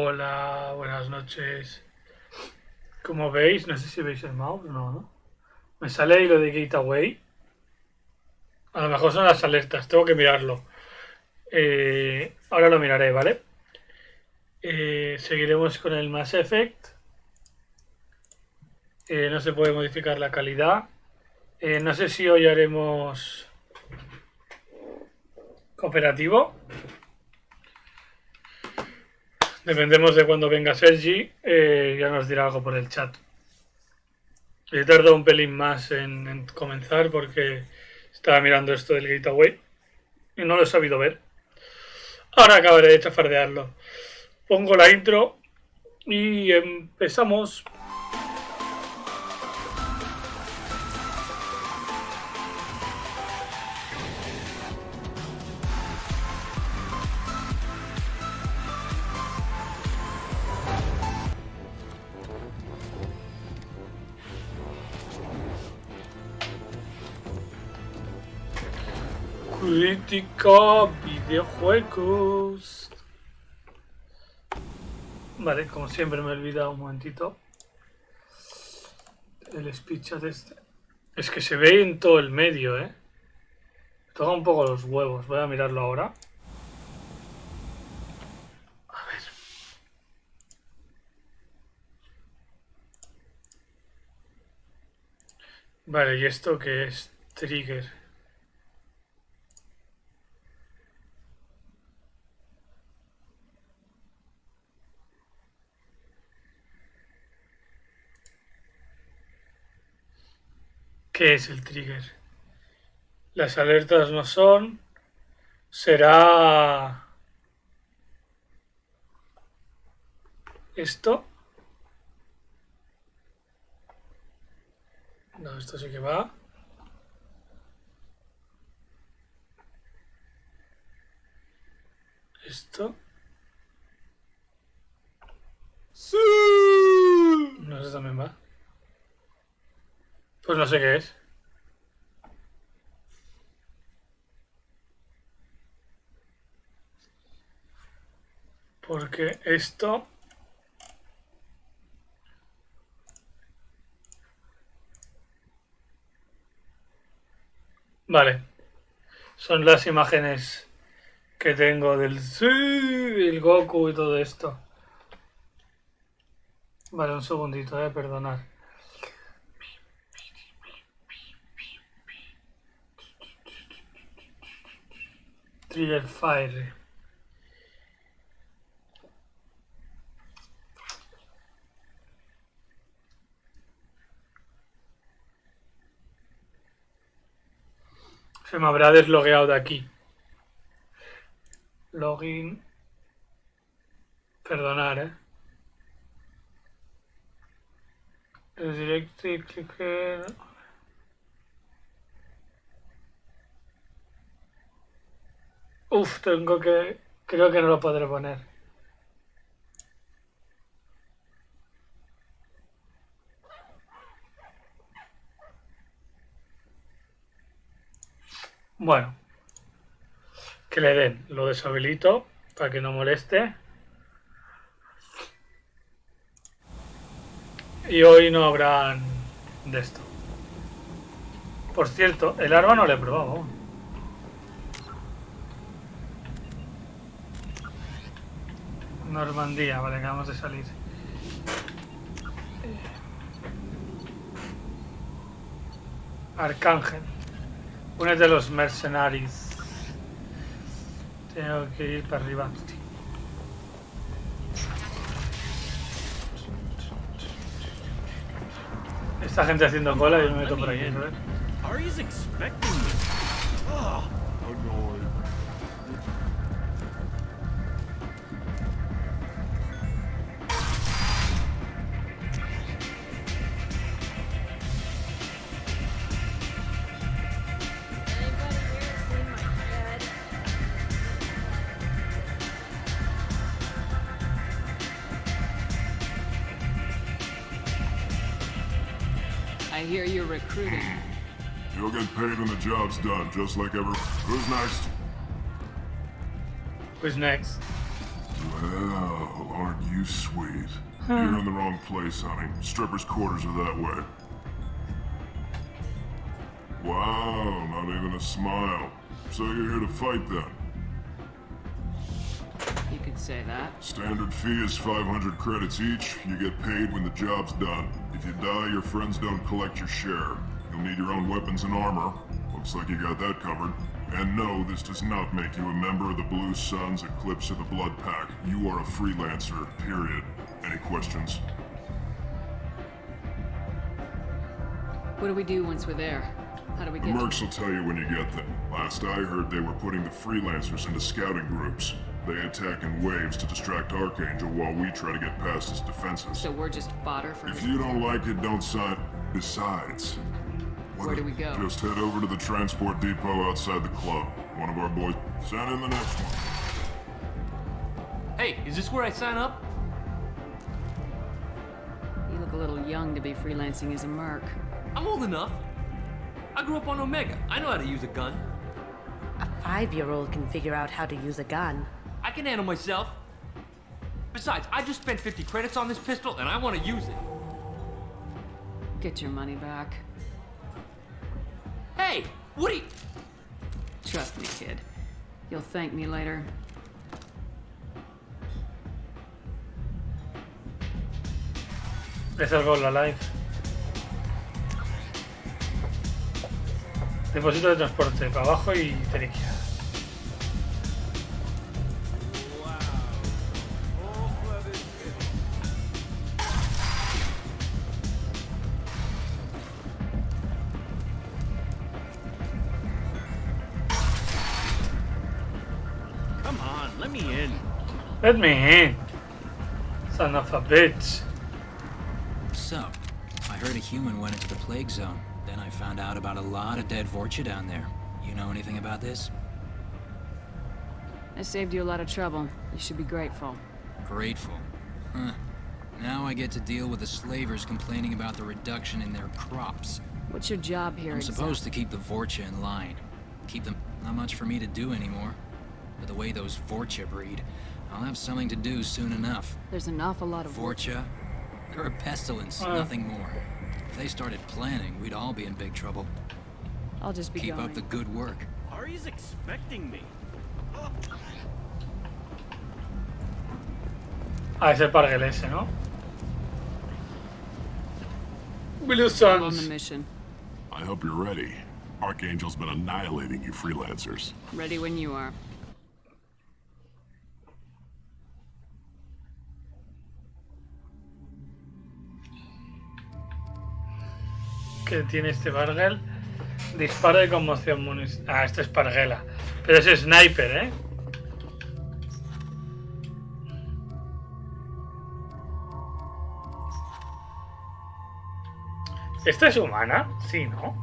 Hola, buenas noches. Como veis, no sé si veis el mouse, no. Me sale ahí lo de Gateway. A lo mejor son las alertas, tengo que mirarlo. Ahora lo miraré, ¿vale? Seguiremos con el Mass Effect. No se puede modificar la calidad. No sé si hoy haremos cooperativo. Dependemos de cuando venga Sergi. Ya nos dirá algo por el chat. He tardado un pelín más en comenzar porque estaba mirando esto del Gateway y no lo he sabido ver. Ahora acabaré de chafardearlo. Pongo la intro y empezamos. Critica Videojuegos. Vale, como siempre me he olvidado un momentito. El speech de este. Es que se ve en todo el medio, ¿eh? Toca un poco los huevos. Voy a mirarlo ahora. A ver. Vale, ¿y esto qué es? Trigger. ¿Qué es el trigger? Las alertas no son. Será esto. No, esto sí que va. Esto. Sí. No, eso también va. Pues no sé qué es. Porque esto... Vale. Son las imágenes que tengo del sí, el Goku y todo esto. Vale, un segundito, perdonad. Trigger Fire. Se me habrá deslogueado de aquí. Login. Perdonar, Directive clicker. Uf, tengo que... Creo que no lo podré poner. Bueno. Que le den. Lo deshabilito para que no moleste. Y hoy no habrán de esto. Por cierto, el arma no lo he probado aún. Normandía, vale, acabamos de salir. Arcángel. Únete a los mercenarios. Tengo que ir para arriba. Esta gente haciendo cola y yo me meto por aquí, ¿sabes? I hear you're recruiting. You'll get paid when the job's done, just like ever. Who's next? Who's next? Well, aren't you sweet? You're in the wrong place, honey. Strippers' quarters are that way. Wow, not even a smile. So you're here to fight then? You could say that. Standard fee is 500 credits each. You get paid when the job's done. If you die, your friends don't collect your share. You'll need your own weapons and armor. Looks like you got that covered. And no, this does not make you a member of the Blue Suns, Eclipse, or the Blood Pack. You are a freelancer, period. Any questions? What do we do once we're there? How do we The get mercs will tell you when you get them. Last I heard, they were putting the freelancers into scouting groups. They attack in waves to distract Archangel while we try to get past his defenses. So we're just fodder for If his... you don't like it, don't sign. Besides, Where do we go? Just head over to the transport depot outside the club. One of our boys. Sign in the next one. Hey, is this where I sign up? You look a little young to be freelancing as a merc. I'm old enough. I grew up on Omega. I know how to use a gun. A 5-year-old can figure out how to use a gun. I can handle myself. Besides, I just spent 50 credits on this pistol and I want to use it. Get your money back. Hey, what are you... Trust me, kid. You'll thank me later. Le salgo la live. Depósito de transporte, para abajo y derecha. Come on, let me in. Let me in. Son of a bitch. So, I heard a human went into the plague zone. Then I found out about a lot of dead Vorcha down there. You know anything about this? I saved you a lot of trouble. You should be grateful. Grateful. Huh. Now I get to deal with the slavers complaining about the reduction in their crops. What's your job here I'm exactly? supposed to keep the Vorcha in line. Keep them... Not much for me to do anymore. But the way those Vorcha breed, I'll have something to do soon enough. There's an awful lot of... Vorcha? They're a pestilence, nothing more. If they started planning, we'd all be in big trouble. I'll just be Keep going. up the good work. Ari's expecting me. Ah, es el parguel ese, ¿no? Blue I'm on the Suns. mission. I hope you're ready. Archangel's been annihilating you freelancers. Ready when you are. Que tiene este parguel. Disparo de conmoción munición. Ah, este es parguela. Pero es sniper, ¿eh? ¿Esta es humana? Sí, ¿no?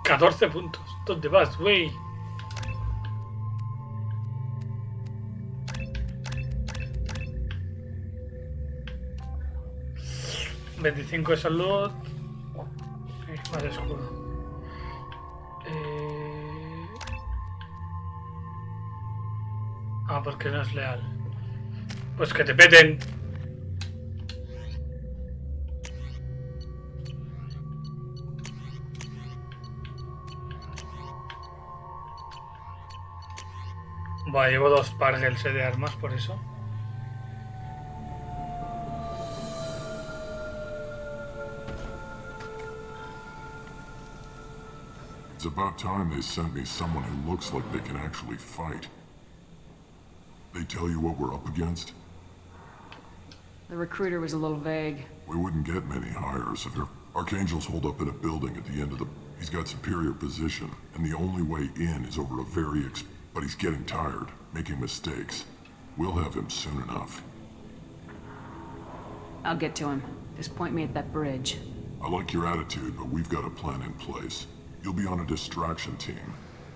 ¡14 puntos! ¿Dónde vas, güey? $25 de salud. Más escudo. Ah, porque no es leal. Pues que te peten. Buah, llevo 2 pargels de armas por eso. It's about time they sent me someone who looks like they can actually fight. They tell you what we're up against? The recruiter was a little vague. We wouldn't get many hires if Archangel's holed up in a building at the end of the... He's got superior position, and the only way in is over a but he's getting tired, making mistakes. We'll have him soon enough. I'll get to him. Just point me at that bridge. I like your attitude, but we've got a plan in place. You'll be on a distraction team.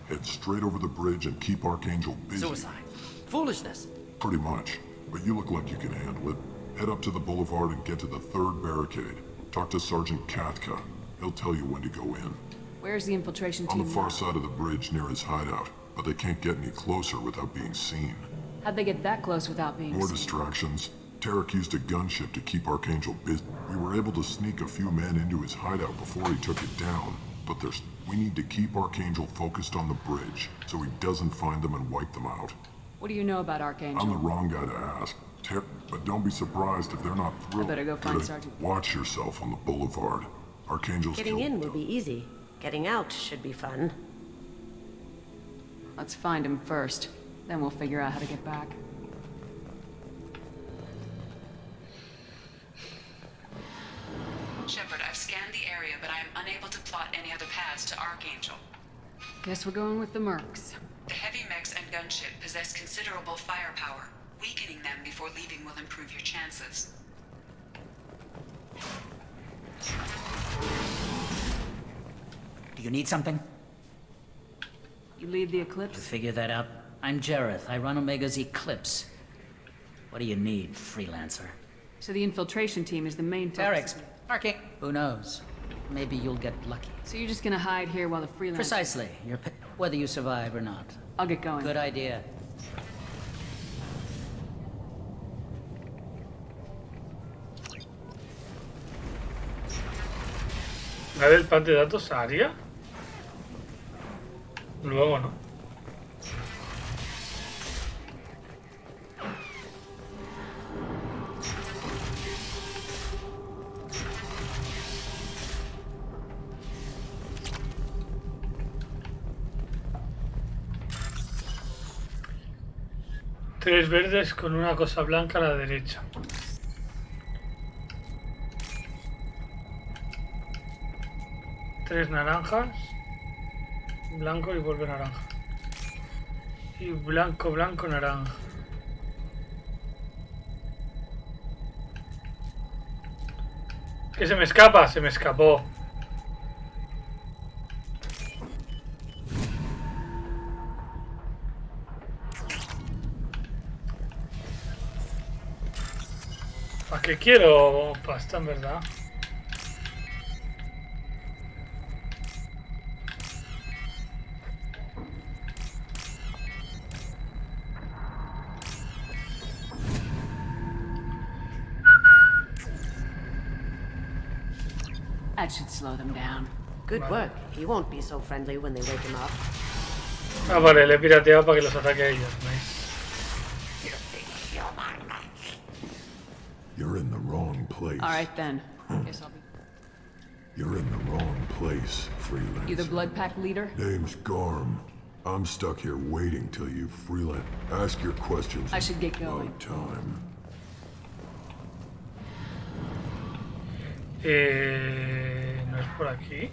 Head straight over the bridge and keep Archangel busy. Suicide. Foolishness. Pretty much. But you look like you can handle it. Head up to the boulevard and get to the 3rd barricade. Talk to Sergeant Katka. He'll tell you when to go in. Where's the infiltration team? On the far side of the bridge near his hideout, but they can't get any closer without being seen. How'd they get that close without being More seen? distractions. Tarek used a gunship to keep Archangel busy. We were able to sneak a few men into his hideout before he took it down, but we need to keep Archangel focused on the bridge so he doesn't find them and wipe them out. What do you know about Archangel? I'm the wrong guy to ask. But don't be surprised if they're not thrilled. I better go find Sergeant. Watch yourself on the boulevard. Archangel's Getting in will be easy. Getting out should be fun. Let's find him first. Then we'll figure out how to get back. Shepard, I've scanned the area, but I am unable to plot any other paths to Archangel. Guess we're going with the mercs. The heavy mechs and gunship possess considerable firepower. Weakening them before leaving will improve your chances. Do you need something? You lead the To Eclipse? figure that out, I'm Jareth. I run Omega's Eclipse. What do you need, freelancer? So the infiltration team is the main focus. Tarek's parking. Who knows? Maybe you'll get lucky. So you're just gonna hide here while the freelance... Precisely. Whether you survive or not. I'll get going. Good idea. ¿La del parte de datos Aria? Luego, ¿no? Tres verdes con una cosa blanca a la derecha. Tres naranjas, blanco y vuelve naranja. Y blanco, blanco, naranja. ¿Qué se me escapa? Se me escapó. ¿Para qué quiero pasta en verdad? That should slow them down. Good work. He won't be so friendly when they wake him up. Ah, vale, le he pirateado para que los ataque a ellos. Nice. You're in the wrong place. All right then. Guess I'll be... You're in the wrong place, freelancer. You the blood pack leader? Name's Garm. I'm stuck here waiting till you freelance. Ask your questions. I should get going. About time. No es por aquí.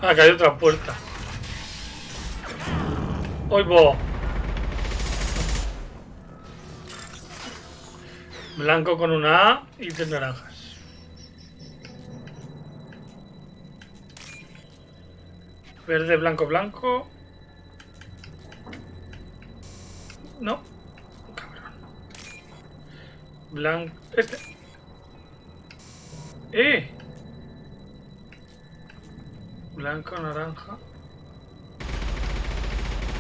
Ah, que hay otra puerta. ¡Oigo! Blanco con una A y tres naranjas. Verde, blanco, blanco. No. Cabrón. Blanco. Este. Blanco, naranja.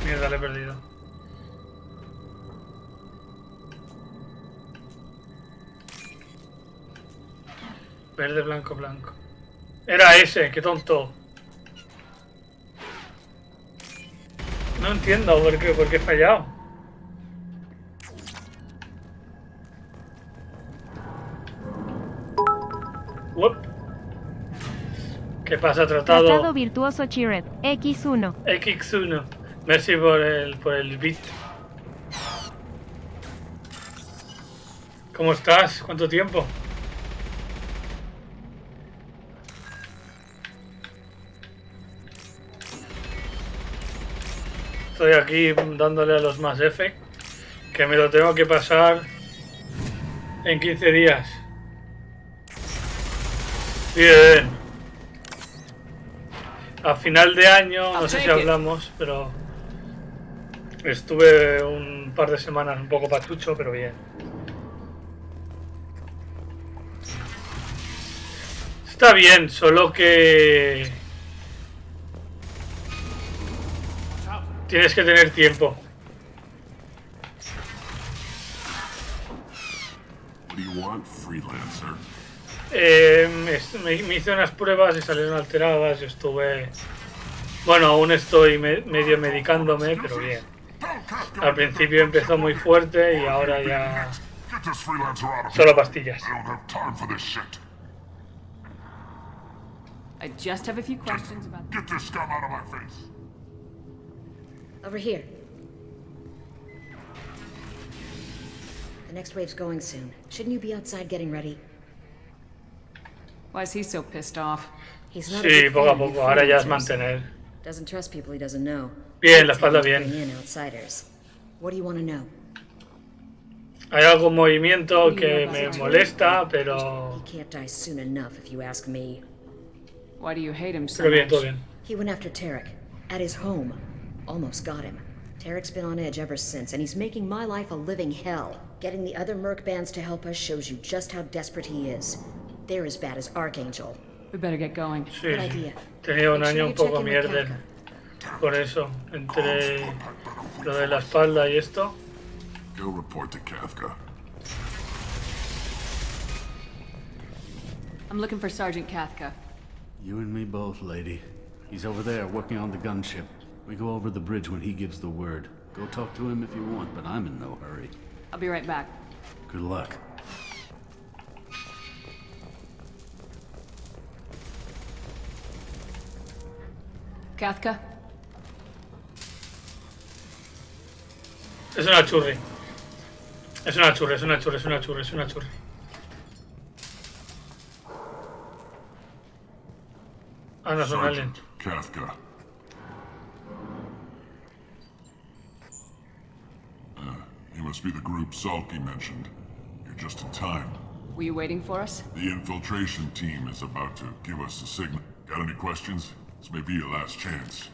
Mierda, le he perdido. Verde, blanco, blanco. Era ese, qué tonto. No entiendo por qué he fallado. Uop. ¿Qué pasa, tratado? Tratado virtuoso Chiret. X1. X1. Merci por el beat. ¿Cómo estás? ¿Cuánto tiempo? Estoy aquí dándole a los más F, que me lo tengo que pasar en 15 días. Bien. A final de año, no sé si hablamos, pero estuve un par de semanas un poco pachucho, pero bien. Está bien, solo que tienes que tener tiempo. What do you want, freelancer? Me hice unas pruebas y salieron alteradas. Yo estuve... Bueno, aún estoy medio medicándome, pero bien. Al principio empezó muy fuerte y ahora ya... Solo pastillas. I just have a few questions about... Get this scum out of my face. Over here. The next wave's going soon. Shouldn't you be outside getting ready? Why is he so pissed off? He's not Sí, a big poco a fan of poco. Ahora ya es freelancers. mantener. Doesn't trust people he doesn't know. Bien, la espalda Bring bien. in outsiders. What do you want to know? Hay algún movimiento que me molesta, pero... He can't die soon enough, if you ask me. Why do you hate him so Pero bien, much? todo bien. He went after Tarek at his home. Almost got him. Tarek's been on edge ever since, and he's making my life a living hell. Getting the other merc bands to help us shows you just how desperate he is. They're as bad as Archangel. We better get going. Sí, Good sí. idea. Tenía un Make sure año you un poco check in with mierder. Kafka. Por eso, entre lo de la espalda y esto. Go report to Kafka. I'm looking for Sergeant Kathka. You and me both, lady. He's over there working on the gunship. We go over the bridge when he gives the word. Go talk to him if you want, but I'm in no hurry. I'll be right back. Good luck. Kathka? Es una churri. Es una churri, es una churri, es una churri, es una churri. Ah, no, es un alien. Sergeant Kafka. You must be the group Salky mentioned. You're just in time. Were you waiting for us? The infiltration team is about to give us a signal. Got any questions? This may be your last chance.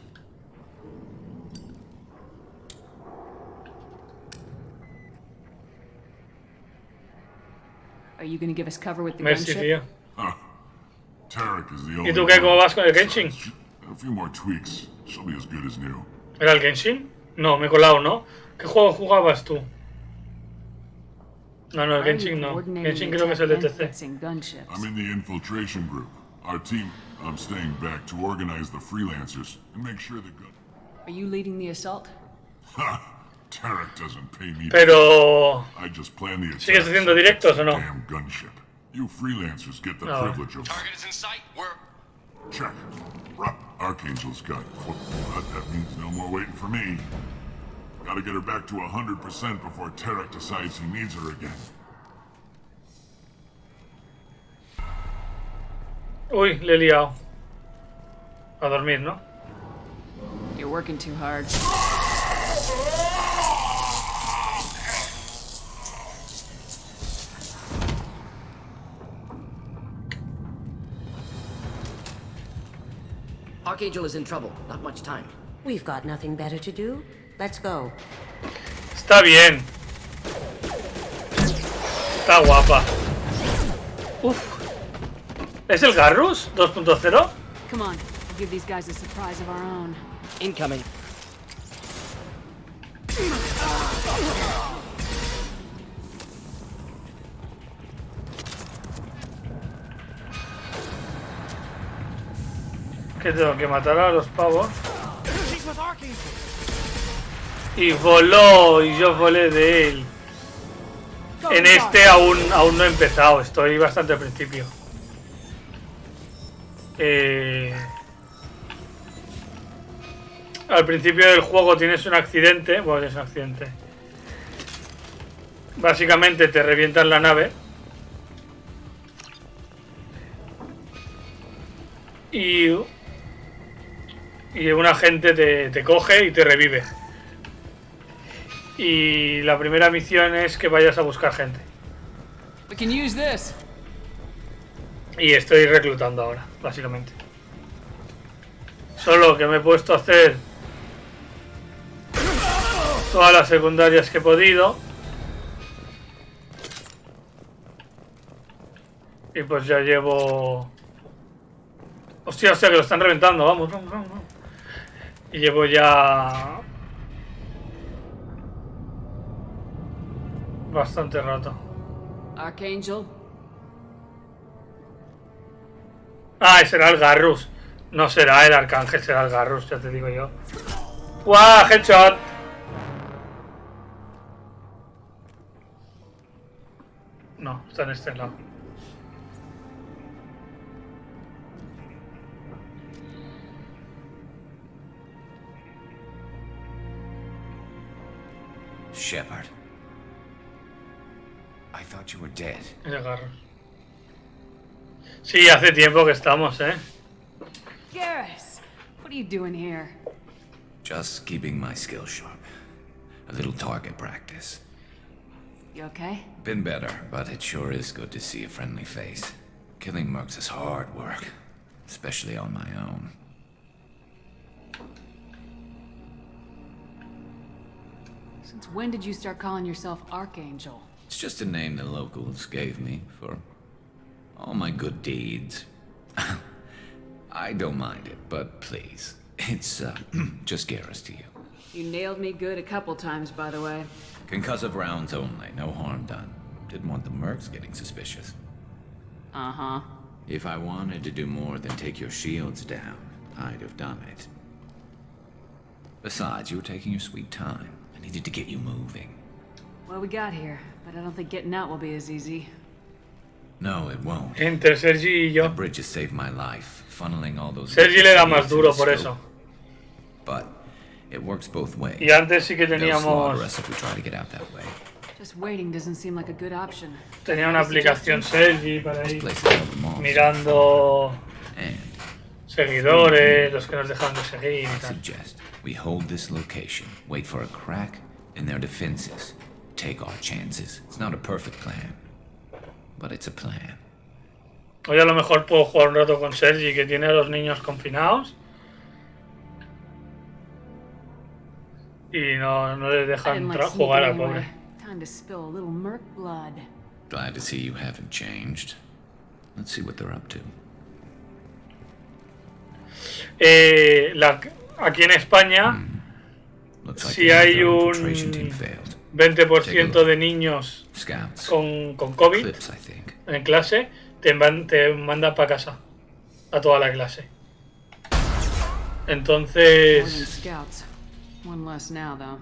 Are you gonna give us cover with the Merci, gunship? tío. Huh. Tarek is the only ¿Y tú qué? ¿Cómo one. vas con el Genshin? A few more tweaks. She'll be as good as new. ¿Era el Genshin? No, me he colado, ¿no? ¿Qué juego jugabas tú? No, no, el Why are you Genshin no. coordinating Genshin the creo que es el attack and DTC. fixing gunships? I'm in the infiltration group. Our team, I'm staying back to organize the freelancers and make sure the gun... Are you leading the assault? Ha! Tarek doesn't pay me. Pero... I just plan the attack. ¿Sigues haciendo directos o no? Damn gunship. You freelancers get the No. privilege of... Target is in sight. We're... Check. Archangel's got foot, but that means no more waiting for me. Gotta get her back to 100% before Tarek decides he needs her again. Uy, le he liado. A dormir, ¿no? You're working too hard. Archangel is in trouble. Not much time. We've got nothing better to do. Let's go. Está bien. Está guapa. Uf. ¿Es el Garrus 2.0? Come on, we'll give these guys a surprise of our own. Incoming. Que tengo que matar a los pavos. Y voló, y yo volé de él. En este aún no he empezado, estoy bastante al principio. al principio del juego tienes un accidente. Bueno, es un accidente. Básicamente te revientan la nave. Y un agente te coge y te revive. Y la primera misión es que vayas a buscar gente. We can use this. Y estoy reclutando ahora, básicamente. Solo que me he puesto a hacer todas las secundarias que he podido. Y pues ya llevo... Hostia, que lo están reventando. Vamos. Y llevo ya... bastante rato. Archangel. Ah, será el Garrus. No será el Arcángel, será el Garrus, ya te digo yo. ¡Guau! ¡Headshot! No, está en este lado. Shepard. I thought you were dead. Es el Garrus. Sí, hace tiempo que estamos, Garrus, what are you doing here? Just keeping my skills sharp. A little target practice. You okay? Been better, but it sure is good to see a friendly face. Killing mercs is hard work, especially on my own. Since when did you start calling yourself Archangel? It's just a name the locals gave me for all my good deeds. I don't mind it, but please, it's just Garrus to you. You nailed me good a couple times, by the way. Concussive rounds only, no harm done. Didn't want the mercs getting suspicious. Uh-huh. If I wanted to do more than take your shields down, I'd have done it. Besides, you were taking your sweet time. I needed to get you moving. Well, we got here, but I don't think getting out will be as easy. No, it won't. Entre Sergi y yo. The bridge has saved my life, funneling all those... Sergi le da más duro por eso. But it works both ways. Y antes sí que They'll slaughter teníamos... us if we try to get out that way. Just waiting doesn't seem like a good option. Tenía una aplicación Sergi para ir Place is held them off. mirando And seguidores, los que nos dejan de seguir y I tal. suggest we hold this location, wait for a crack in their defenses, take our chances. It's not a perfect plan, but it's a plan. Hoy a lo mejor puedo jugar un rato con Sergi, que tiene a los niños confinados. Y no les I dejan didn't like jugar al sneaking pobre. anyway. Time to spill a little merc blood. Glad to see you haven't changed. Let's see what they're up to. Aquí en España, Looks like si hay their infiltration team un failed. 20% de niños Scouts. con COVID Clips, I think. en clase, te manda para casa a toda la clase. More than Entonces, scouts. One less now, though.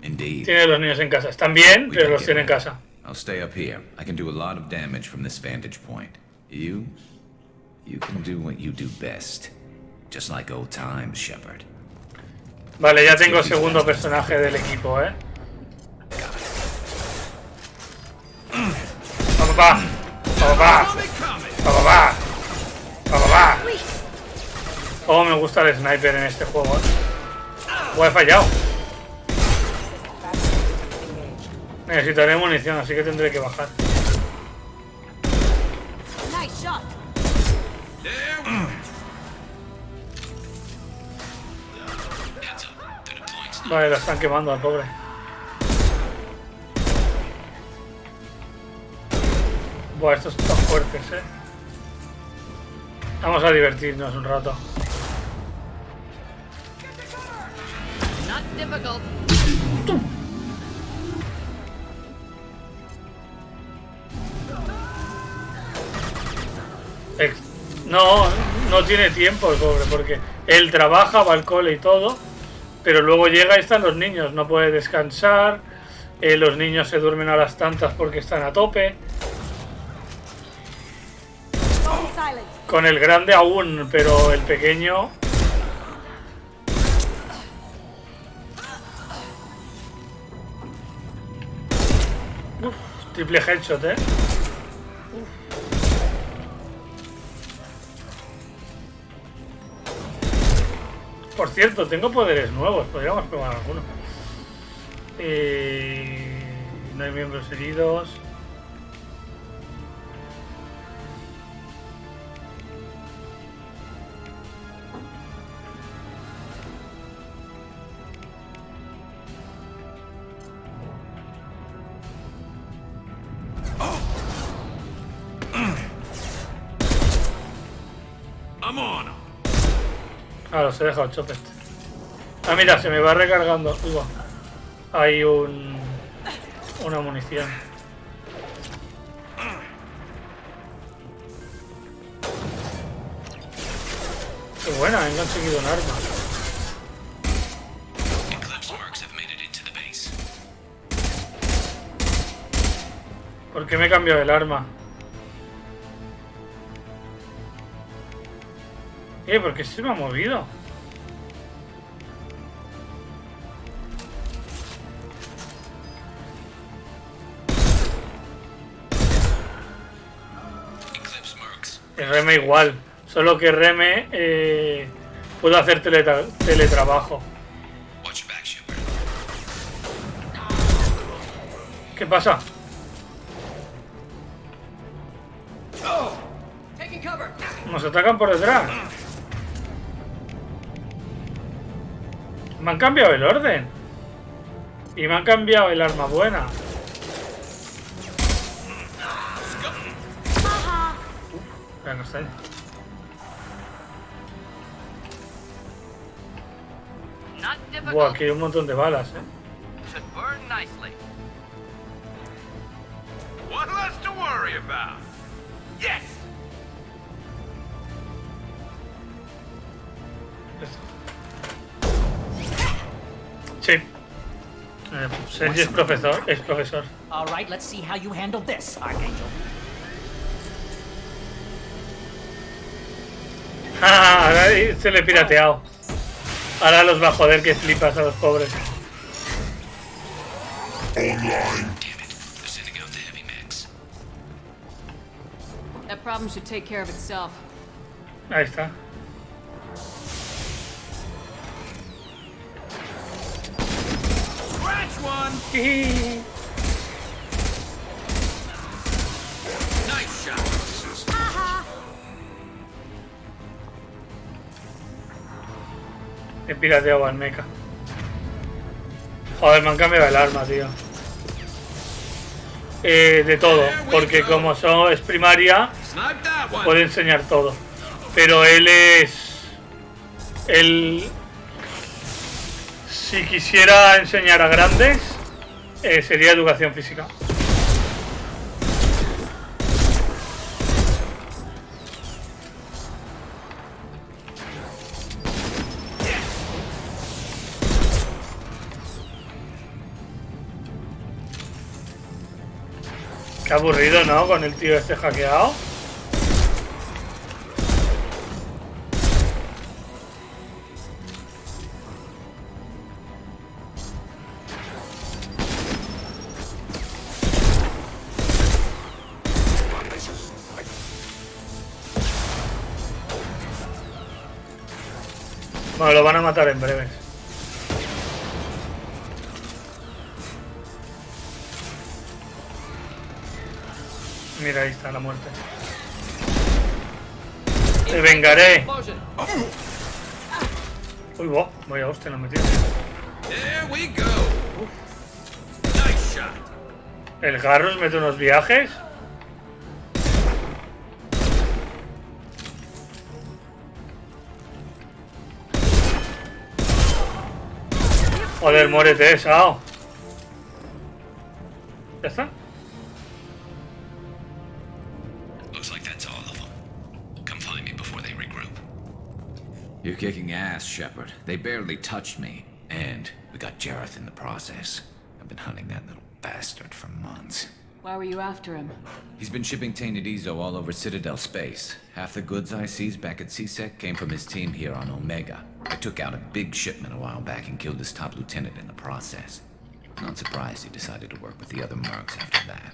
Indeed. tiene a los niños en casa. Están bien, We pero gotta los get tiene en ready. casa. I'll stay up here. I can do a lot of damage from this vantage point. You can do what you do best. Just like old times, Shepard. Vale, ya tengo segundo personaje del equipo, Vamos, va. Vamos, va. Vamos, va. Vamos, va. Oh, me gusta el sniper en este juego, he fallado. Necesitaré munición, así que tendré que bajar. Vale, la están quemando al pobre. Buah, estos están fuertes, Vamos a divertirnos un rato. Not difficult. No tiene tiempo el pobre, porque él trabaja, va al cole y todo, pero luego llega y están los niños, no puede descansar, los niños se duermen a las tantas porque están a tope. Con el grande aún, pero el pequeño Triple headshot, ¿eh? Por cierto, tengo poderes nuevos. Podríamos probar alguno. No hay miembros heridos. Ah, los he dejado chopet. Ah, mira, se me va recargando. Uy, hay una munición. Qué buena, he conseguido un arma. ¿Por qué me he cambiado el arma? ¿Por qué se me ha movido? El reme igual, solo que reme puedo hacer teletrabajo. ¿Qué pasa? Nos atacan por detrás. Me han cambiado el orden. Y me han cambiado el arma buena. Ya no está ahí. Buah, aquí hay un montón de balas, Sí. Serie es profesor. All right, let's see how you handle this, Archangel. Ahora se le he pirateado. Ahora los va a joder que flipas a los pobres. That problem should take care of itself. Ahí está. He pirateado al mecha. Joder, me han cambiado el arma, tío. De todo, porque como es primaria, puede enseñar todo. Pero él si quisiera enseñar a grandes, sería educación física. Qué aburrido, ¿no? Con el tío este hackeado. Bueno, lo van a matar en breves. Mira, ahí está la muerte. Te vengaré. Uy, vaya hostia, no me metí. El Garrus mete unos viajes. Joder, muérete, Sao. ¿Ya está? You're kicking ass, Shepard. They barely touched me. And we got Jareth in the process. I've been hunting that little bastard for months. Why were you after him? He's been shipping tainted Ezo all over Citadel space. Half the goods I seized back at CSEC came from his team here on Omega. I took out a big shipment a while back and killed his top lieutenant in the process. Not surprised he decided to work with the other mercs after that.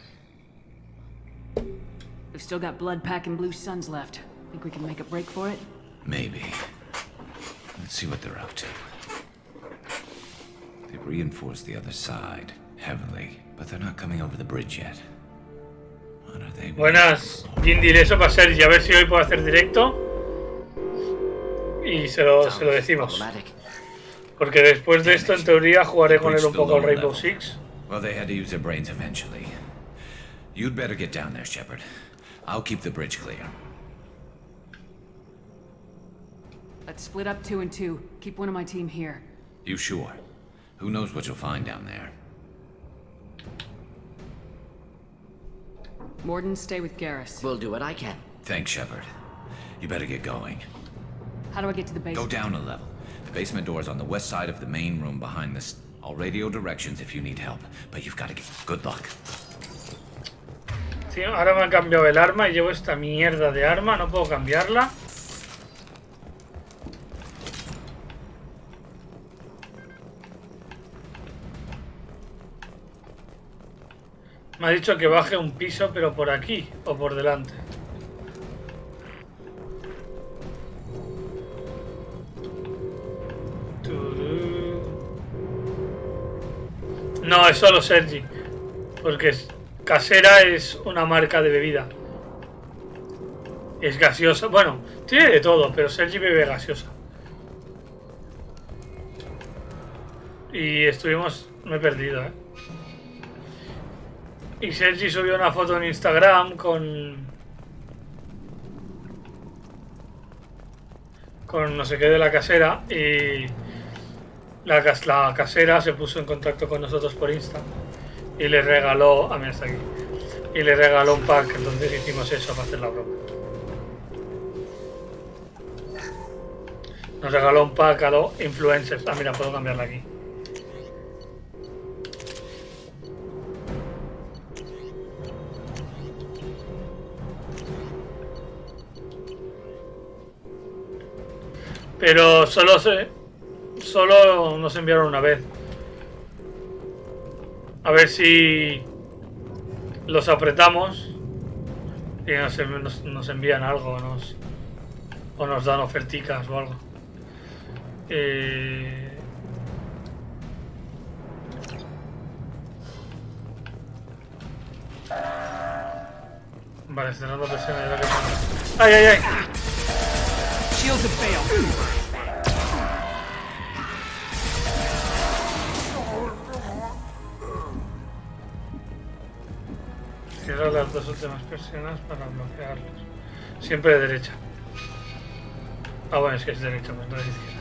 We've still got blood pack and blue suns left. Think we can make a break for it? Maybe. Let's see what they're up to. They've reinforced the other side heavily, but they're not coming over the bridge yet. What are they? Buenas, Jindy, eso para Sergi, a ver si hoy puedo hacer directo y se lo decimos. Porque después de esto, en teoría, jugaré con él un poco al Rainbow Six. Well, they had to use their brains eventually. You'd better get down there, Shepard. I'll keep the bridge clear. Let's split up 2 and 2. Keep one of my team here. You sure? Who knows what you'll find down there? Morden, stay with Garrus. We'll do what I can. Thanks, Shepard. You better get going. How do I get to the basement? Go down a level. The basement door is on the west side of the main room behind this. I'll radio directions if you need help, but you've got to get... Good luck. Sí, ahora me han cambiado el arma y llevo esta mierda de arma, no puedo cambiarla. Me ha dicho que baje un piso, pero por aquí o por delante. No, es solo Sergi. Porque Casera es una marca de bebida. Es gaseosa. Bueno, tiene de todo, pero Sergi bebe gaseosa. Y estuvimos... Me he perdido, ¿eh? Y Sergi subió una foto en Instagram con no sé qué de la casera y la casera se puso en contacto con nosotros por Insta y le regaló, mira, está aquí, y le regaló un pack, entonces hicimos eso para hacer la broma. Nos regaló un pack a los influencers. Ah, mira, puedo cambiarla aquí. Pero solo nos enviaron una vez. A ver si los apretamos y nos envían algo o nos dan oferticas o algo. Vale, cerrando presión. ¡Ay, ay, ay! Shields have failed. Cierra las dos últimas persianas para bloquearlos. Siempre de derecha. Ah, bueno, es que es derecha, pues no es izquierda.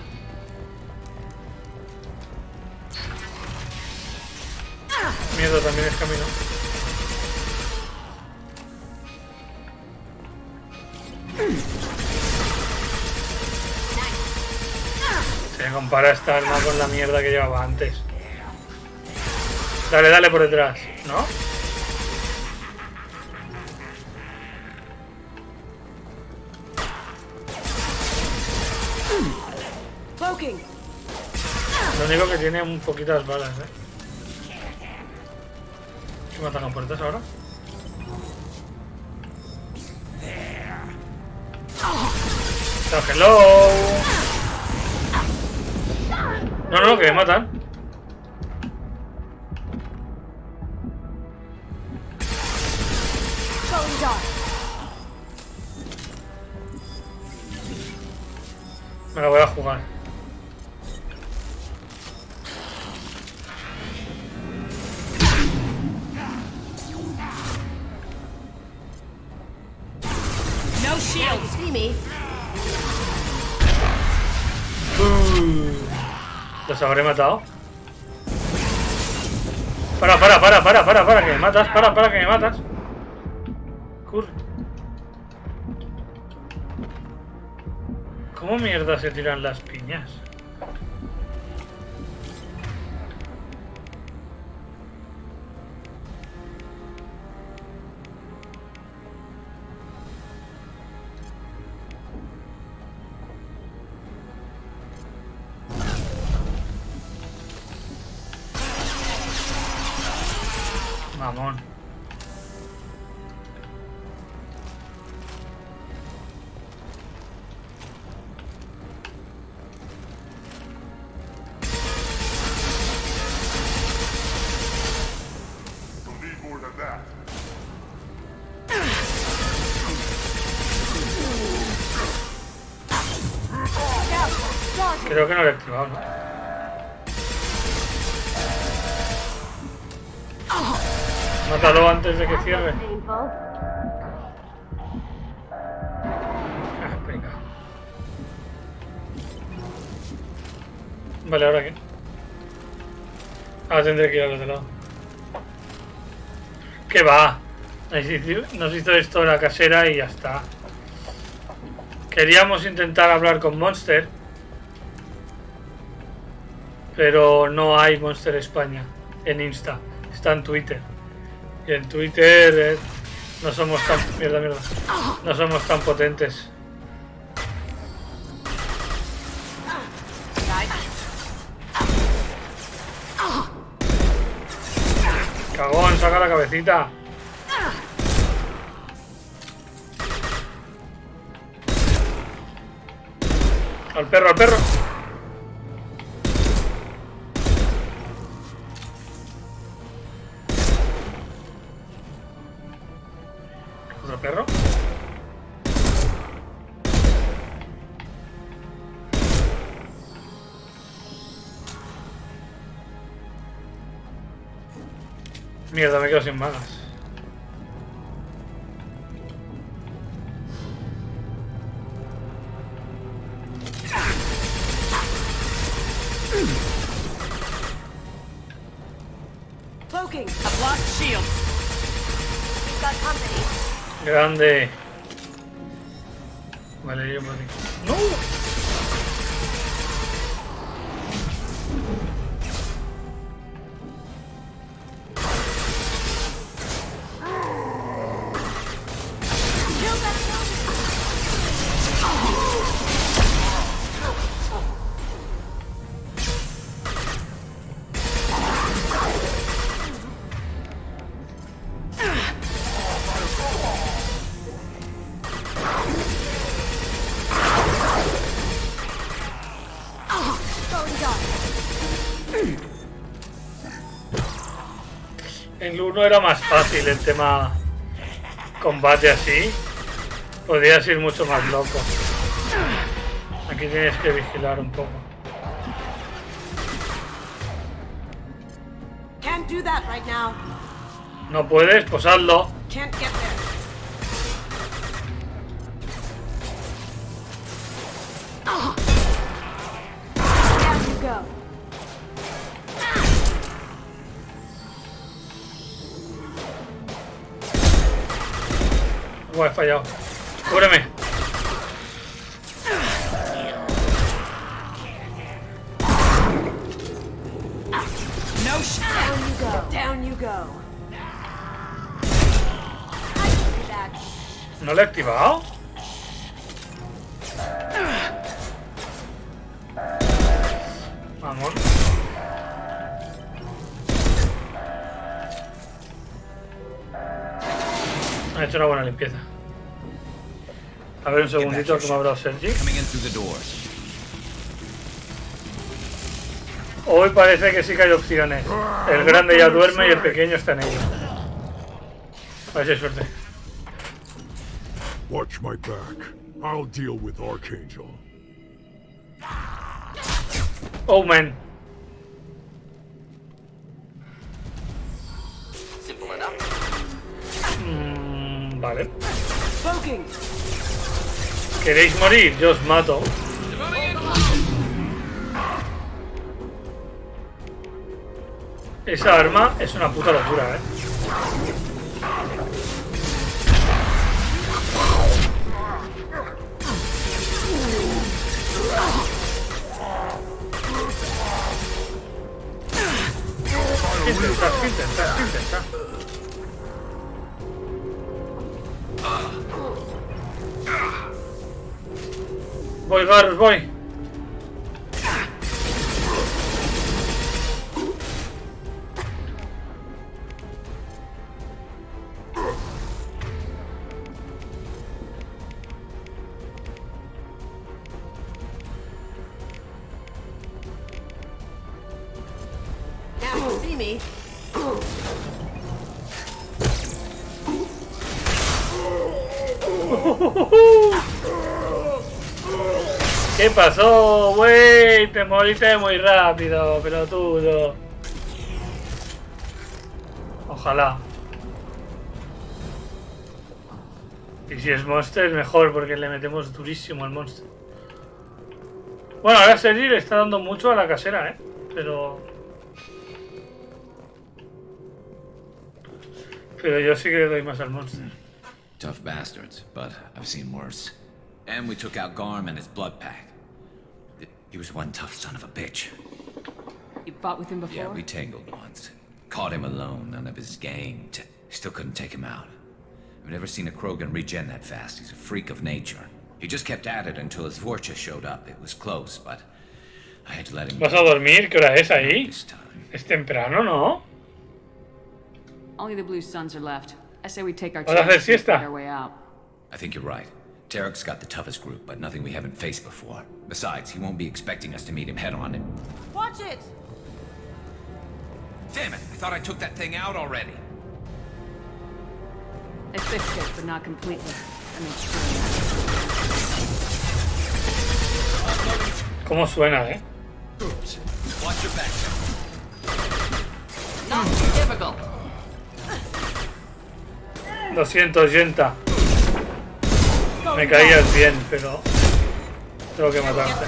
Miedo también es camino. Se compara esta arma con la mierda que llevaba antes. Dale, dale por detrás, ¿no? Lo único que tiene un poquitas balas, ¿Qué matan a puertas ahora? ¡Hello! No, que me matan. Me la voy a jugar. No shields. See me. ¿Los habré matado? Para, que me matas, para, que me matas. Curre. ¿Cómo mierda se tiran las piñas? Mamón. Creo que no lo he activado, ¿no? Mátalo antes de que cierre. Ah, venga. Vale, ¿ahora qué? Ahora tendré que ir al otro lado. ¿Qué va? Nos hizo esto la casera y ya está. Queríamos intentar hablar con Monster, pero no hay Monster España en Insta, está en Twitter. Y en Twitter no somos tan... Mierda. No somos tan potentes. Cagón, saca la cabecita. Al perro, al perro. ¿Otro perro? Mierda, me quedo sin balas. Cloaking. A blocked shield. We've got company. Grande. Vale, yo por aquí. ¡No! En el 1 era más fácil el tema combate así. Podías ir mucho más loco. Aquí tienes que vigilar un poco. Can't do that right now. No puedes, pues hazlo. Can't get there. Down you go. He fallado. Cúbreme. No shit. Down you go. Down you go. ¿No lo he activado? Vamos. Ha hecho una buena limpieza. A ver un segundito que me habrá Sergi. Hoy parece que sí que hay opciones. El grande ya duerme y el pequeño está en ello. A ver si hay suerte. Watch my back. I'll deal with Archangel. Oh man. Simple enough. Vale. Cloaking. ¿Queréis morir? Yo os mato. Esa arma es una puta locura, ¿eh? Intenta. Voy, Garros, voy. Now you see me. ¿Qué pasó, güey? Te moriste muy rápido, pelotudo. Ojalá. Y si es monster, mejor, porque le metemos durísimo al monster. Bueno, ahora Serie le está dando mucho a la casera, Pero yo sí que le doy más al monster. Tough bastards, but I've seen worse. And we took out Garm and his blood pack. He was one tough son of a bitch. You fought with him before? Yeah, we tangled once. Caught him alone, none of his gang. Still couldn't take him out. I've never seen a Krogan regen that fast. He's a freak of nature. He just kept at it until his Vorcha showed up. It was close, but I had to let him ¿Vas a dormir? ¿Qué hora es ahí? Es temprano, ¿no? Only the blue suns are left. I say we take our ¿Vas a hacer chances and siesta? fight our way out. I think you're right. Tarek's got the toughest group, but nothing we haven't faced before. Besides, he won't be expecting us to meet him head-on and... Watch it! Damn it! I thought I took that thing out already. They fixed it, but not completely. I made sure. ¿Cómo suena, Oops. Watch your back. Not difficult. Lo siento, Yenta. Me caías bien, pero tengo que matarte.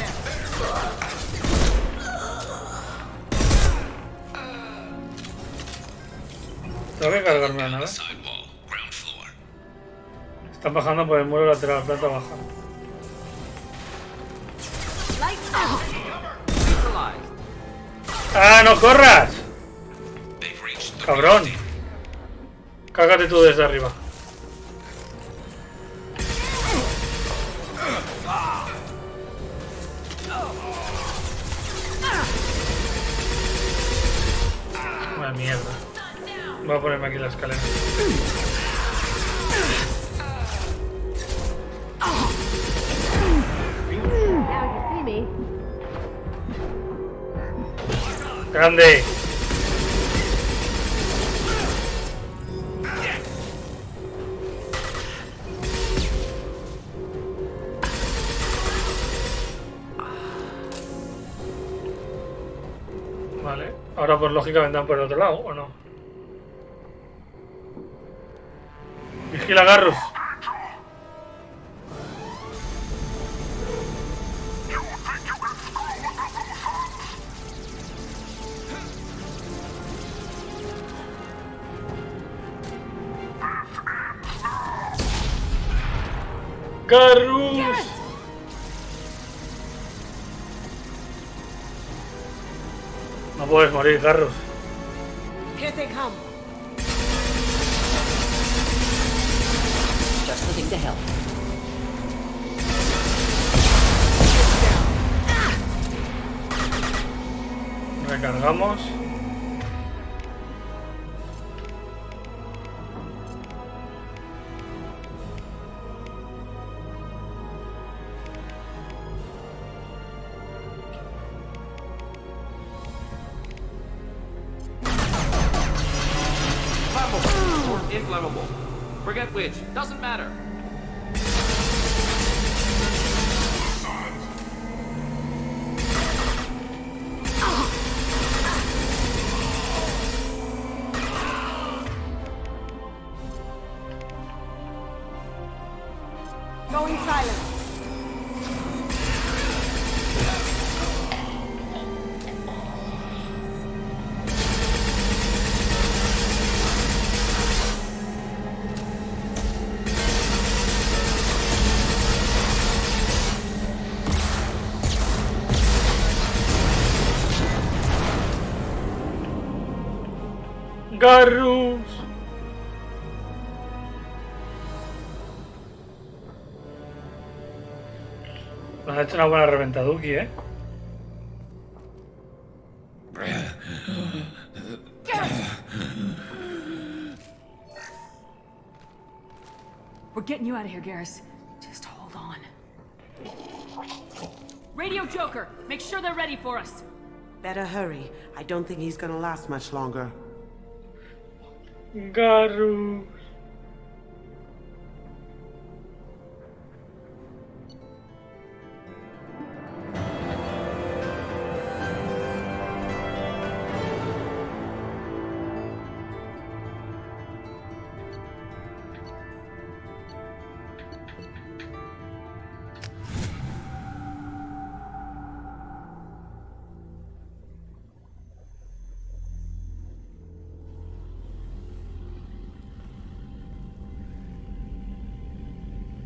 Tengo que cargarme la nave. Están bajando por el muro lateral, planta baja. ¡Ah, no corras! ¡Cabrón! Cágate tú desde arriba. Una mierda. Voy a ponerme aquí la escalera. ¡Grande! Vale, ahora por lógica vendrán por el otro lado, ¿o no? Vigila, Garrus. Garrus. No puedes morir, Garrus. Here they come. Just looking to help. Recargamos. Inflammable. Forget which. Doesn't matter. Going silent. Garrus. Nos ha hecho una buena reventaduki, We're getting you out of here, Garrus. Just hold on. Radio Joker, make sure they're ready for us. Better hurry. I don't think he's gonna last much longer. Garrus.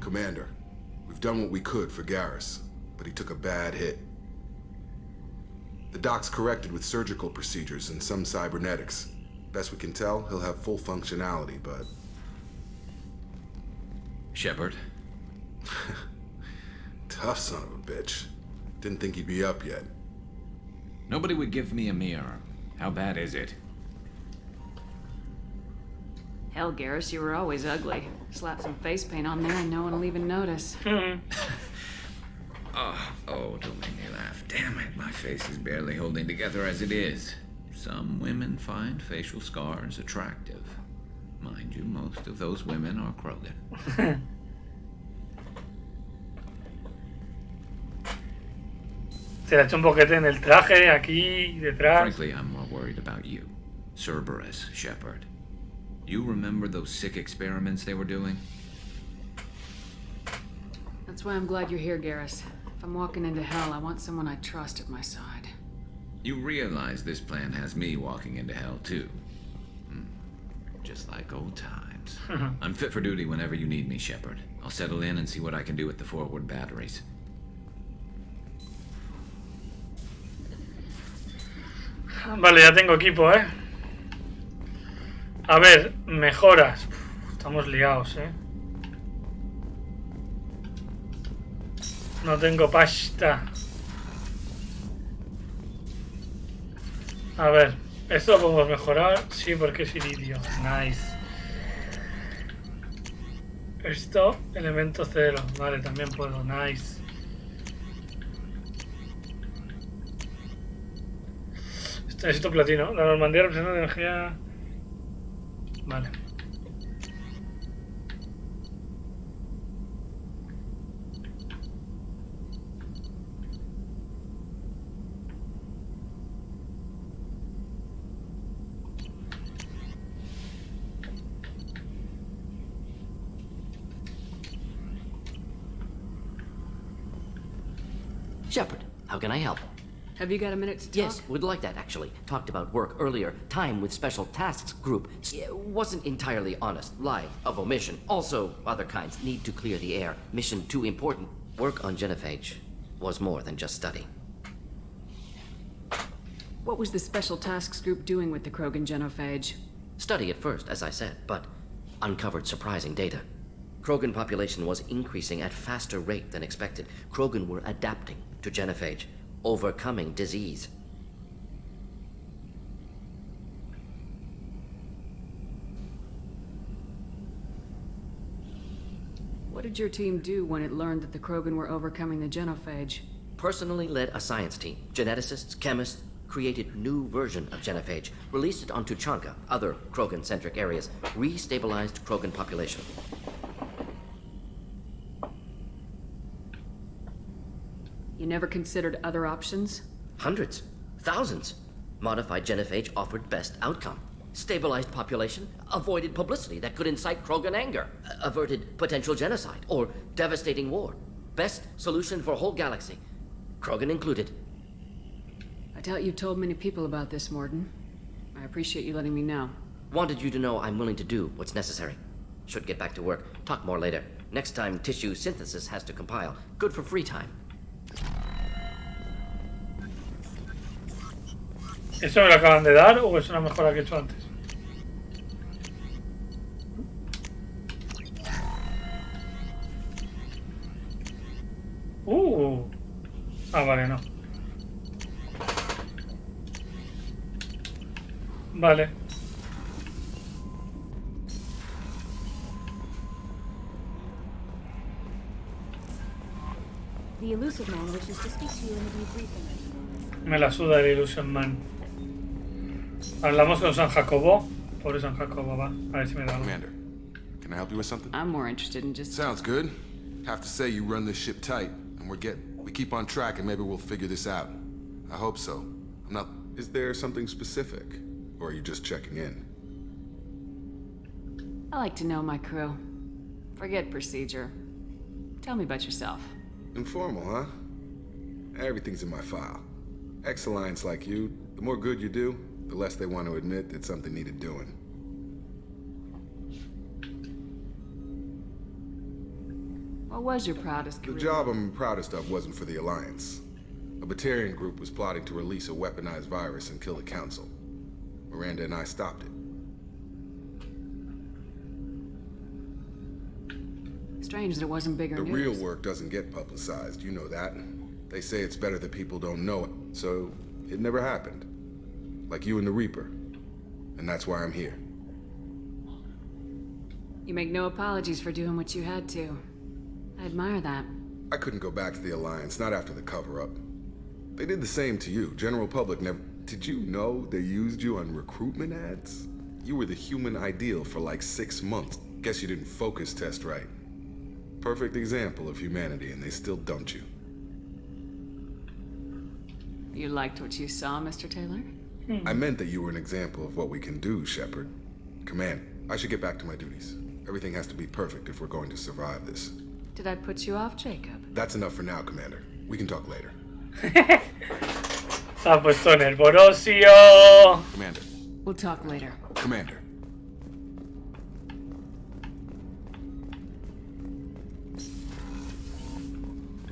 Commander, we've done what we could for Garrus, but he took a bad hit. The doc's corrected with surgical procedures and some cybernetics. Best we can tell, he'll have full functionality, but... Shepard? Tough son of a bitch. Didn't think he'd be up yet. Nobody would give me a mirror. How bad is it? Hell, Garrus, you were always ugly. Slap some face paint on there and no one will even notice. Oh, don't make me laugh. Damn it, my face is barely holding together as it is. Some women find facial scars attractive. Mind you, most of those women are Krogan. Se le ha hecho un boquete en el traje, aquí, detrás. Frankly, I'm more worried about you. Cerberus, Shepard. You remember those sick experiments they were doing? That's why I'm glad you're here, Garrus. If I'm walking into hell, I want someone I trust at my side. You realize this plan has me walking into hell, too. Just like old times. I'm fit for duty whenever you need me, Shepard. I'll settle in and see what I can do with the forward batteries. Vale, ya tengo equipo, ¿eh? A ver, mejoras. Estamos liados, ¿eh? No tengo pasta. A ver, ¿esto lo podemos mejorar? Sí, porque es iridio. Nice. Esto, elemento cero. Vale, también puedo. Nice. Necesito platino. La Normandía representa de energía... Vale. Shepard, how can I help? Have you got a minute to talk? Yes, would like that, actually. Talked about work earlier. Time with Special Tasks Group. Wasn't entirely honest. Lie of omission. Also, other kinds. Need to clear the air. Mission too important. Work on genophage was more than just study. What was the Special Tasks Group doing with the Krogan genophage? Study at first, as I said, but uncovered surprising data. Krogan population was increasing at faster rate than expected. Krogan were adapting to genophage, overcoming disease. What did your team do when it learned that the Krogan were overcoming the genophage? Personally led a science team. Geneticists, chemists, created new version of genophage, released it on Tuchanka, other Krogan-centric areas, restabilized Krogan population. You never considered other options? Hundreds, thousands. Modified genophage offered best outcome. Stabilized population, avoided publicity that could incite Krogan anger, averted potential genocide or devastating war. Best solution for whole galaxy, Krogan included. I doubt you've told many people about this, Morden. I appreciate you letting me know. Wanted you to know I'm willing to do what's necessary. Should get back to work. Talk more later. Next time tissue synthesis has to compile. Good for free time. ¿Eso me lo acaban de dar o es una mejora que he hecho antes? Vale, no. Vale. The Illusive Man wishes to speak to you in a debriefing. Me la suda el Illusion Man. Hablamos con San Jacobo. Pobre San Jacobo, va. A ver si me da algo. Commander, can I help you with something? I'm more interested in just... Sounds good. Have to say you run this ship tight, and we keep on track, and maybe we'll figure this out. I hope so. I'm not... Is there something specific? Or are you just checking in? I like to know my crew. Forget procedure. Tell me about yourself. Informal, huh? Everything's in my file. Ex-Alliance like you, the more good you do, the less they want to admit that something needed doing. What was your proudest The career? job I'm proudest of wasn't for the Alliance. A Batarian group was plotting to release a weaponized virus and kill the Council. Miranda and I stopped it. Strange that it wasn't bigger The news. real work doesn't get publicized, you know that. They say it's better that people don't know it, so it never happened. Like you and the Reaper. And that's why I'm here. You make no apologies for doing what you had to. I admire that. I couldn't go back to the Alliance, not after the cover-up. They did the same to you. General public never... Did you know they used you on recruitment ads? You were the human ideal for like 6 months. Guess you didn't focus test right. Perfect example of humanity, and they still dumped you. You liked what you saw, Mr. Taylor? I meant that you were an example of what we can do, Shepard. Command, I should get back to my duties. Everything has to be perfect if we're going to survive this. Did I put you off, Jacob? That's enough for now, Commander. We can talk later. Se ha puesto nervosio. Commander. We'll talk later. Commander.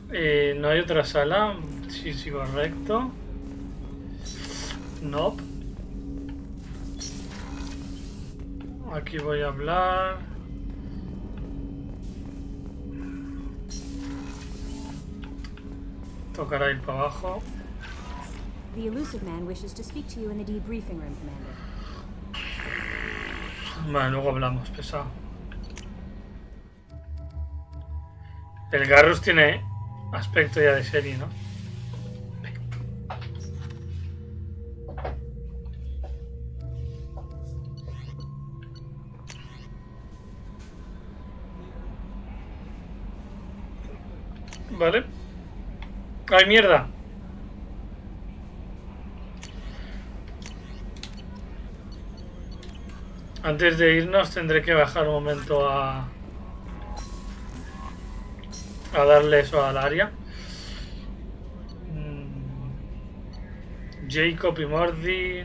No hay otra sala. Sí, sí, correcto. Nope. Aquí voy a hablar. Tocará ir para abajo. The elusive man wishes to speak to you in the debriefing room, Commander. Bueno, luego hablamos, pesado. El Garrus tiene aspecto ya de serie, ¿no? Vale. ¡Ay, mierda! Antes de irnos tendré que bajar un momento a darle eso al área. Jacob y Mordi,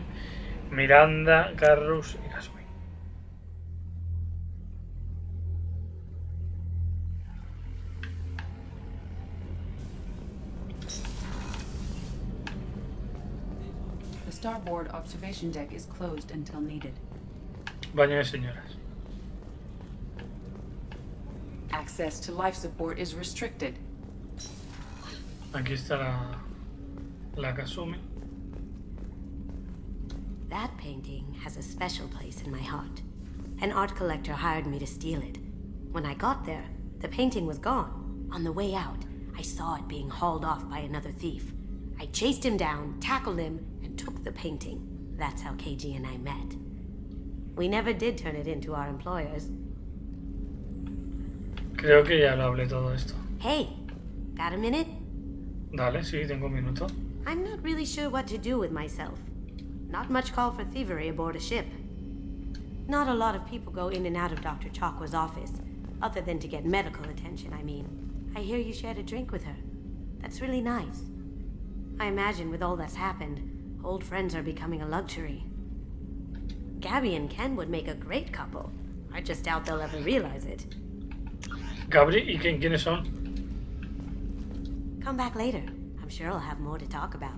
Miranda, Garrus y Kasumi. The starboard observation deck is closed until needed. Baño de señoras. Access to life support is restricted. Aquí está la Kasumi. That painting has a special place in my heart. An art collector hired me to steal it. When I got there, the painting was gone. On the way out, I saw it being hauled off by another thief. I chased him down, tackled him, and took the painting. That's how KG and I met. We never did turn it into our employers. Creo que ya lo hablé todo esto. Hey, got a minute? Dale, sí, tengo un minuto. I'm not really sure what to do with myself. Not much call for thievery aboard a ship. Not a lot of people go in and out of Dr. Chakwa's office, other than to get medical attention, I mean. I hear you shared a drink with her. That's really nice. I imagine with all that's happened, old friends are becoming a luxury. Gabby and Ken would make a great couple. I just doubt they'll ever realize it. Gabri, ¿y quiénes son? Come back later. I'm sure I'll have more to talk about.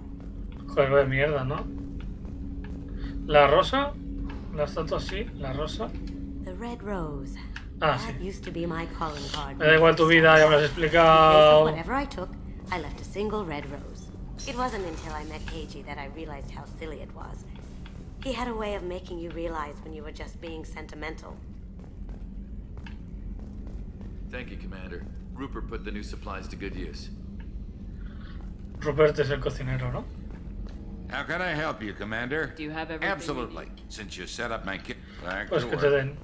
Joder, de mierda, ¿no? La rosa, la estatua así, la rosa. The red rose. Ah, That sí. used to be my calling card. Me da igual tu vida, ya me lo has In place explicado. of whatever I took, I left a single red rose. It wasn't until I met KG that I realized how silly it was. He had a way of making you realize when you were just being sentimental. Thank you, Commander. Rupert put the new supplies to good use. Rupert es el cocinero, ¿no? How can I help you, Commander? Do you have everything? Absolutely. Since you set up my kit, back Pues to que te work. den.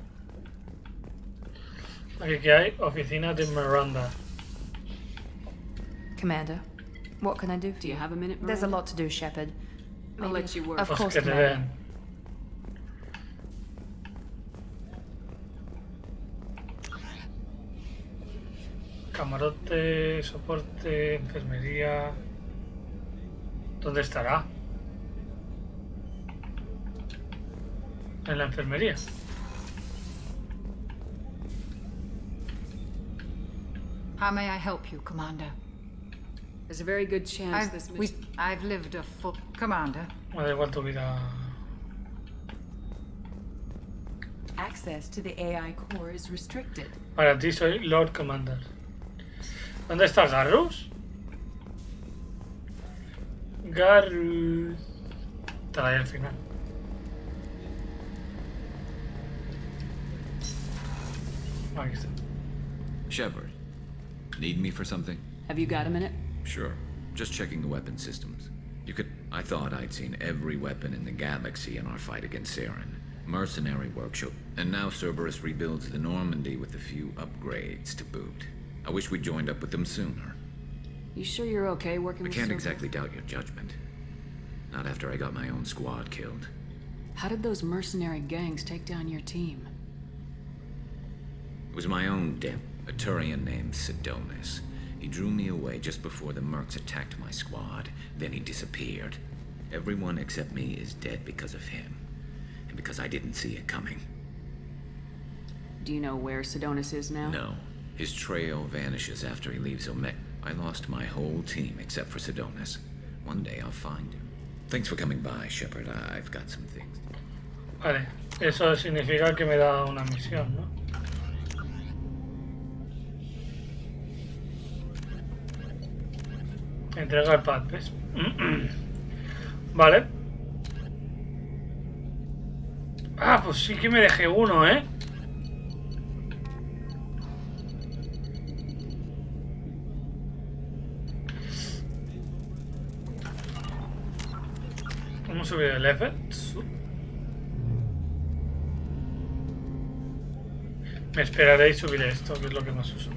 Aquí que hay oficina de Miranda. Commander, what can I do for Do you have a minute, There's a Miranda? lot to do, Shepard. I'll let you work. Of Pues course, que te Commander. den. Camarote, soporte, enfermería. ¿Dónde estará? En la enfermería. How may I help you, Commander? There's a very good chance this I've lived a full... Commander. Me da igual tu vida. Access to the AI core is restricted. Para ti soy Lord Commander. ¿Dónde está Garrus? Garrus. Está ahí al final. Aquí está. Shepard, need me for something? Have you got a minute? Sure. Just checking the weapon systems. I thought I'd seen every weapon in the galaxy in our fight against Saren. Mercenary workshop. And now Cerberus rebuilds the Normandy with a few upgrades to boot. I wish we'd joined up with them sooner. You sure you're okay working with I can't Cerberus? exactly doubt your judgment. Not after I got my own squad killed. How did those mercenary gangs take down your team? It was my own dip, a Turian named Sidonis. He drew me away just before the mercs attacked my squad. Then he disappeared. Everyone except me is dead because of him. And because I didn't see it coming. Do you know where Sidonis is now? No. His trail vanishes after he leaves Omega. I lost my whole team except for Sidonis. One day I'll find him. Thanks for coming by, Shepard. I've got some things. Vale, eso significa que me da una misión, ¿no? Entrega el pad, ¿ves? Vale. Ah, pues sí que me dejé uno, ¿eh? Vamos a subir el level. Me esperaré y subiré esto, que es lo que más uso.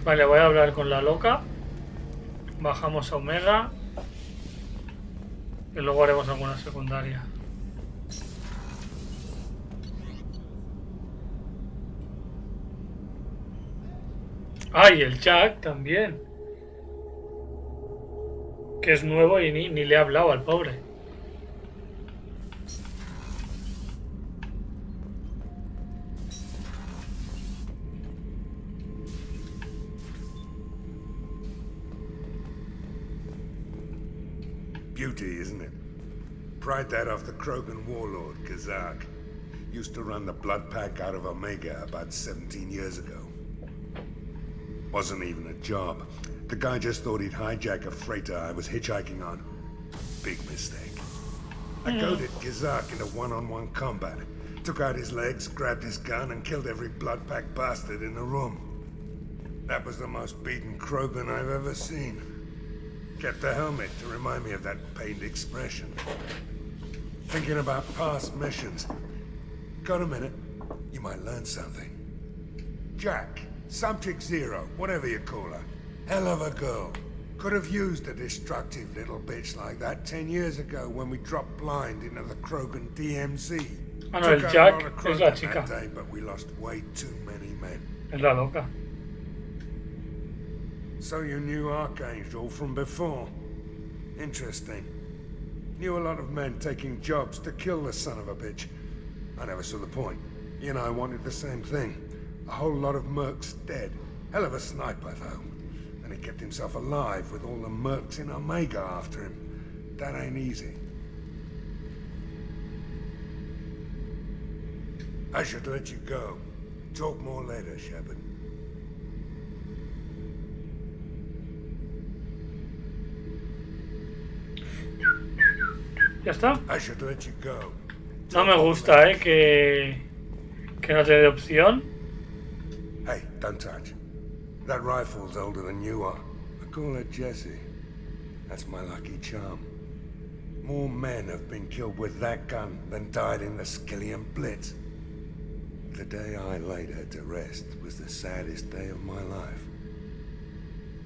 Vale, voy a hablar con la loca. Bajamos a Omega. Y luego haremos alguna secundaria. Ah, y el Jack también. Que es nuevo y ni le he hablado al pobre. Beauty, isn't it? Pried that off the Krogan warlord, Kazak. Used to run the blood pack out of Omega about 17 years ago. Wasn't even a job. The guy just thought he'd hijack a freighter I was hitchhiking on. Big mistake. I goaded Kazak into one-on-one combat. Took out his legs, grabbed his gun, and killed every blood pack bastard in the room. That was the most beaten Krogan I've ever seen. Kept the helmet to remind me of that pained expression. Thinking about past missions. Got a minute? You might learn something. Jack, Subject Zero, whatever you call her. Hell of a girl. Could have used a destructive little bitch like that 10 years ago when we dropped blind into the Krogan DMZ. Ah, no, el Jack es la chica. That day, but we lost way too many men. Es la loca. So you knew Archangel from before? Interesting. Knew a lot of men taking jobs to kill the son of a bitch. I never saw the point. He and I wanted the same thing. A whole lot of mercs dead. Hell of a sniper, though. And he kept himself alive with all the mercs in Omega after him. That ain't easy. I should let you go. Talk more later, Shepard. ¿Ya está? I should let you go. No me gusta, que no te dé opción. Hey, don't touch. That rifle's older than you are. I call her Jessie. That's my lucky charm. More men have been killed with that gun than died in the Skillian Blitz. The day I laid her to rest was the saddest day of my life.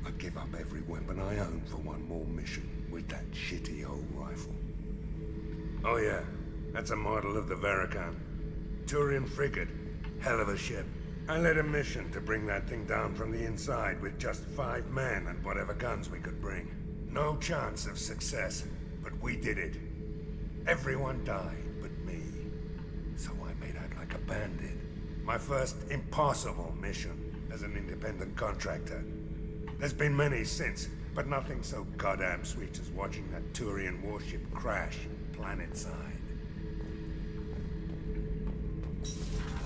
I'd give up every weapon I own for one more mission with that shitty old rifle. Oh yeah, that's a model of the Veracon. Turian frigate. Hell of a ship. I led a mission to bring that thing down from the inside with just 5 men and whatever guns we could bring. No chance of success, but we did it. Everyone died but me. So I made out like a bandit. My first impossible mission. as an independent contractor. There's been many since, but nothing so goddamn sweet as watching that Turian warship crash planetside.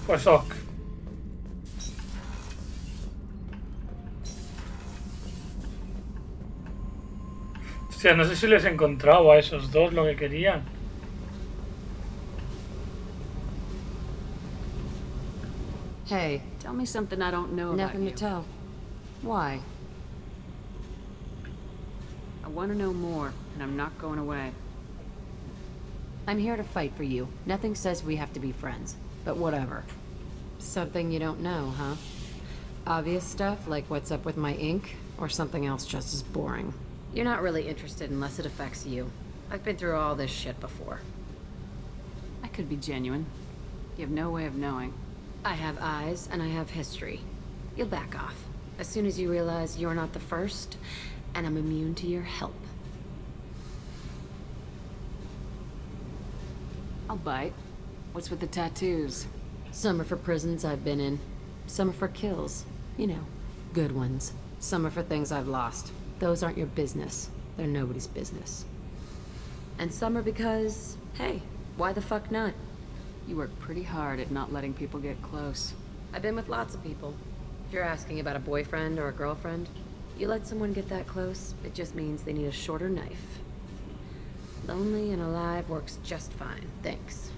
Pues ok. Hostia, no sé si les he encontrado a esos dos lo que querían. Hey, tell me something I don't know about Nothing you. to tell. Why? I want to know more, and I'm not going away. I'm here to fight for you. Nothing says we have to be friends, but whatever. Something you don't know, huh? Obvious stuff, like what's up with my ink, or something else just as boring? You're not really interested unless it affects you. I've been through all this shit before. I could be genuine. You have no way of knowing. I have eyes, and I have history. You'll back off. As soon as you realize you're not the first, and I'm immune to your help. I'll bite. What's with the tattoos? Some are for prisons I've been in. Some are for kills. You know, good ones. Some are for things I've lost. Those aren't your business. They're nobody's business. And some are because, hey, why the fuck not? You work pretty hard at not letting people get close. I've been with lots of people. If you're asking about a boyfriend or a girlfriend, you let someone get that close, it just means they need a shorter knife. Lonely and alive works just fine, thanks.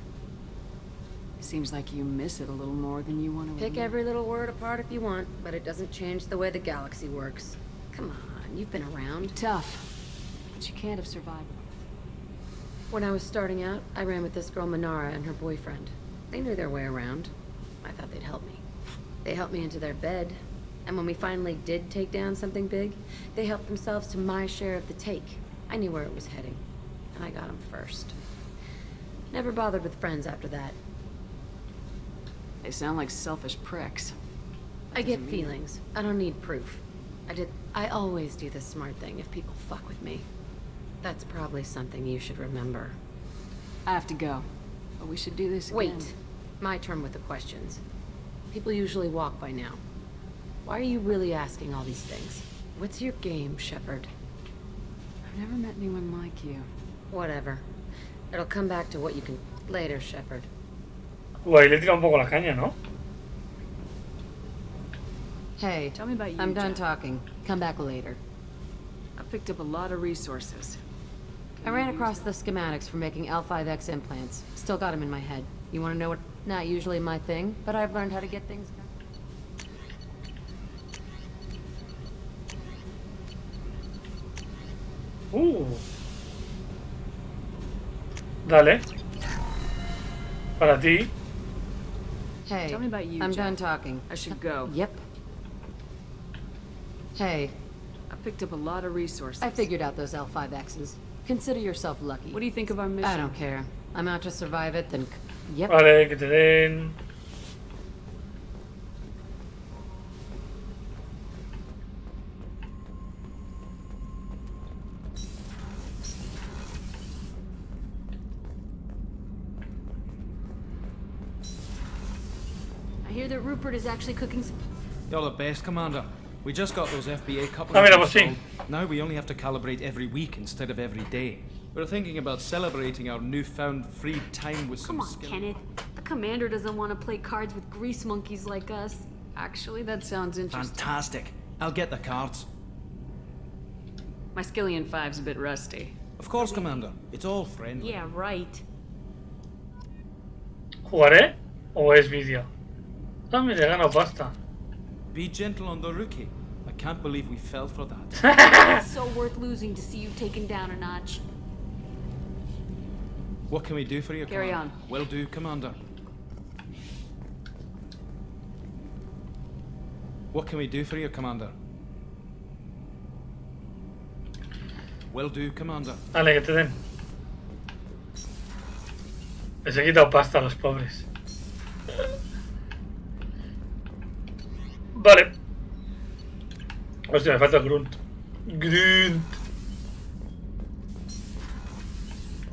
Seems like you miss it a little more than you want to Pick admit. every little word apart if you want, but it doesn't change the way the galaxy works. Come on, you've been around. Tough, but you can't have survived. When I was starting out, I ran with this girl Manara and her boyfriend. They knew their way around. I thought they'd help me. They helped me into their bed, and when we finally did take down something big, they helped themselves to my share of the take. I knew where it was heading, and I got them first. Never bothered with friends after that. They sound like selfish pricks. I get feelings. I don't need proof. I always do the smart thing if people fuck with me. That's probably something you should remember. I have to go, but we should do this again. Wait. My turn with the questions. People usually walk by now. Why are you really asking all these things? What's your game, Shepard? I've never met anyone like you. Whatever. It'll come back to what you can... Later, Shepard. Ahí le tira un poco la caña, ¿no? Hey, tell me about you, I'm done Jack. talking. Come back later. I've picked up a lot of resources. I ran across the schematics for making L5X implants. Still got them in my head. You want to know what? Not usually my thing, but I've learned how to get things done. Dale. Para ti. Hey, Tell me about you, I'm Jack. done talking. I should go. Yep. Hey, I've picked up a lot of resources. I figured out those L5Xs. Consider yourself lucky. What do you think of our mission? I don't care. I'm out to survive it, then... Yep. Vale, que te den. I hear that Rupert is actually cooking some... You're the best, Commander. We just got those FBA couplings mira, pues sí. installed. Now we only have to calibrate every week instead of every day. We're thinking about celebrating our newfound free time with some Come on, skill. Kenneth. The commander doesn't want to play cards with grease monkeys like us. Actually, that sounds interesting. Fantastic. I'll get the cards. My Skillion 5's a bit rusty. Of course, Commander. It's all friendly. Yeah, right. ¿Jugaré o es vídeo? Ah, me he ganado pasta. Be gentle on the rookie. I can't believe we fell for that. It's so worth losing to see you taken down a notch. What can we do for you, Carry Commander? Will do, Commander. What can we do for you, Commander? Will do, Commander. Dale, que te den. Les he quitado pasta a los pobres. Vale. Hostia, me falta el grunt. Grunt.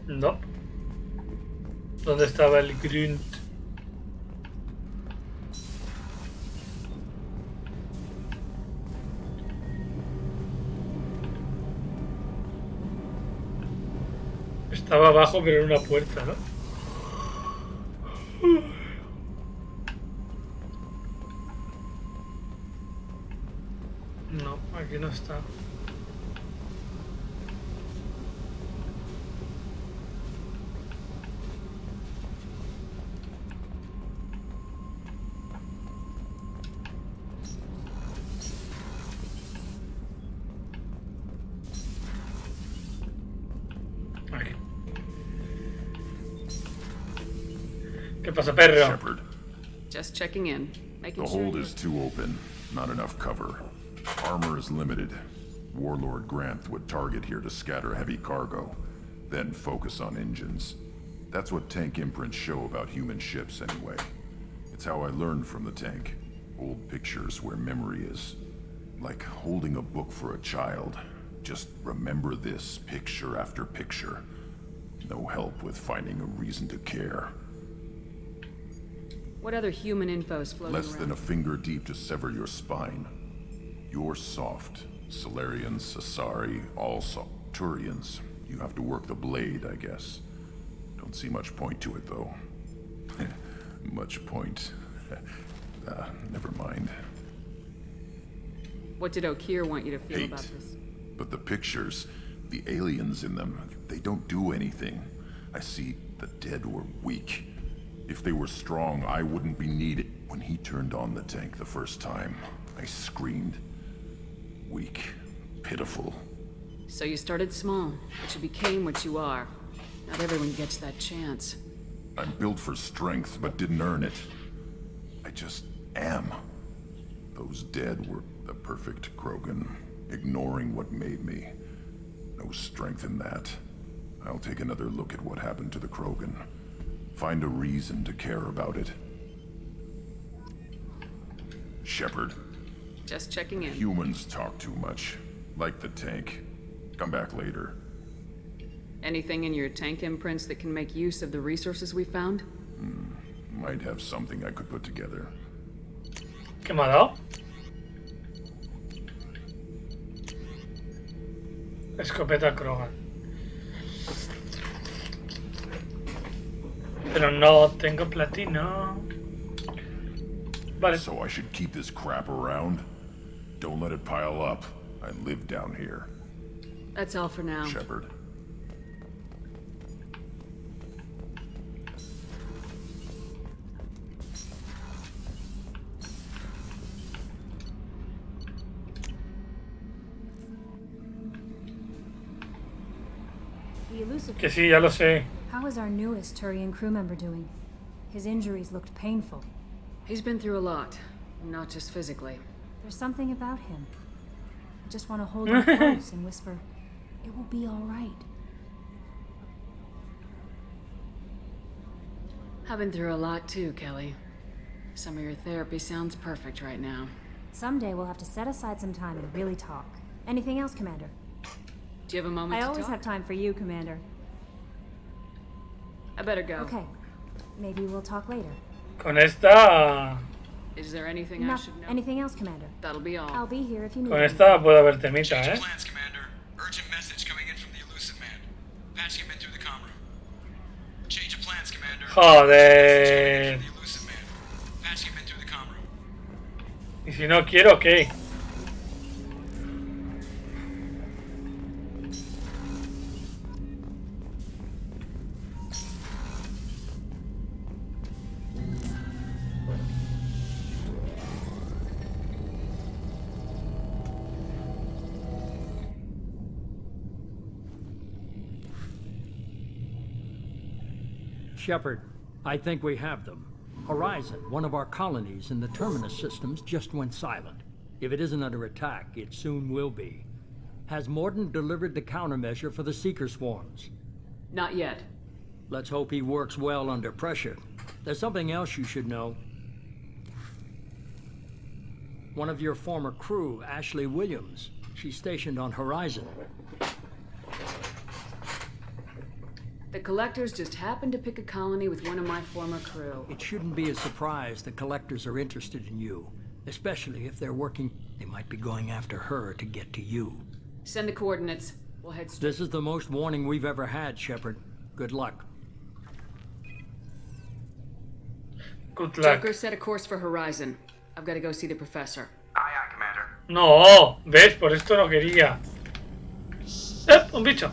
No. ¿Dónde estaba el grunt? Estaba abajo, pero en una puerta, ¿no? No, aquí no está. Aquí. ¿Qué pasa, perro? Shepard. Just checking in. Making The sure hold is too open. Not enough cover. Armor is limited. Warlord Granth would target here to scatter heavy cargo, then focus on engines. That's what tank imprints show about human ships anyway. It's how I learned from the tank. Old pictures where memory is. Like holding a book for a child. Just remember this picture after picture. No help with finding a reason to care. What other human info's floating Less around? than a finger deep to sever your spine. You're soft. Solarians, Asari, all soft. Turians. You have to work the blade, I guess. Don't see much point to it, though. Much point. Never mind. What did O'Keir want you to feel about this? But the pictures, the aliens in them, they don't do anything. I see the dead were weak. If they were strong, I wouldn't be needed. When he turned on the tank the first time, I screamed. Weak. Pitiful. So you started small, but you became what you are. Not everyone gets that chance. I'm built for strength, but didn't earn it. I just am. Those dead were the perfect Krogan, ignoring what made me. No strength in that. I'll take another look at what happened to the Krogan. Find a reason to care about it. Shepard. Just checking in. Humans talk too much. Like the tank. Come back later. Anything in your tank imprints that can make use of the resources we found? Might have something I could put together. ¿Qué me ha dado? Escopeta Krogan. Pero no tengo platino. Vale. So I should keep this crap around? Don't let it pile up. I live down here. That's all for now. Shepard. The elusive. Que sí, ya lo sé. How is our newest Turian crew member doing? His injuries looked painful. He's been through a lot, not just physically. There's something about him. I just want to hold him close and whisper, "It will be all right." I've been through a lot too, Kelly. Some of your therapy sounds perfect right now. Someday we'll have to set aside some time and really talk. Anything else, Commander? Do you have a moment I to always talk? have time for you, Commander. I better go. Okay. Maybe we'll talk later. Con esta... Is there anything I should know? Anything else, Commander? That'll be all. I'll be here if you need Con me. esta puede haber temita, ¿eh? Plans, Commander. Urgent message coming in from the elusive man. Patching him in through the comm room. Change of plans, Commander. Joder. The elusive man. Patching him in through the comm room. Y si no quiero, ¿qué? Shepard, I think we have them. Horizon, one of our colonies in the Terminus systems, just went silent. If it isn't under attack, it soon will be. Has Morden delivered the countermeasure for the Seeker swarms? Not yet. Let's hope he works well under pressure. There's something else you should know. One of your former crew, Ashley Williams, she's stationed on Horizon. The Collectors just happened to pick a colony with one of my former crew. It shouldn't be a surprise the Collectors are interested in you. Especially if they're working, they might be going after her to get to you. Send the coordinates. We'll head straight. This is the most warning we've ever had, Shepard. Good luck. Good luck. Joker, set a course for Horizon. I've got to go see the professor. Aye, aye, Commander. No, ves, por esto no quería. Un bicho.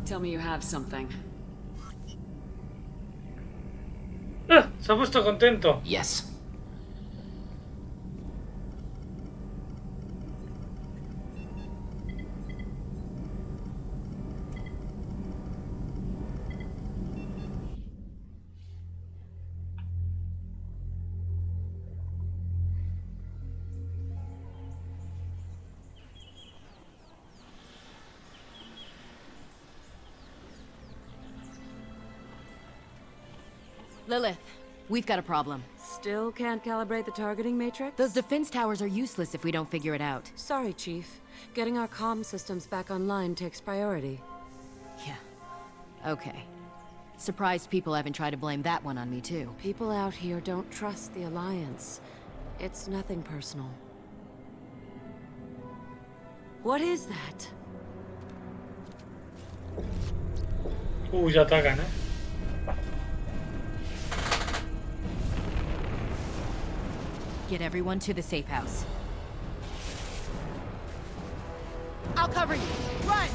Tell me you have something. Se ha puesto contento. Yes. Lilith, we've got a problem. Still can't calibrate the targeting matrix? Those defense towers are useless if we don't figure it out. Sorry, Chief. Getting our comm systems back online takes priority. Yeah. Okay. Surprised people haven't tried to blame that one on me, too. People out here don't trust the Alliance. It's nothing personal. What is that? Ya atacan, Get everyone to the safe house. I'll cover you. Run!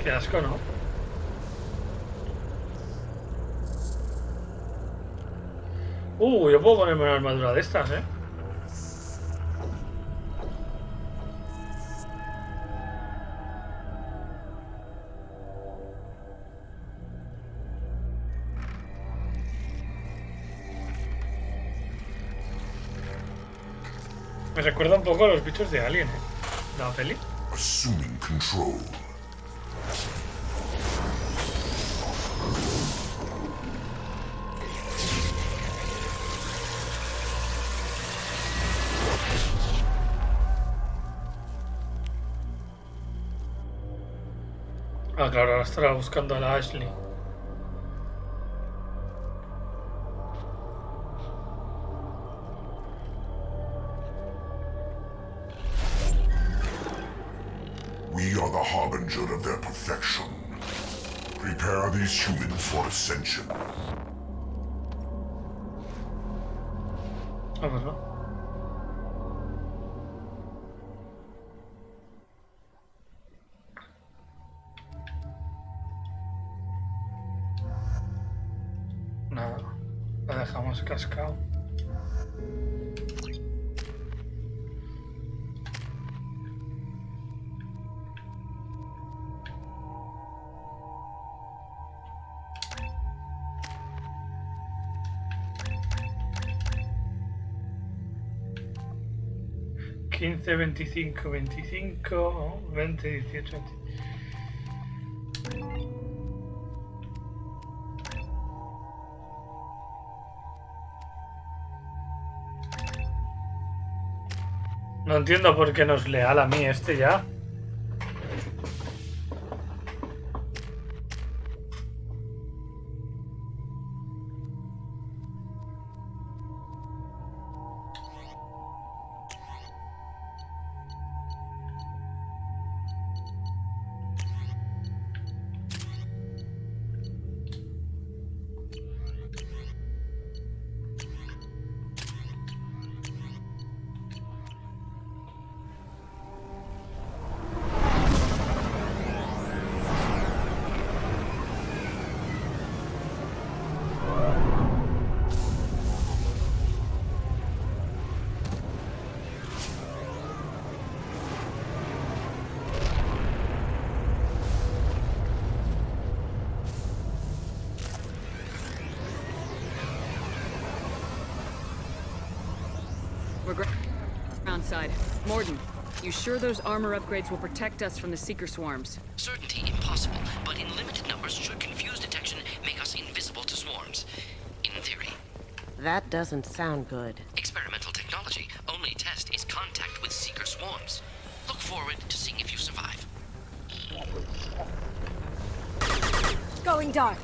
Qué asco, ¿no? Yo puedo ponerme una armadura de estas, Me recuerda un poco a los bichos de Alien, la peli. Assuming control. Ah, claro, ahora estará buscando a la Ashley. We are the harbinger of their perfection. Prepare these humans for ascension. Vamos, ¿no? Nada, la dejamos cascado. $15, 25, 25, 20, 18, 20. No entiendo por qué nos leal a mí este ya. Ground side. Morden, you sure those armor upgrades will protect us from the seeker swarms? Certainty impossible, but in limited numbers should confuse detection make us invisible to swarms. In theory. That doesn't sound good. Experimental technology. Only test is contact with seeker swarms. Look forward to seeing if you survive. Going dark.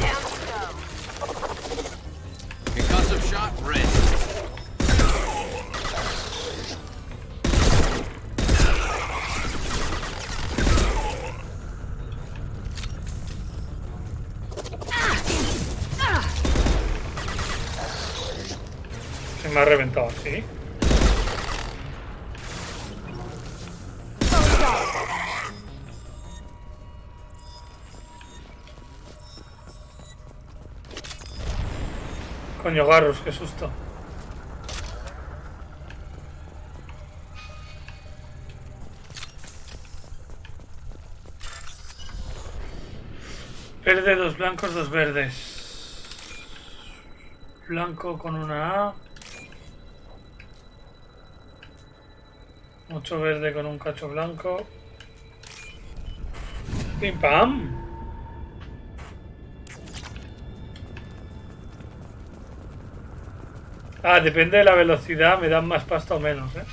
Down you go. Concussive shot ready. Se me ha reventado, ¿sí? Coño, Garrus, qué susto. Verde, 2 blancos, 2 verdes. Blanco con una A. Mucho verde con un cacho blanco. Pim pam. Ah, depende de la velocidad, me dan más pasta o menos, ¿eh?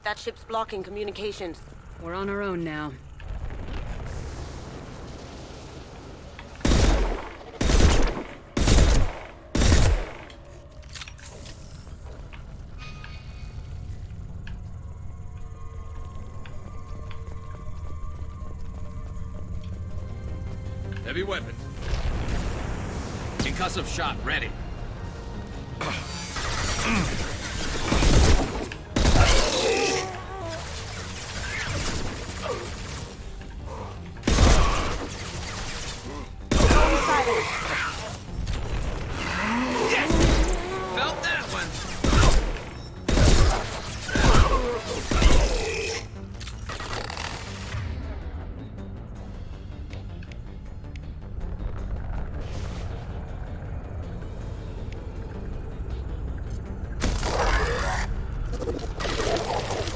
That ship's blocking communications. We're on our own now. Heavy weapon. Concussive shot ready. Felt that one.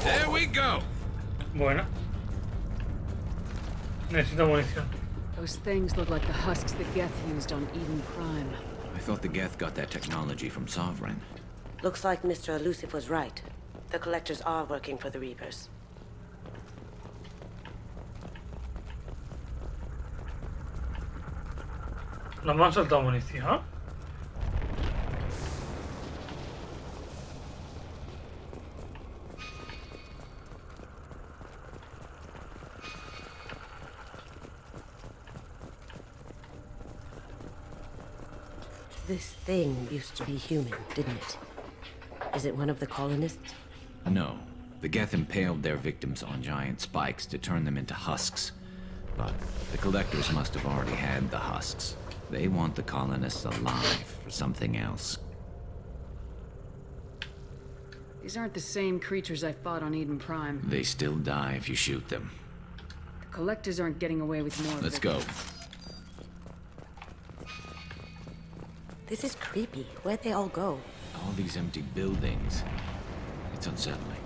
There we go. Bueno. Necesito munición. Those things look like the husks that Geth used on Eden Prime. I thought the Geth got that technology from Sovereign. Looks like Mr. Elusive was right. The collectors are working for the Reapers. Nos han soltado munición. This thing used to be human, didn't it? Is it one of the colonists? No. The Geth impaled their victims on giant spikes to turn them into husks. But the collectors must have already had the husks. They want the colonists alive for something else. These aren't the same creatures I fought on Eden Prime. They still die if you shoot them. The collectors aren't getting away with more. Let's go. This is creepy. Where'd they all go? All these empty buildings. It's unsettling.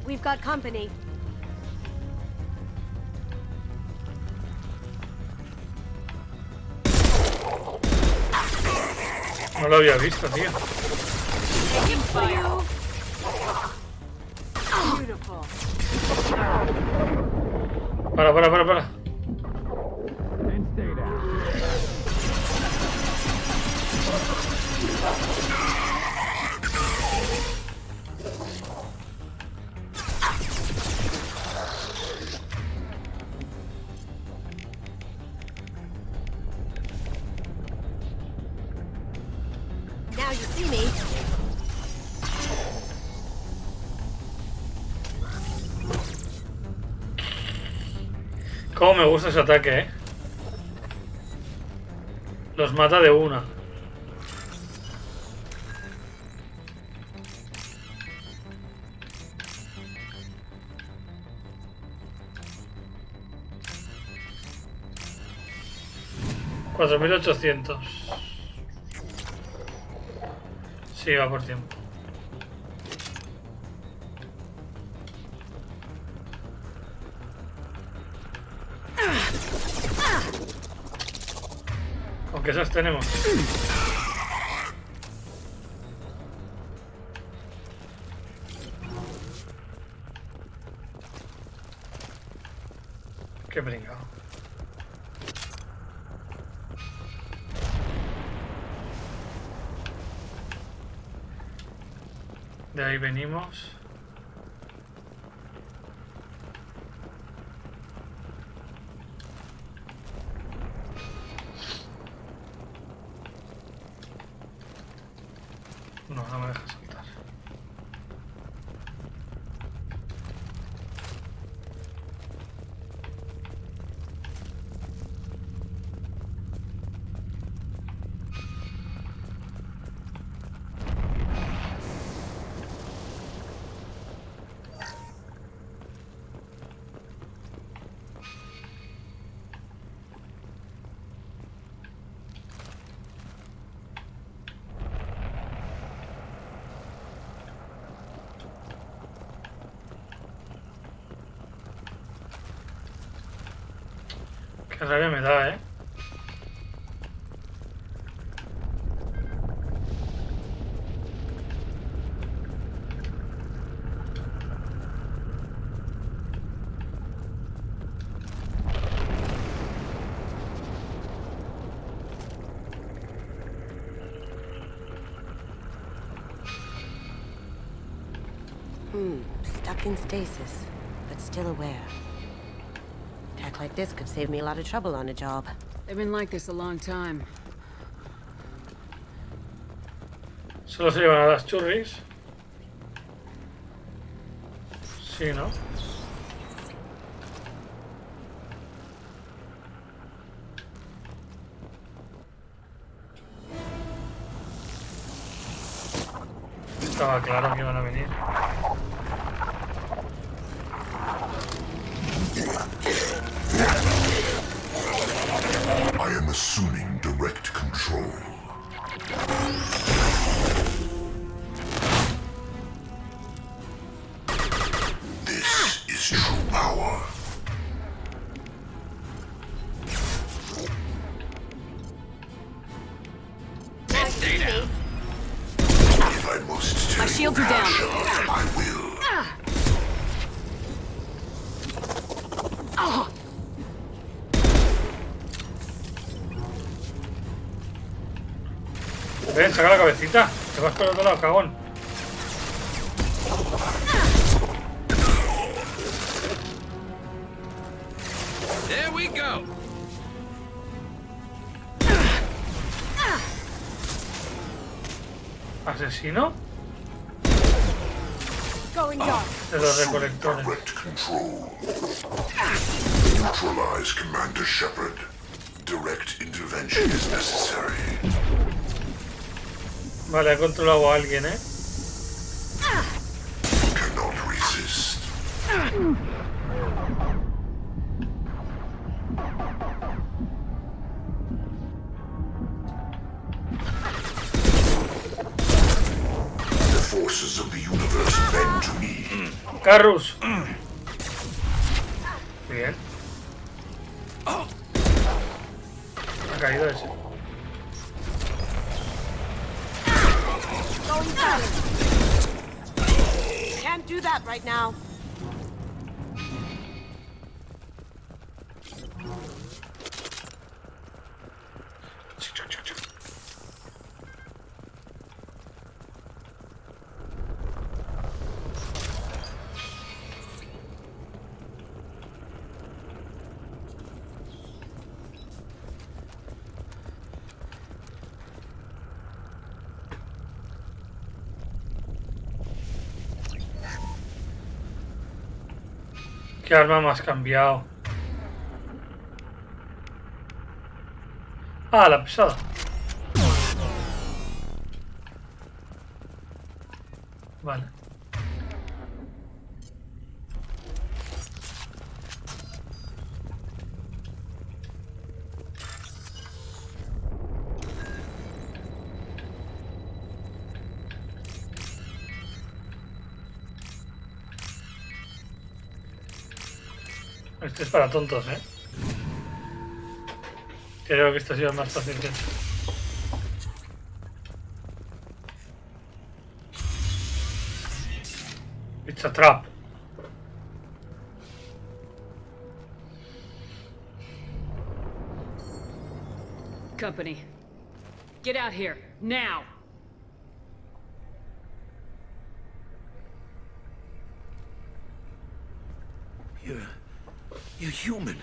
We've got company. No lo había visto, tío. Taking fire. Beautiful. Para. Now you see me. Cómo me gusta ese ataque, ¿eh? Los mata de una. 4.800. Sí, va por tiempo. Con que esas tenemos. Qué brincado. De ahí venimos. No, no me deja saltar. Qué rabia me da, ¿eh? Stuck in stasis, but still aware. Tech like this could save me a lot of trouble on a job. They've been like this a long time. Solo se llevan a las churris. Sí, ¿no? Estaba claro que iban a venir. I am assuming direct control. This is true power. Stay down. If I must take My shields are down. I will. Ven, saca la cabecita. Te vas por el otro lado, cagón. There we go. ¿Asesino? Going dark. De los recolectores. Direct control. Neutralize Commander Shepard. Direct intervention is necessary. Vale, he controlado a alguien, ¿eh? Cannot resist. The forces of the universe bend to me. Carrus. Bien. Ha caído ese. Going dark. Can't do that right now. ¿Qué arma me has cambiado? Ah, la pesada. Vale. Este es para tontos, ¿eh? Creo que esto ha sido más fácil que esto. It's a trap. Company. Get out here, now! You're human.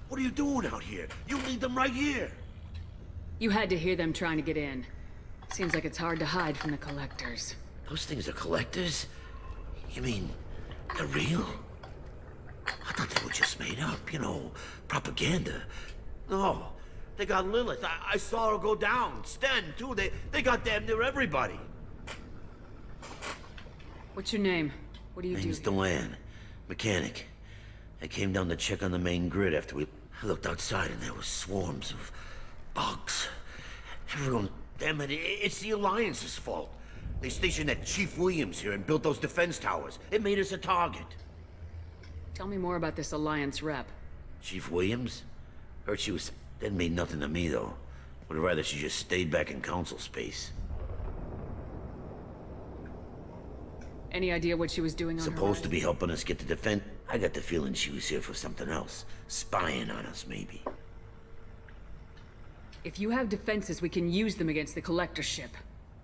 What are you doing out here? You need them right here. You had to hear them trying to get in. Seems like it's hard to hide from the collectors. Those things are collectors? You mean, they're real? I thought they were just made up, you know, propaganda. No, they got Lilith. I saw her go down. Sten, too. They got damn near everybody. What's your name? What do you Name's do? Delan. Mechanic. I came down to check on the main grid after we... I looked outside and there were swarms of bugs. Everyone... Damn it, it's the Alliance's fault. They stationed that Chief Williams here and built those defense towers. It made us a target. Tell me more about this Alliance rep. Chief Williams? Heard she was... Didn't mean nothing to me, though. Would rather she just stayed back in council space. Any idea what she was doing on Supposed to be helping us get the defense. I got the feeling she was here for something else. Spying on us, maybe. If you have defenses, we can use them against the collector ship.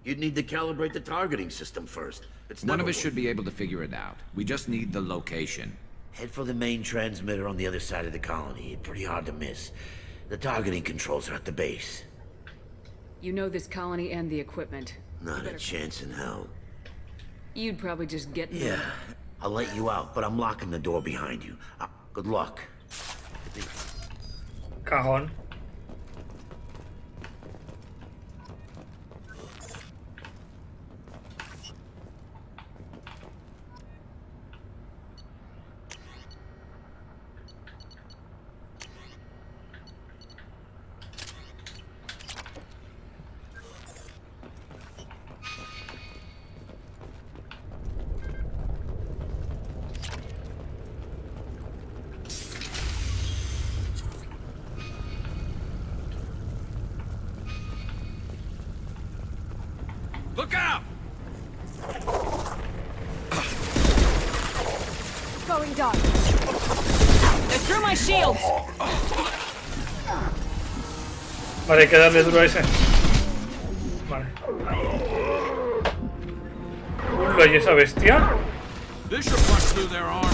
You'd need to calibrate the targeting system first. It's One of never us should be able to figure it out. We just need the location. Head for the main transmitter on the other side of the colony. Pretty hard to miss. The targeting controls are at the base. You know this colony and the equipment. Not a chance in hell. You'd probably just get in the Yeah, I'll let you out, but I'm locking the door behind you. Good luck. Cajón. Look out! Going dark. They're through my shields. Vale, hay que darle duro a ese. Vale. ¿Y esa bestia? This should punch through their armor.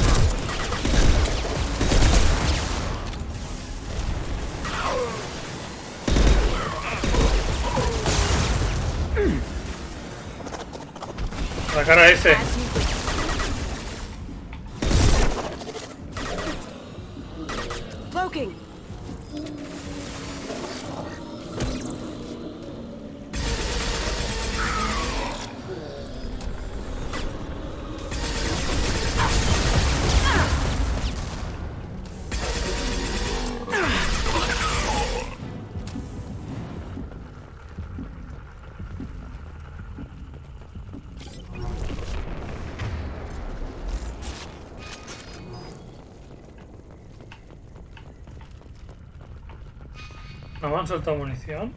La cara a ese. Cloaking. ¿No me han soltado munición?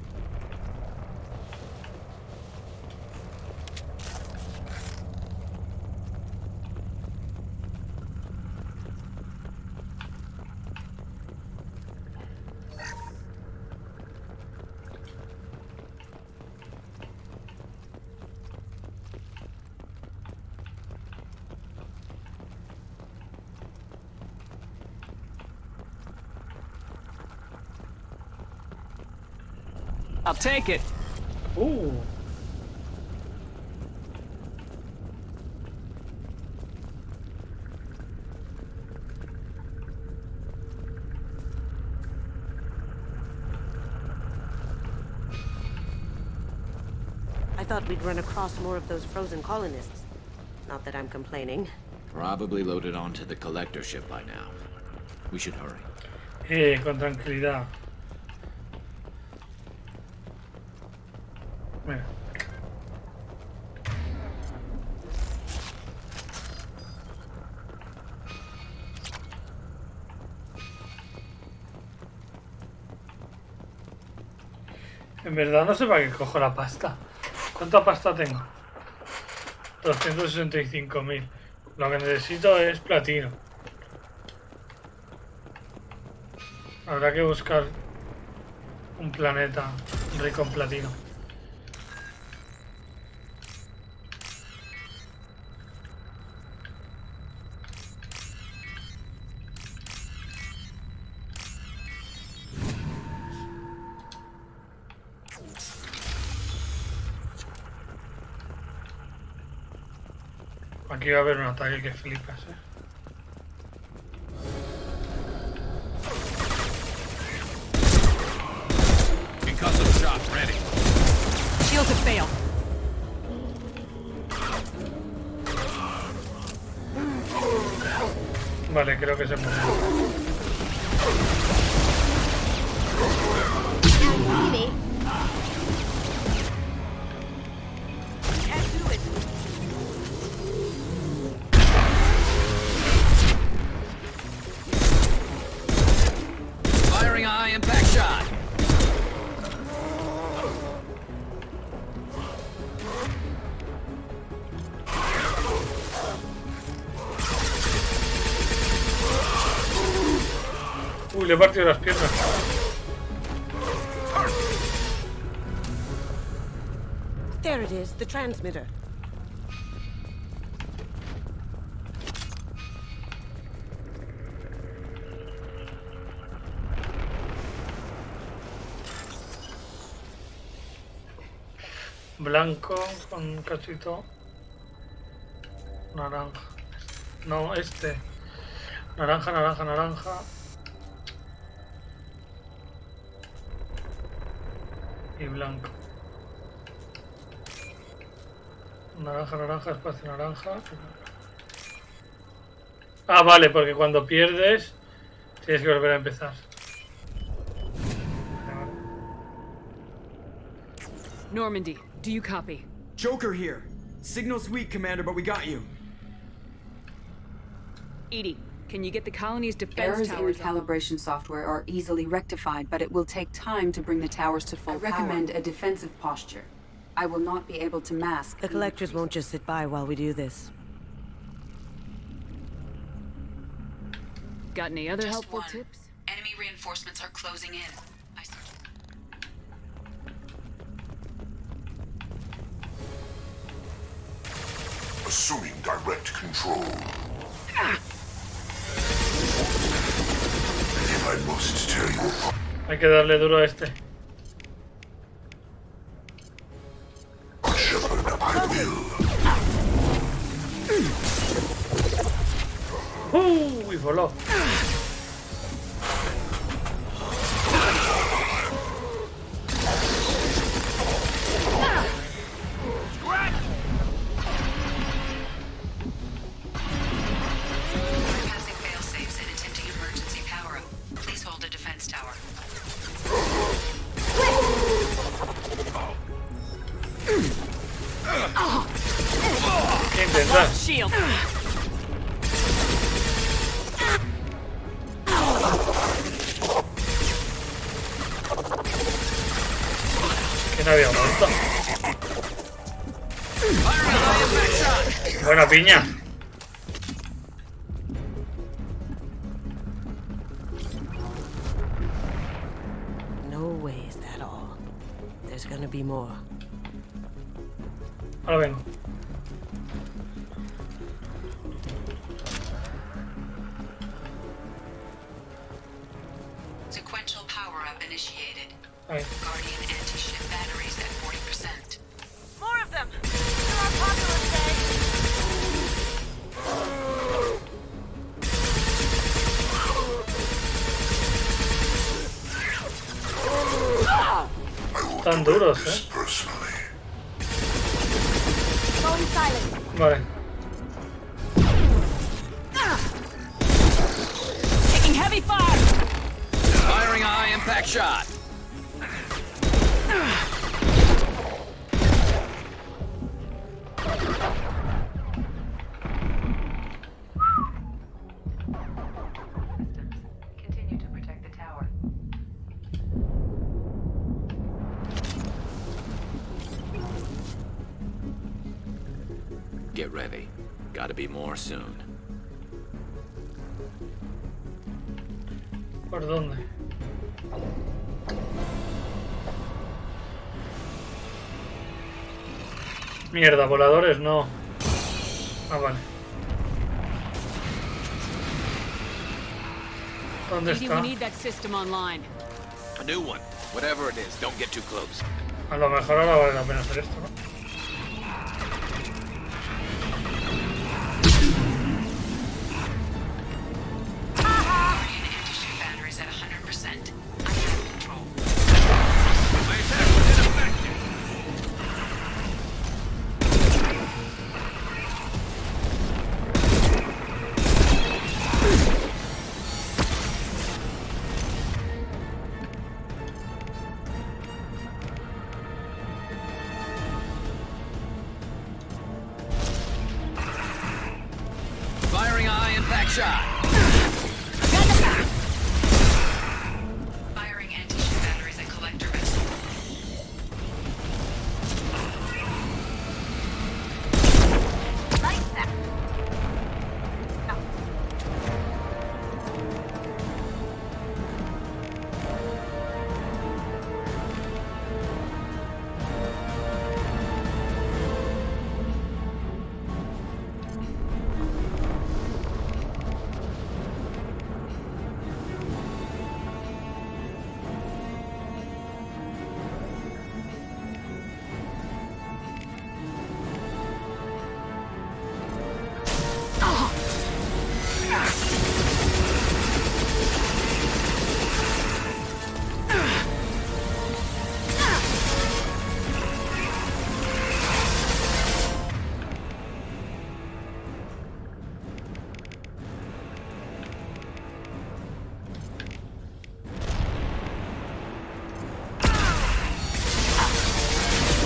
I'll take it. I thought we'd run across more of those frozen colonists. Not that I'm complaining. Probably loaded onto the collector ship by now. We should hurry. Con tranquilidad. Mira. En verdad no sé para qué cojo la pasta. ¿Cuánta pasta tengo? 265.000. Lo que necesito es platino. Habrá que buscar un planeta rico en platino. Aquí va a haber un ataque que flipas, Shields have failed. Vale, creo que se murió. Firing a high impact shot. Uy, le he partido las piernas. There it is, the transmitter. Blanco con un cachito naranja. No, este. Naranja, naranja, naranja. Y blanco. Naranja, naranja, espacio naranja. Ah, vale, porque cuando pierdes tienes que volver a empezar. Normandy, do you copy? Joker here. Signal's weak, Commander, but we got you. Edie, can you get the colony's defense Errors in the towers calibration software are easily rectified, but it will take time to bring the towers to full power. I recommend a defensive posture. I will not be able to mask. The collectors won't just sit by while we do this. Got any other Just helpful one. tips? Enemy reinforcements are closing in. Assuming direct control. If I must tell you. Hay que darle duro a este. Shepherd, I will. Uy, voló. Passing fail-safes and attempting emergency power-up. Please hold the defense tower. ¿Qué intentas? Shield. Que no había muerto. Buena piña. No way is that all. There's gonna be more. Ahora vengo. Sequential power-up initiated. Ahí. Guardian anti-ship batteries at 40%. More of them! They're our populace day! Están duros, Going silent. Vale. Taking heavy fire. Firing a high impact shot. Continue to protect the tower. Get ready. Gotta be more soon. ¿Por dónde? Mierda, voladores no. Ah, vale. ¿Dónde Maybe está? we need that system online. A new one. Whatever it is, don't get too close. A lo mejor ahora vale la pena hacer esto, ¿no? Batteries at 100%. Control. My attack was ineffective. Firing a high impact shot. Firing anti-ship batteries at collector vessel.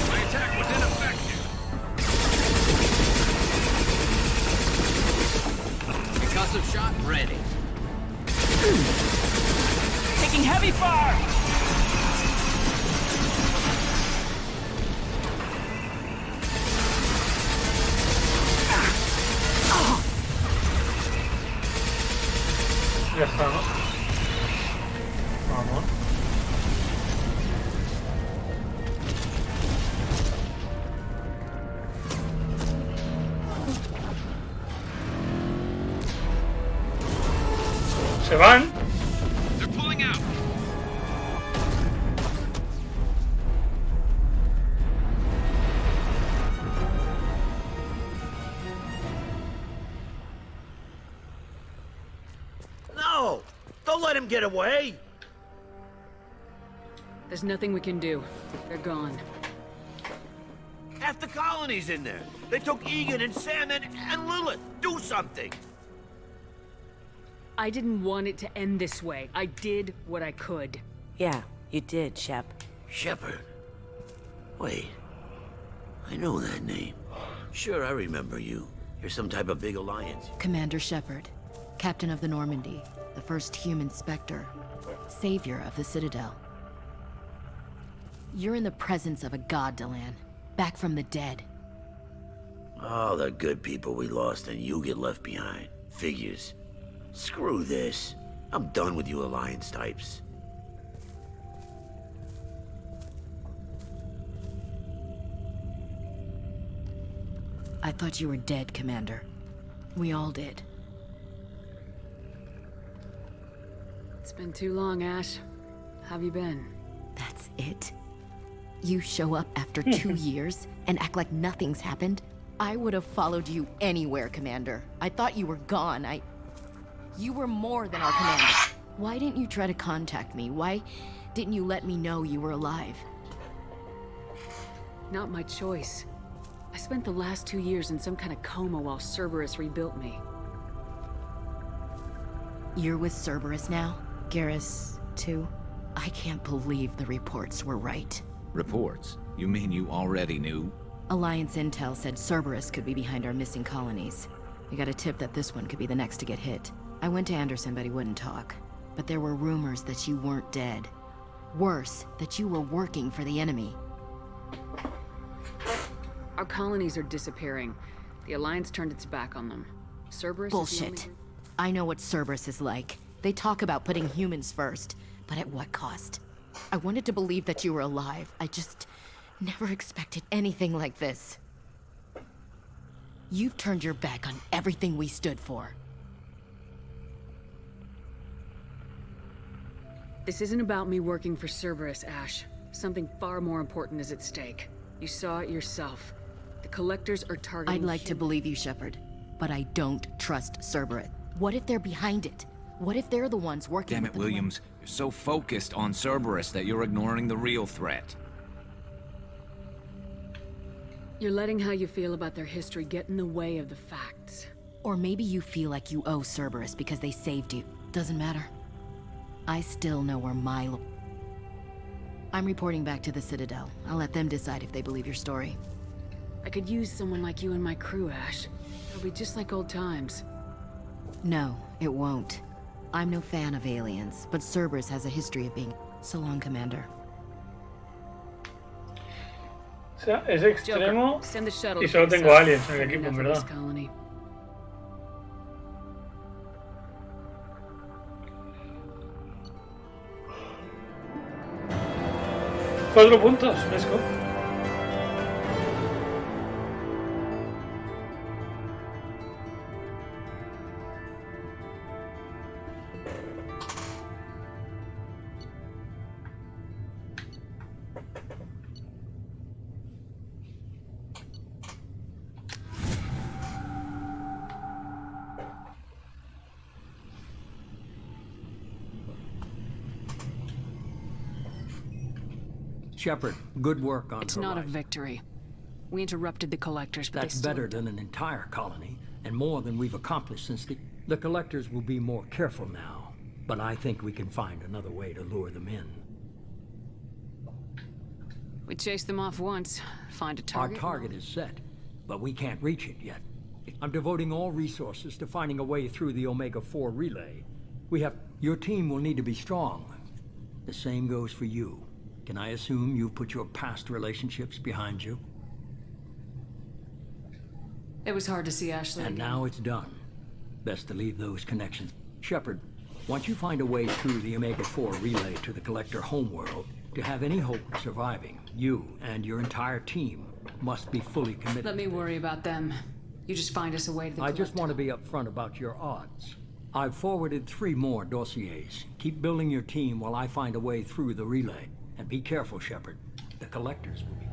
My attack was ineffective. Concussive shot ready. Taking heavy fire. Ya está, ¿no? Vamos. ¿Se van? They're pulling out. No! Don't let him get away! There's nothing we can do. They're gone. Half the colony's in there. They took Egan and Sam and Lilith. Do something! I didn't want it to end this way. I did what I could. Yeah, you did, Shep. Shepard. Wait. I know that name. Sure, I remember you. You're some type of big alliance. Commander Shepard, captain of the Normandy, the first human Spectre, savior of the Citadel. You're in the presence of a god, Delan, back from the dead. All the good people we lost and you get left behind. Figures. Screw this. I'm done with you alliance types. I thought you were dead, Commander. We all did. It's been too long, Ash. How have you been? That's it? You show up after 2 years and act like nothing's happened? I would have followed you anywhere, Commander. I thought you were gone. You were more than our commander. Why didn't you try to contact me? Why didn't you let me know you were alive? Not my choice. I spent the last 2 years in some kind of coma while Cerberus rebuilt me. You're with Cerberus now? Garrus, too? I can't believe the reports were right. Reports? You mean you already knew? Alliance intel said Cerberus could be behind our missing colonies. We got a tip that this one could be the next to get hit. I went to Anderson, but he wouldn't talk. But there were rumors that you weren't dead. Worse, that you were working for the enemy. Our colonies are disappearing. The Alliance turned its back on them. Cerberus is the Bullshit. only... I know what Cerberus is like. They talk about putting humans first, but at what cost? I wanted to believe that you were alive. I just never expected anything like this. You've turned your back on everything we stood for. This isn't about me working for Cerberus, Ash. Something far more important is at stake. You saw it yourself. The Collectors are targeting... I'd like to believe you, Shepard, but I don't trust Cerberus. What if they're behind it? What if they're the ones working Damn with it, Williams. You're so focused on Cerberus that you're ignoring the real threat. You're letting how you feel about their history get in the way of the facts. Or maybe you feel like you owe Cerberus because they saved you. Doesn't matter. I still know where I'm reporting back to the Citadel. I'll let them decide if they believe your story. I could use someone like you in my crew, Ash. It'll be just like old times. No, it won't. I'm no fan of aliens, but Cerberus has a history of being... So long, Commander. O sea, es extremo Joker, send the shuttle y to solo pick us tengo up. aliens en el Had equipo, en enough of verdad. this colony. Cuatro puntos, let's go. Shepard, good work on It's not a Horizon. victory. We interrupted the Collectors, but That's they still... better than an entire colony, and more than we've accomplished since the Collectors will be more careful now. But I think we can find another way to lure them in. We chased them off once. Find a Our target. target is set, but we can't reach it yet. I'm devoting all resources to finding a way through the Omega-4 relay. Your team will need to be strong. The same goes for you. Can I assume you've put your past relationships behind you? It was hard to see Ashley And again. now it's done. Best to leave those connections. Shepard, once you find a way through the Omega-4 relay to the Collector homeworld, to have any hope of surviving, you and your entire team must be fully committed. Let me worry about them. You just find us a way to the I just want to be upfront about your odds. I've forwarded 3 more dossiers. Keep building your team while I find a way through the relay. And be careful, Shepard. The Collectors will be...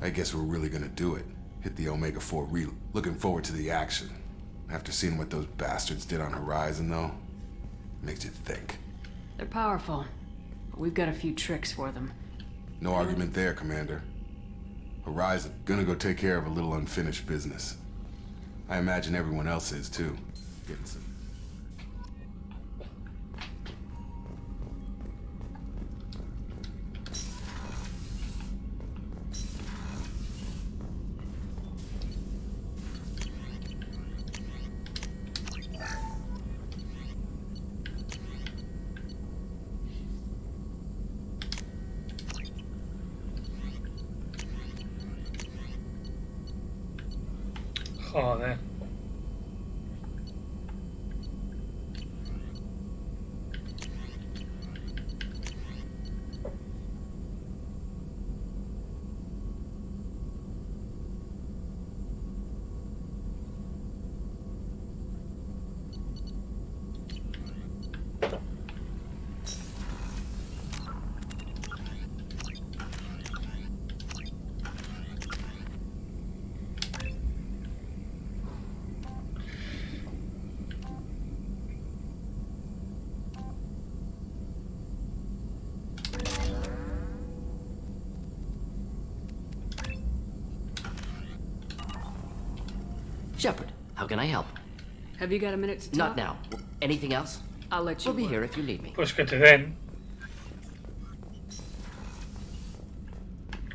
I guess we're really gonna do it. Hit the Omega-4 relay. Looking forward to the action. After seeing what those bastards did on Horizon, though, makes you think. They're powerful, but we've got a few tricks for them. No argument there, Commander. Horizon, gonna go take care of a little unfinished business. I imagine everyone else is, too. Getting some... Joder. Shepard, how can I help? Have you got a minute to talk? Not now. Anything else? I'll let you We'll be work. here if you need me. Pues que te den.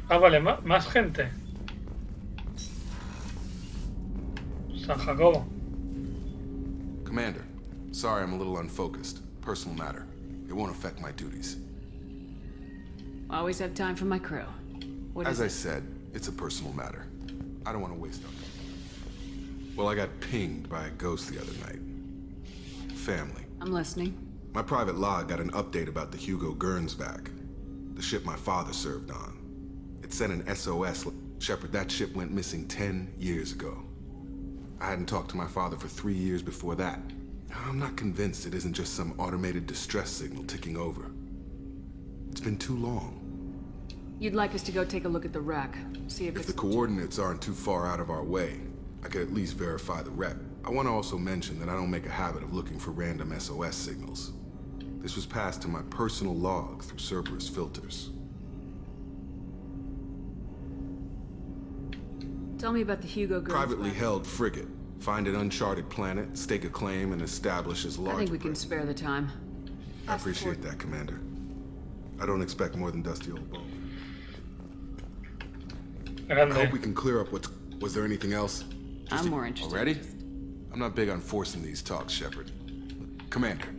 Ah, vale, más gente. San Jacobo. Commander, sorry I'm a little unfocused. Personal matter. It won't affect my duties. Always have time for my crew. As I said, it's a personal matter. I don't want to waste it. Well, I got pinged by a ghost the other night. Family. I'm listening. My private log got an update about the Hugo Gernsback, the ship my father served on. It sent an SOS. Shepard, that ship went missing 10 years ago. I hadn't talked to my father for 3 years before that. I'm not convinced it isn't just some automated distress signal ticking over. It's been too long. You'd like us to go take a look at the wreck, see if If it's... the coordinates aren't too far out of our way, I could at least verify the rep. I want to also mention that I don't make a habit of looking for random SOS signals. This was passed to my personal log through Cerberus filters. Tell me about the Hugo Gernsback. Privately held frigate. Find an uncharted planet, stake a claim, and establish as large... I think we can spare the time. I appreciate that, Commander. I don't expect more than dusty old Bo. I hope we can clear up what's... Was there anything else? I'm more interested. Already? I'm not big on forcing these talks, Shepard. Commander.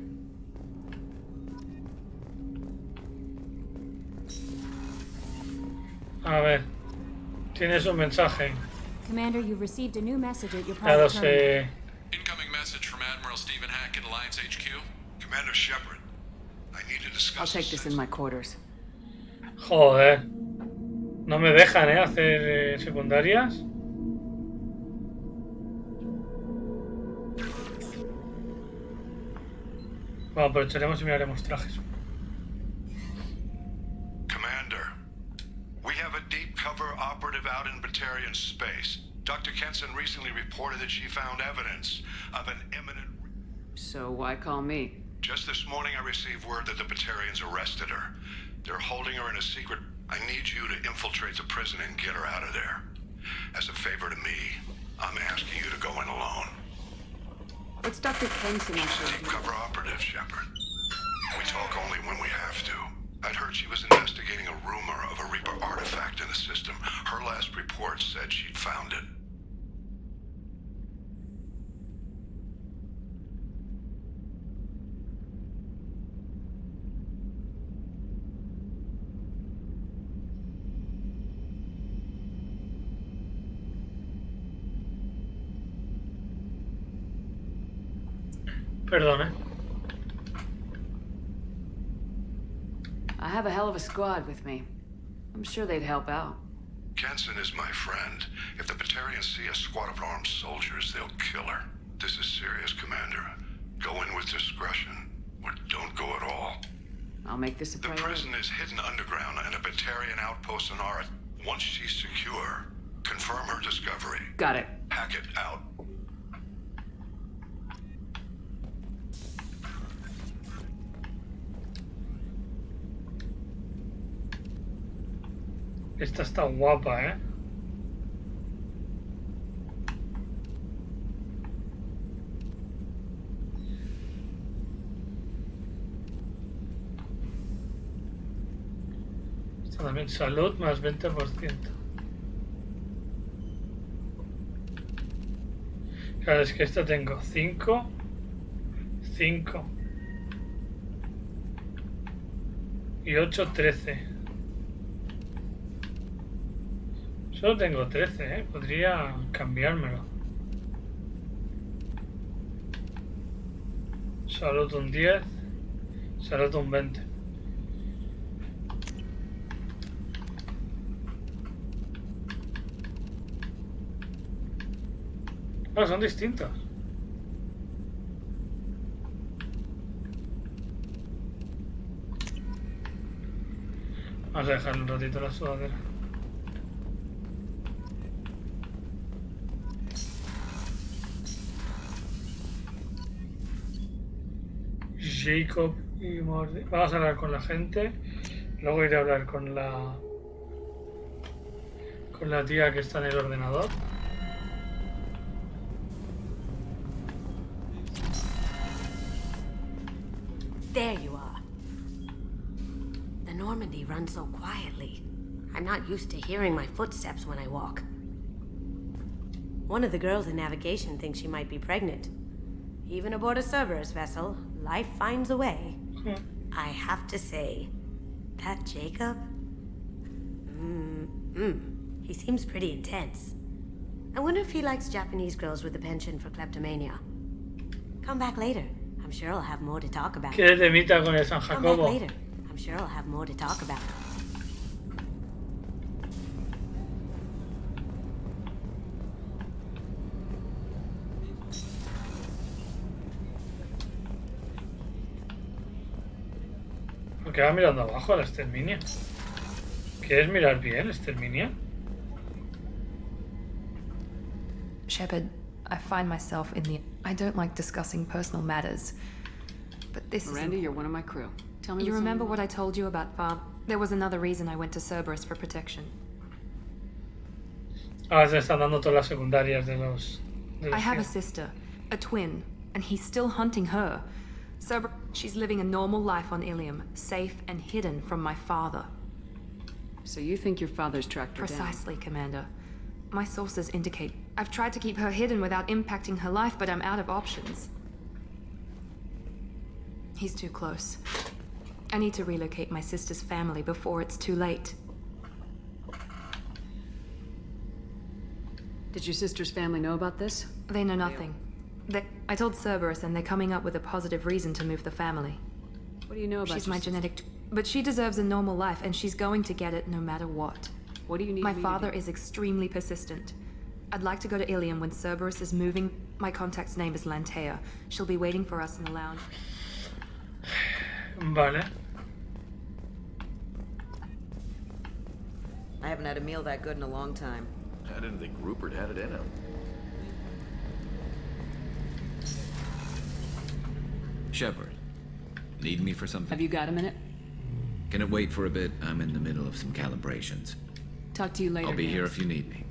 A ver. Tienes un mensaje. Commander, you've received a new message at your Ya private lo terminal. sé. Incoming message from Admiral Stephen Hackett, Alliance HQ. Commander Shepard, I need to discuss... I'll take this in my quarters. Joder. No me dejan, hacer secundarias. Bueno, aprovecharemos y miraremos trajes. Commander, we have a deep cover operative out in Batarian space. Dr. Kenson recently reported that she found evidence of an imminent... So why call me? Just this morning I received word that the Batarians arrested her. They're holding her in a secret... I need you to infiltrate the prison and get her out of there. As a favor to me, I'm asking you to go in alone. What's Dr. Kenson actually Deep cover operative, Shepard. We talk only when we have to. I'd heard she was investigating a rumor of a Reaper artifact in the system. Her last report said she'd found it. Perdón, I have a hell of a squad with me. I'm sure they'd help out. Kenson is my friend. If the Batarians see a squad of armed soldiers, they'll kill her. This is serious, Commander. Go in with discretion, or don't go at all. I'll make this a The priority. prison is hidden underground and a Batarian outpost in Arat. Once she's secure, confirm her discovery. Got it. Hackett out. Esta está guapa, Esta también, salud más 20%. Claro, es que esta tengo 5, 5 y 8, 13. Solo tengo 13, podría cambiármelo. Salud un 10, salud un 20. Ah, son distintos. Vamos a dejar un ratito la sudadera. Jacob y Morty. Vamos a hablar con la gente. Luego iré a hablar con la tía que está en el ordenador. There you are. The Normandy runs so quietly. I'm not used to hearing my footsteps when I walk. One of the girls in navigation thinks she might be pregnant. Even aboard a Cerberus vessel, life finds a way. I have to say, that Jacob? He seems pretty intense. I wonder if he likes Japanese girls with a penchant for kleptomania. Come back later. I'm sure I'll have more to talk about. ¿Qué temita con el San Come back Jacobo? later. I'm sure I'll have more to talk about. ¿Por qué va mirando abajo a la exterminia? ¿Quieres mirar bien, exterminia? Shepard, I find myself in the... I don't like discussing personal matters, but this is... Miranda, you're one of my crew. Tell me You what's on remember your what I mind. told you about Father? There was another reason I went to Cerberus for protection. Ahora se están dando todas las secundarias de los I have a tíos. sister, a twin, and he's still hunting her. She's living a normal life on Ilium, safe and hidden from my father. So you think your father's tracked her down? Precisely, Commander. My sources indicate I've tried to keep her hidden without impacting her life, but I'm out of options. He's too close. I need to relocate my sister's family before it's too late. Did your sister's family know about this? They know nothing. I told Cerberus, and they're coming up with a positive reason to move the family. What do you know about She's your my sister? genetic... But she deserves a normal life, and she's going to get it no matter what. What do you need My me to father do? is extremely persistent. I'd like to go to Ilium when Cerberus is moving. My contact's name is Lantea. She'll be waiting for us in the lounge. Vale. I haven't had a meal that good in a long time. I didn't think Rupert had it in him. Shepard, need me for something? Have you got a minute? Can it wait for a bit? I'm in the middle of some calibrations. Talk to you later. I'll be here James. if you need me.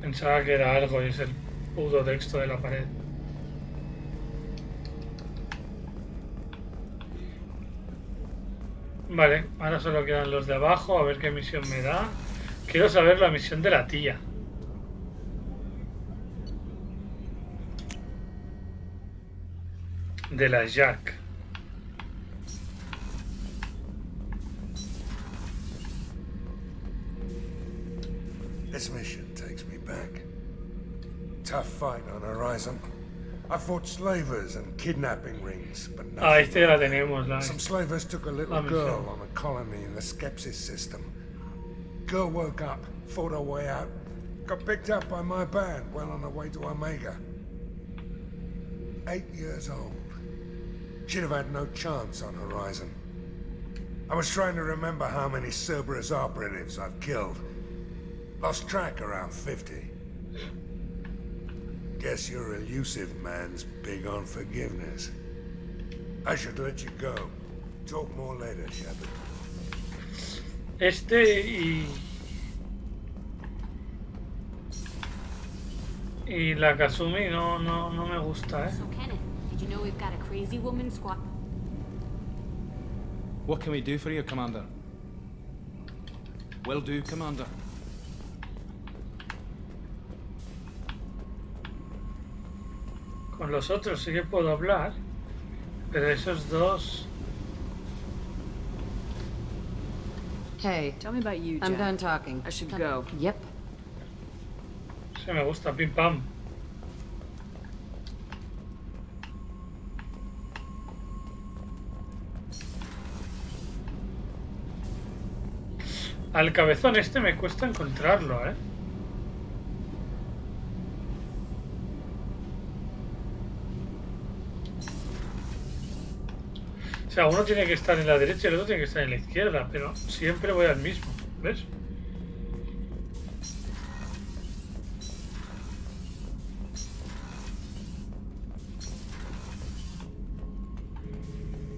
Pensaba que era algo y es el puto texto de la pared. Vale, ahora solo quedan los de abajo, a ver qué misión me da. Quiero saber la misión de la tía. De la Jack. This mission takes me back. Tough fight on Horizon. I fought slavers and kidnapping rings, but nothing. Ah, este ya la tenemos, la... Some slavers took a little La misión. girl on a colony in the Skepsis system. Girl woke up, fought her way out, got picked up by my band well on her way to Omega. 8 years old. She'd have had no chance on Horizon. I was trying to remember how many Cerberus operatives I've killed. Lost track around 50. Guess your elusive man's big on forgiveness. I should let you go. Talk more later, Shepard. Y la Kasumi no me gusta, So, Kenneth, did you know we've got a crazy woman squad? What can we do for you, Commander? Will do, Commander. Con los otros sí que puedo hablar, pero esos dos... Hey, tell me about you, Jack. I'm done talking. I should go. Yep. Sí me gusta, pim pam. Al cabezón este me cuesta encontrarlo, ¿eh? O sea, uno tiene que estar en la derecha y el otro tiene que estar en la izquierda, pero siempre voy al mismo, ¿ves?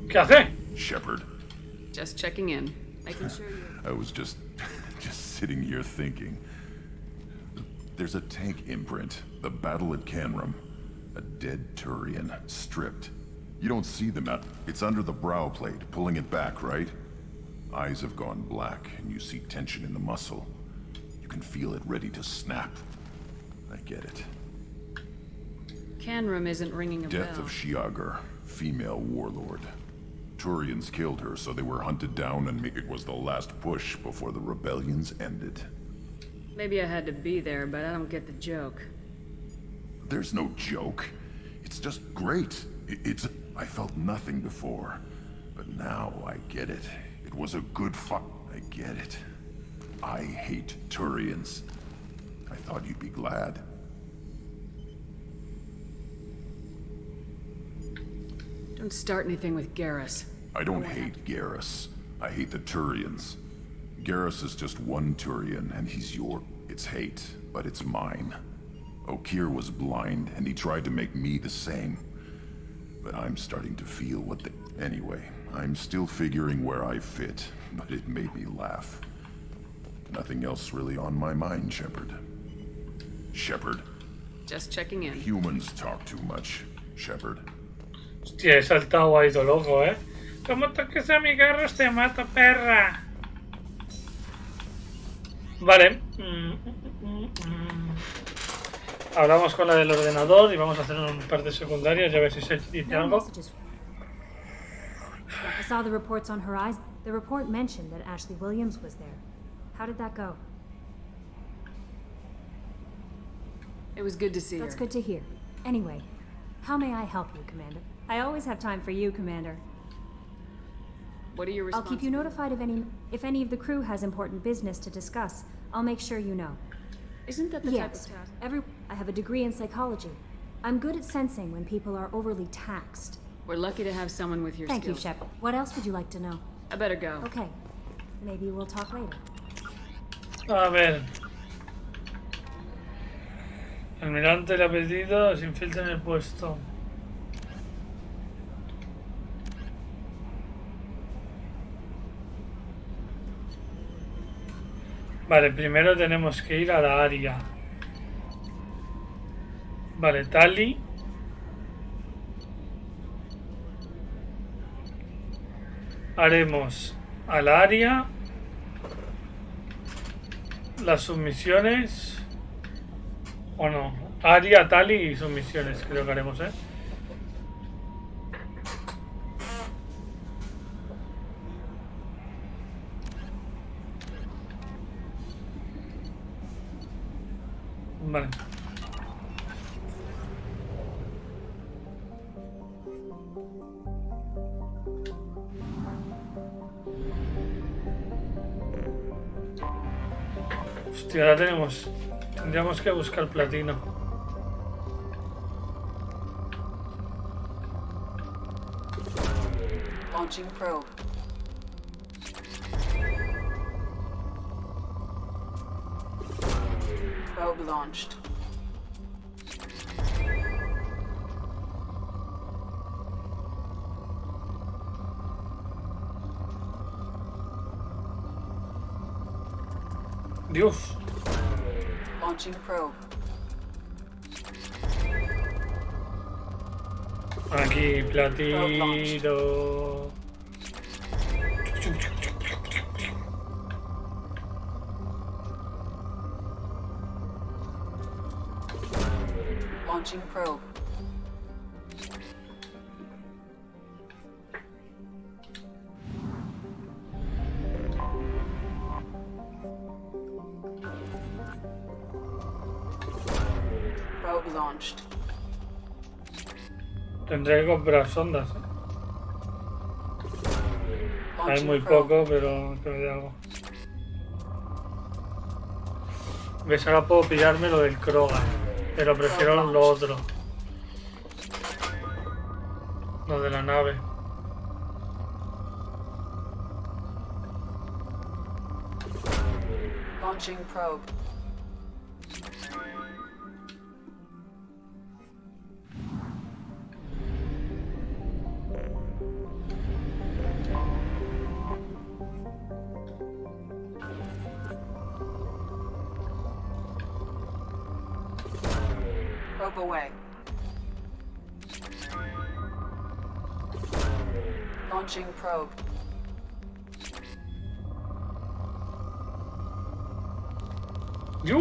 ¿Qué hace? Shepard, Just checking in. Making sure you're... I was just sitting here thinking. There's a tank imprint, the battle at Canrum. A dead Turian, stripped. You don't see them out. It's under the brow plate, pulling it back, right? Eyes have gone black, and you see tension in the muscle. You can feel it ready to snap. I get it. Canrum isn't ringing a Death bell. of Shiagar, female warlord. Turians killed her, so they were hunted down, and it was the last push before the rebellions ended. Maybe I had to be there, but I don't get the joke. There's no joke. It's just great. I felt nothing before, but now I get it. It was a good fight. I get it. I hate Turians. I thought you'd be glad. Don't start anything with Garrus. I don't hate Garrus. I hate the Turians. Garrus is just one Turian, and he's your... It's hate, but it's mine. Okeer was blind, and he tried to make me the same. But I'm starting to feel what they... Anyway, I'm still figuring where I fit, but it made me laugh. Nothing else really on my mind, Shepard. Shepard. Just checking in. Humans talk too much, Shepard. Hostia, he saltado, ha ido loco, ¿eh? Como toques a mi carro, te mato, perra. Vale. Hablamos con la del ordenador y vamos a hacer un par de secundarias y a ver si se dice algo. I saw the reports on Horizon. The report mentioned that Ashley Williams was there. How did that go? It was good to see That's her. good to hear. Anyway, how may I help you, Commander? I always have time for you, Commander. What are your I'll keep you notified of if any of the crew has important business to discuss. I'll make sure you know. Isn't that the type of Yes. task? I have a degree in psychology. I'm good at sensing when people are overly taxed. We're lucky to have someone with your Thank skills. you, Shep. What else would you like to know? I better go. Okay. Maybe we'll talk later. A ver. El almirante le ha pedido se infiltre en el puesto. Vale, primero tenemos que ir a la área. Vale, Tali. Haremos al área las submisiones. O no, área, Tali y submisiones creo que haremos, ¿eh? Vale. Hostia, ahora tendríamos que buscar platino. Launching probe. Probe launched. Dios. Launching probe. Aquí, platino. Launching probe. Probe launched. Tendré que comprar sondas, ¿eh? Hay muy poco, pero que me dé algo. ¿Ves? Ahora puedo pillarme lo del Krogan, pero prefiero lo otro. Lo de la nave. Launching probe. Probe away. Launching probe. ¡Yu!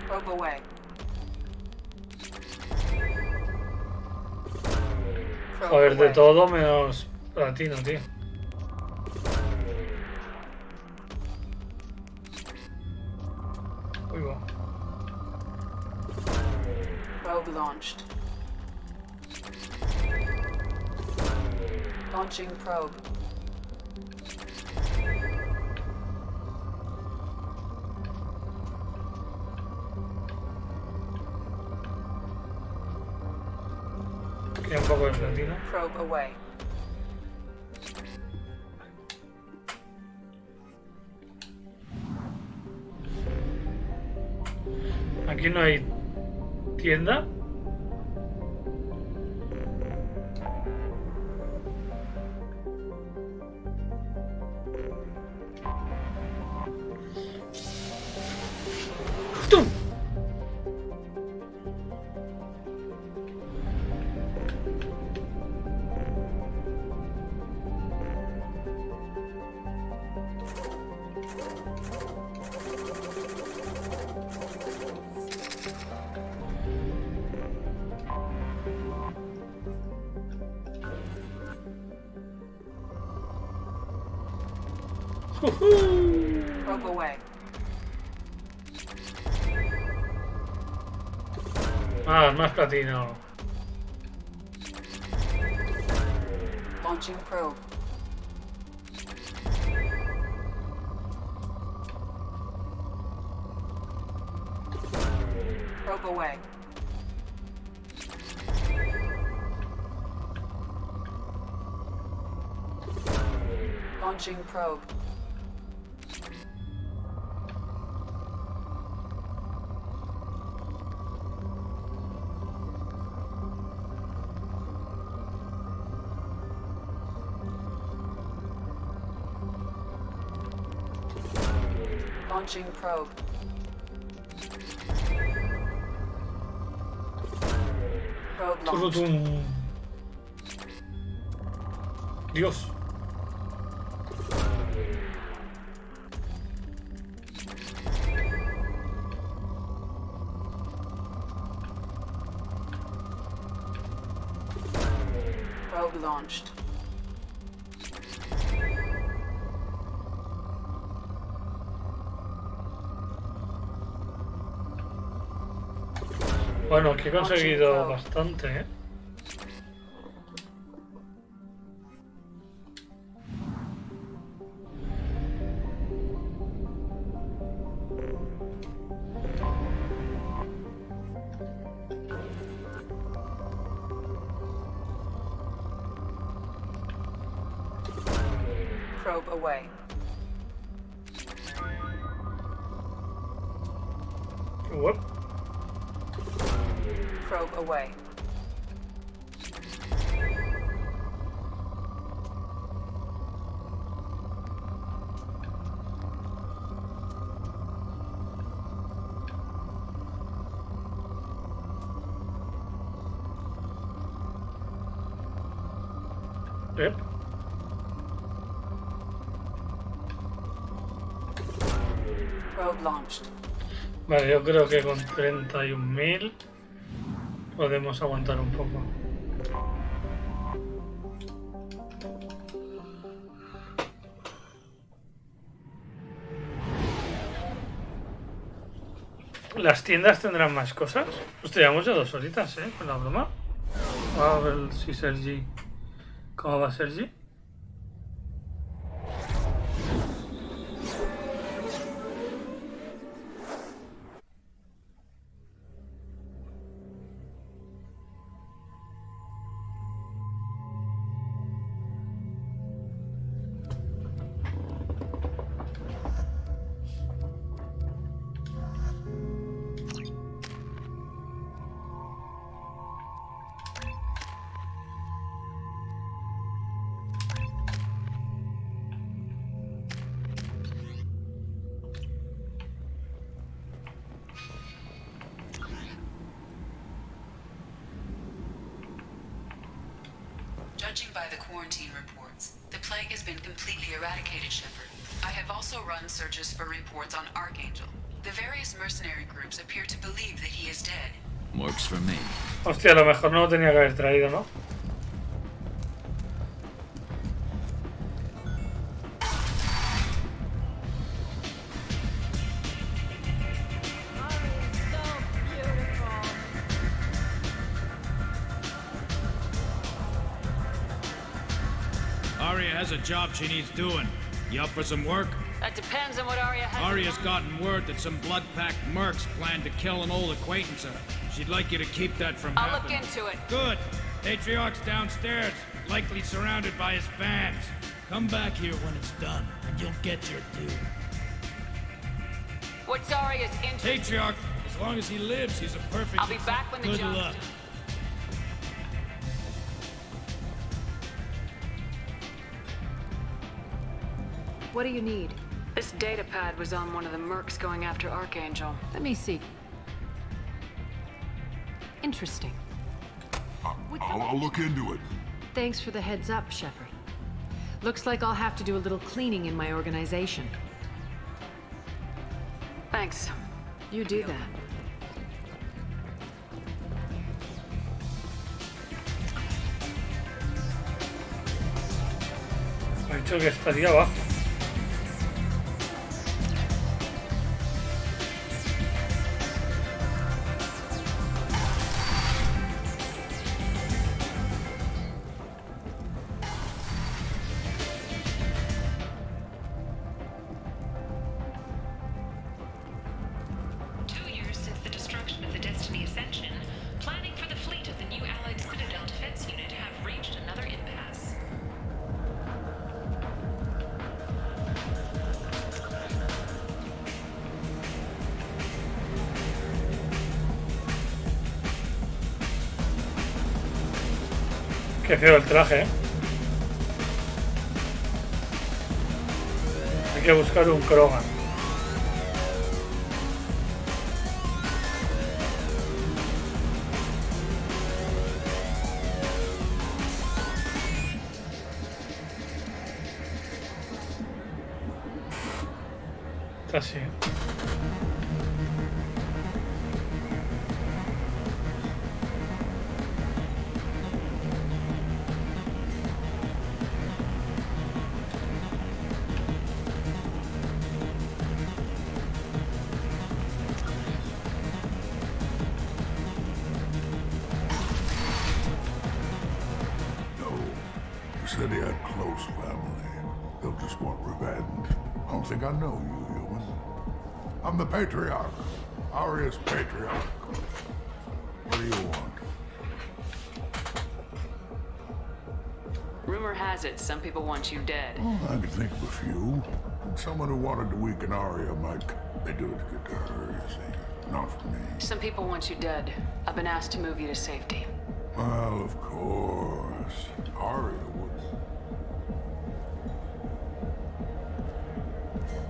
Probe away. Joder, de todo menos Platino, tío. Uy, va. Probe launched. Launching probe. Queda un poco de platino. Probe away. Aquí no hay tienda. ¡Tum! Probe away. Más platino. Launching probe. Probe away. Launching probe. Launching probe. Probe launched. Turutum. Dios. Probe launched. Bueno, aquí he conseguido bastante, ¿eh? Probe away. What? Probe away. Yep. Probe launched. Vale, yo creo que con 31.000 podemos aguantar un poco. ¿Las tiendas tendrán más cosas? Pues llevamos ya 2 horitas, ¿eh? Con la broma. A ver si Sergi... ¿Cómo va Sergi? Judging by the quarantine reports, the plague has been completely eradicated, Shepard. I have also run searches for reports on Archangel. The various mercenary groups appear to believe that he is dead. Works for me. Hostia, a lo mejor no lo tenía que haber traído, ¿no? Arya has a job she needs doing. You up for some work? That depends on what Arya has. Arya's gotten word that some blood-packed mercs plan to kill an old acquaintance of her. She'd like you to keep that from happening. I'll look into it. Good. Patriarch's downstairs, likely surrounded by his fans. Come back here when it's done, and you'll get your due. What's Arya's interest? Patriarch, as long as he lives, he's a perfect... I'll be back when the Good job's luck. done. What do you need? This data pad was on one of the mercs going after Archangel. Let me see. Interesting. I'll look into it. Thanks for the heads up, Shepard. Looks like I'll have to do a little cleaning in my organization. Thanks. You do that. Me ha dicho que estaría abajo. Qué feo el traje, ¿eh? Hay que buscar un Krogan. Está así, ¿eh? Said he had close family. They'll just want revenge. I don't think I know you, human. I'm the Patriarch. Arya's Patriarch. What do you want? Rumor has it some people want you dead. Oh, I could think of a few. Someone who wanted to weaken Arya might... They do it to get to her, you see. Not for me. Some people want you dead. I've been asked to move you to safety. Well, of course. Arya would.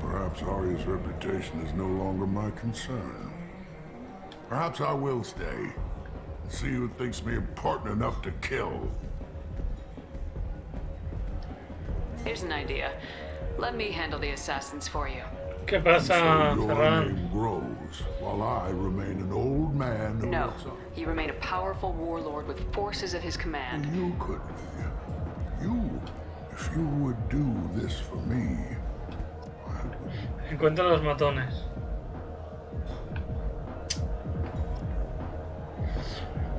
Perhaps Arya's reputation is no longer my concern. Perhaps I will stay and see who thinks me important enough to kill. Here's an idea. Let me handle the assassins for you. ¿Qué pasa, So your Fran? name grows, while I remain an old man who No, looks up. you remain a powerful warlord with forces at his command. You could... You... If you would do this for me... Encuentra los matones.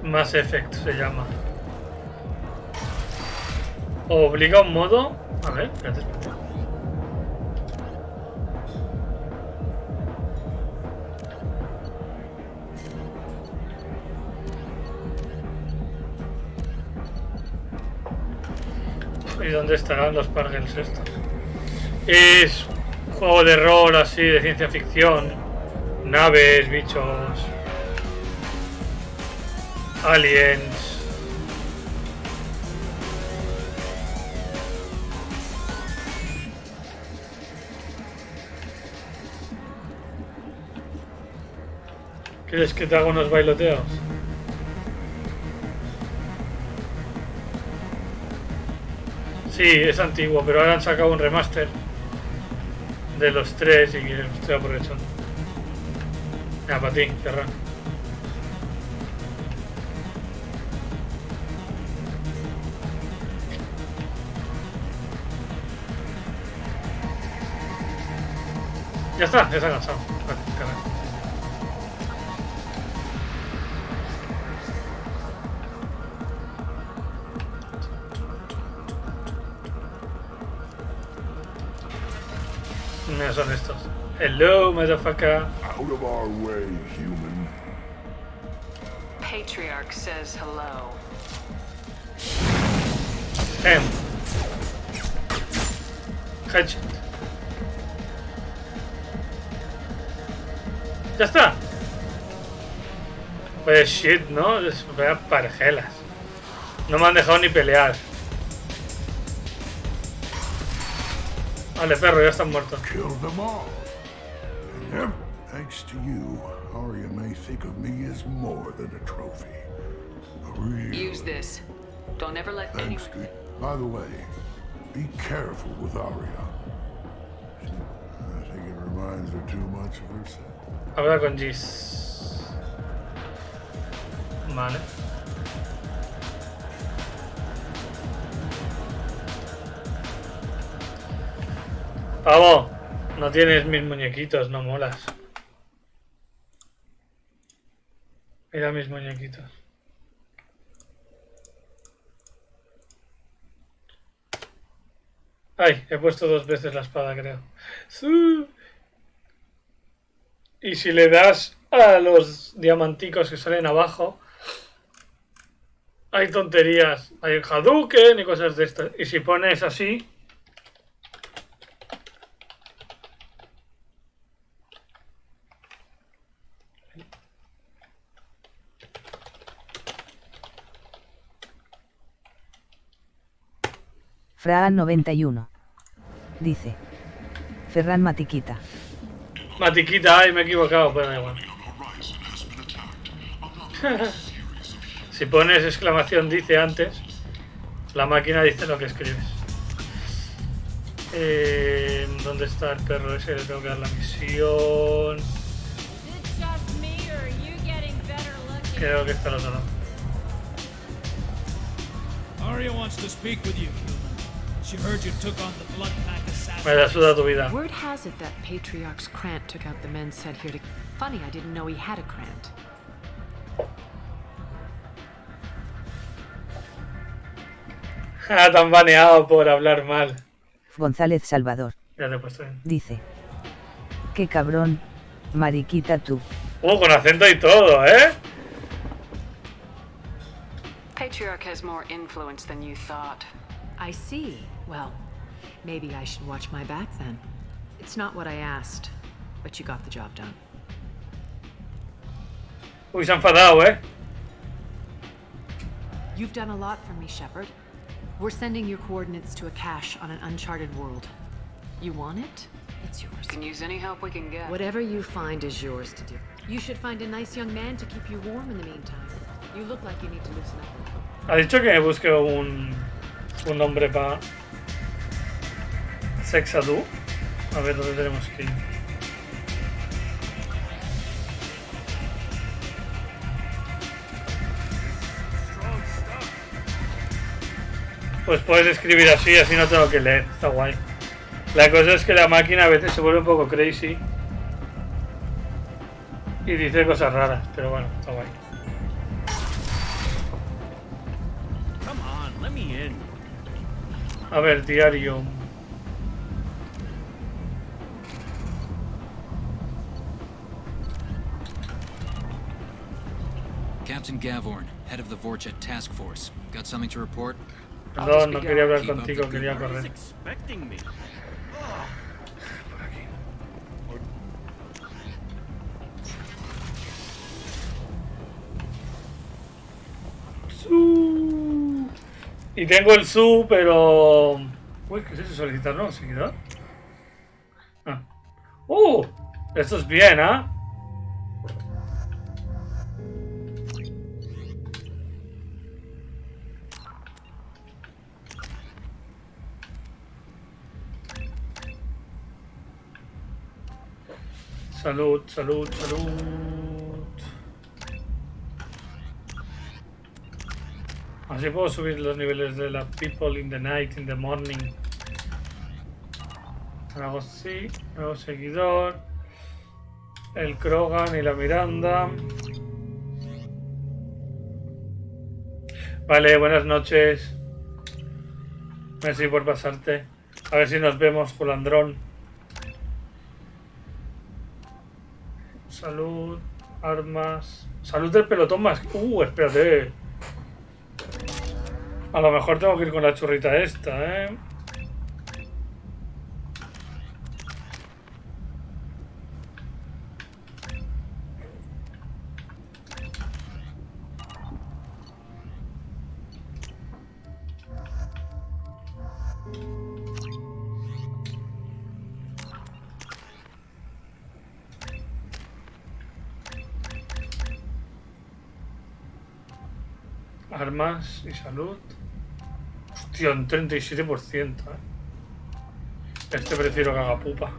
Mass Effect se llama. Obliga un modo. A ver, espérate. ¿Y dónde estarán los pargels estos? Es un juego de rol así, de ciencia ficción. Naves, bichos. Aliens. ¿Quieres que te haga unos bailoteos? Sí, es antiguo, pero ahora han sacado un remaster de los tres y estoy aprovechando. Mira, para ti, Ferran. Ya está, ya se ha cansado. Vale, caray. No son estos. Hello, motherfucker. Out of our way, human. Patriarch says hello. Headshot. Ya está. Pues shit, ¿no? Es parejelas. No me han dejado ni pelear. Vale, perro, ya están muertos. Killed them all. And yep, thanks to you, Arya may think of me as more than a trophy. A real... Use this. Don't ever let Thanks, anyone... By the way, be careful with Arya. I think it reminds her too much of herself. Habla con Gis. Vale. Pavo, no tienes mis muñequitos, no molas. Mira mis muñequitos. Ay, he puesto 2 veces la espada, creo. Y si le das a los diamanticos que salen abajo, hay tonterías. Hay Hadouken y cosas de estas. Y si pones así... Fran 91. Dice. Ferran Matiquita. Matiquita, ay, me he equivocado, pero da igual. Si pones exclamación dice antes, la máquina dice lo que escribes. ¿Dónde está el perro ese? Le tengo que dar la misión. Creo que está al otro lado. Arya wants to speak with you, human. She heard you took on the blood pack assassin. Me la suda tu vida. Word has it that Patriarch's Krant took out the men sent here to... Funny, I didn't know he had a Krant. Tan baneado por hablar mal. González Salvador. Ya te he puesto bien. Dice. Qué cabrón, mariquita tú. Con acento y todo, ¿eh? Patriarch has more influence than you thought. I see. Well, maybe I should watch my back then. It's not what I asked, but you got the job done. Uy, se ha enfadado, ¿eh? You've done a lot for me, Shepard. We're sending your coordinates to a cache on an uncharted world. You want it? It's yours. Can use any help we can get. Whatever you find is yours to do. You should find a nice young man to keep you warm in the meantime. You look like you need to loosen up. Ha dicho que busque un nombre para Sexadu. A ver dónde tenemos que ir. Pues puedes escribir así, así no tengo que leer. Está guay. La cosa es que la máquina a veces se vuelve un poco crazy y dice cosas raras, pero bueno, está guay. Come on, let me in. A ver, diario. Captain Gavorn, head of the Vorchet Task Force. Got something to report? Perdón, no quería hablar contigo, quería correr. Y tengo el su, pero... Uy, ¿qué es eso? ¿Solicitar nuevo seguidor? Ah. Esto es bien, ¿ah? Salud, salud, salud. Así puedo subir los niveles de la people in the night, in the morning. Hago así, nuevo seguidor. El Krogan y la Miranda. Vale, buenas noches. Merci por pasarte. A ver si nos vemos, Julandrón. Salud, armas... Salud del pelotón más... espérate. A lo mejor tengo que ir con la churrita esta, ¿eh? Armas y salud. Hostia, un 37%, ¿eh? Este prefiero que haga pupa.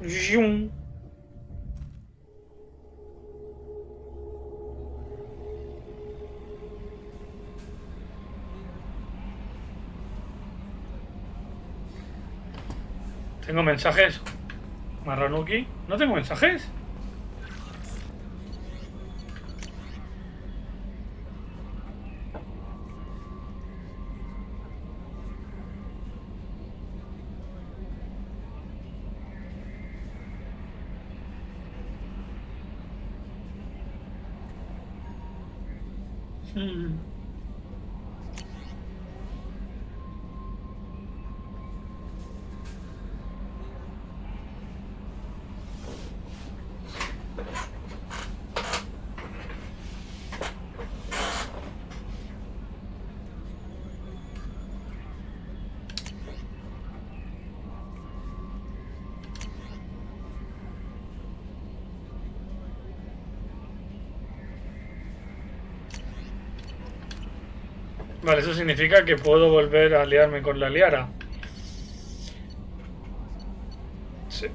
¡Yum! ¿Tengo mensajes? Marranuki. ¿No tengo mensajes? Vale, eso significa que puedo volver a aliarme con la liara. Sí.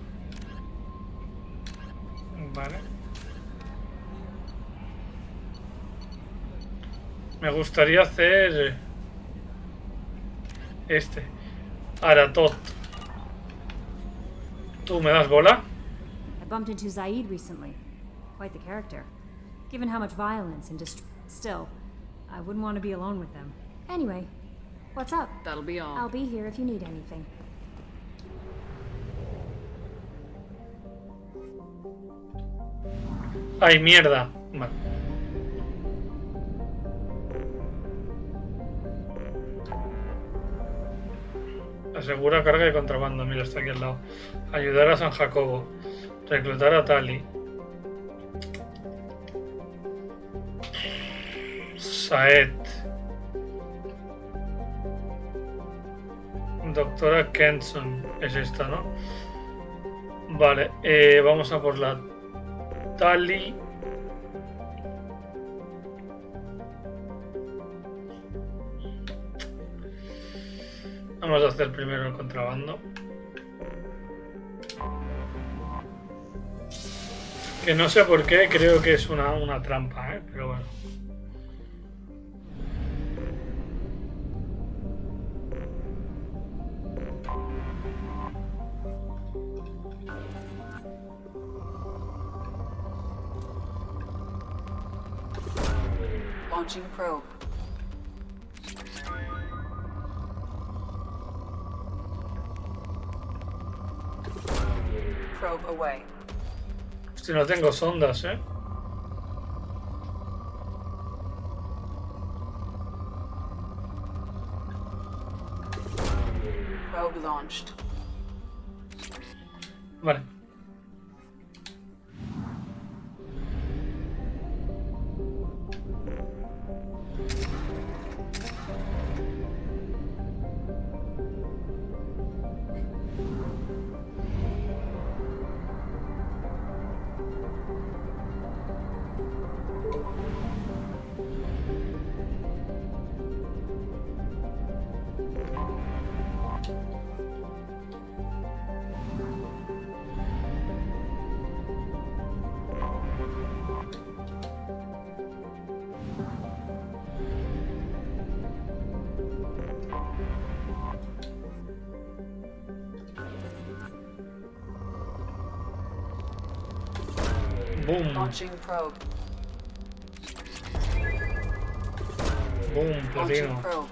Vale. Me gustaría hacer... Este. Aratot. ¿Tú me das bola? I bumped into Zaid recently. Quite the character. Given how much violence and still, I wouldn't want to be alone with them. Anyway, what's up? That'll be all. I'll be here if you need anything. ¡Ay, mierda! Vale. Asegura carga de contrabando. Mira, está aquí al lado. Ayudar a San Jacobo. Reclutar a Tali. Saet. Doctora Kenson. Es esta, ¿no? Vale, vamos a por la Tali. Vamos a hacer primero el contrabando. Que no sé por qué, creo que es una trampa, ¿eh? Pero bueno. Launching probe. Probe away. Si no tengo sondas, ¿eh? Probe launched. Vale. Boom. Launching probe. Boom, Launching platino. probe.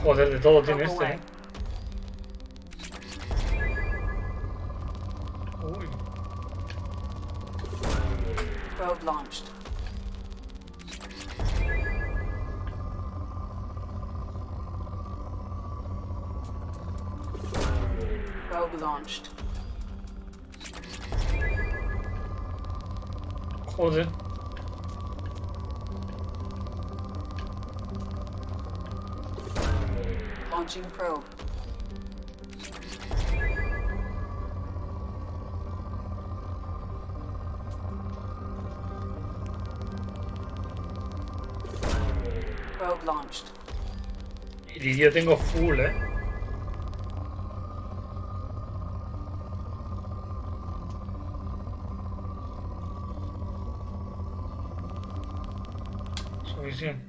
Joder, de todo tiene Probe este, away. ¿eh? Uy. Probe launched. Probe launched. Joder. Launching probe. Probe launched. Iridio tengo full, ¿eh? Suficiente.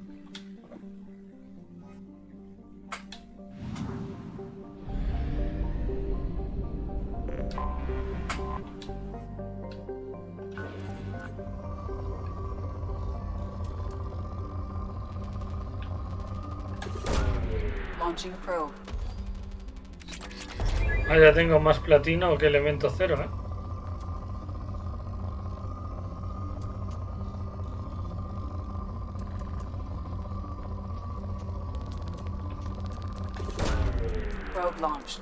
Launching probe. Ah, ya tengo más platino que elemento cero, ¿eh? Probe launched.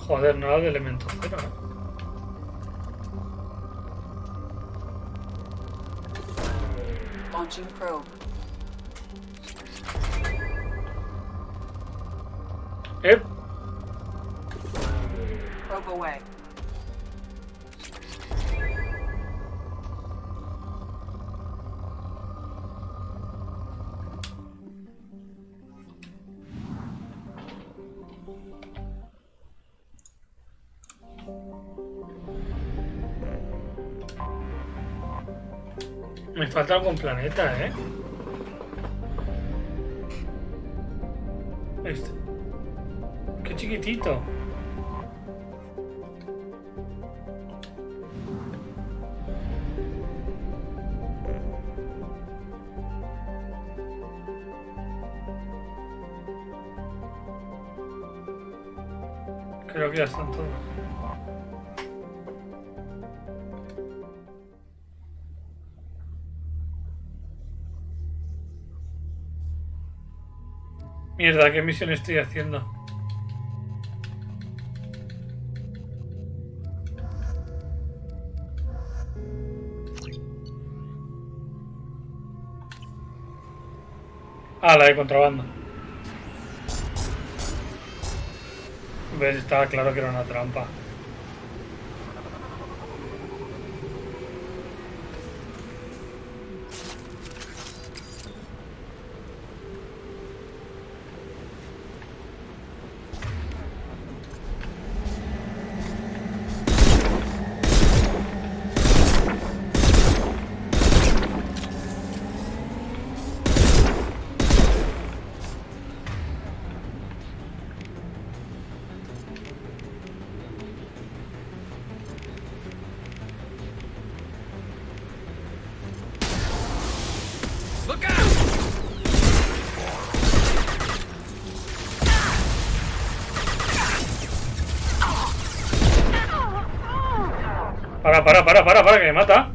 Joder, nada de elemento cero, ¿eh? Launching probe. Probe away. Me falta algún planeta, ¿eh? Este. Qué chiquitito. Creo que ya están todos. Mierda, ¿qué misión estoy haciendo? Ah, la de contrabando. ¿Ves? Estaba claro que era una trampa. Para, que me mata.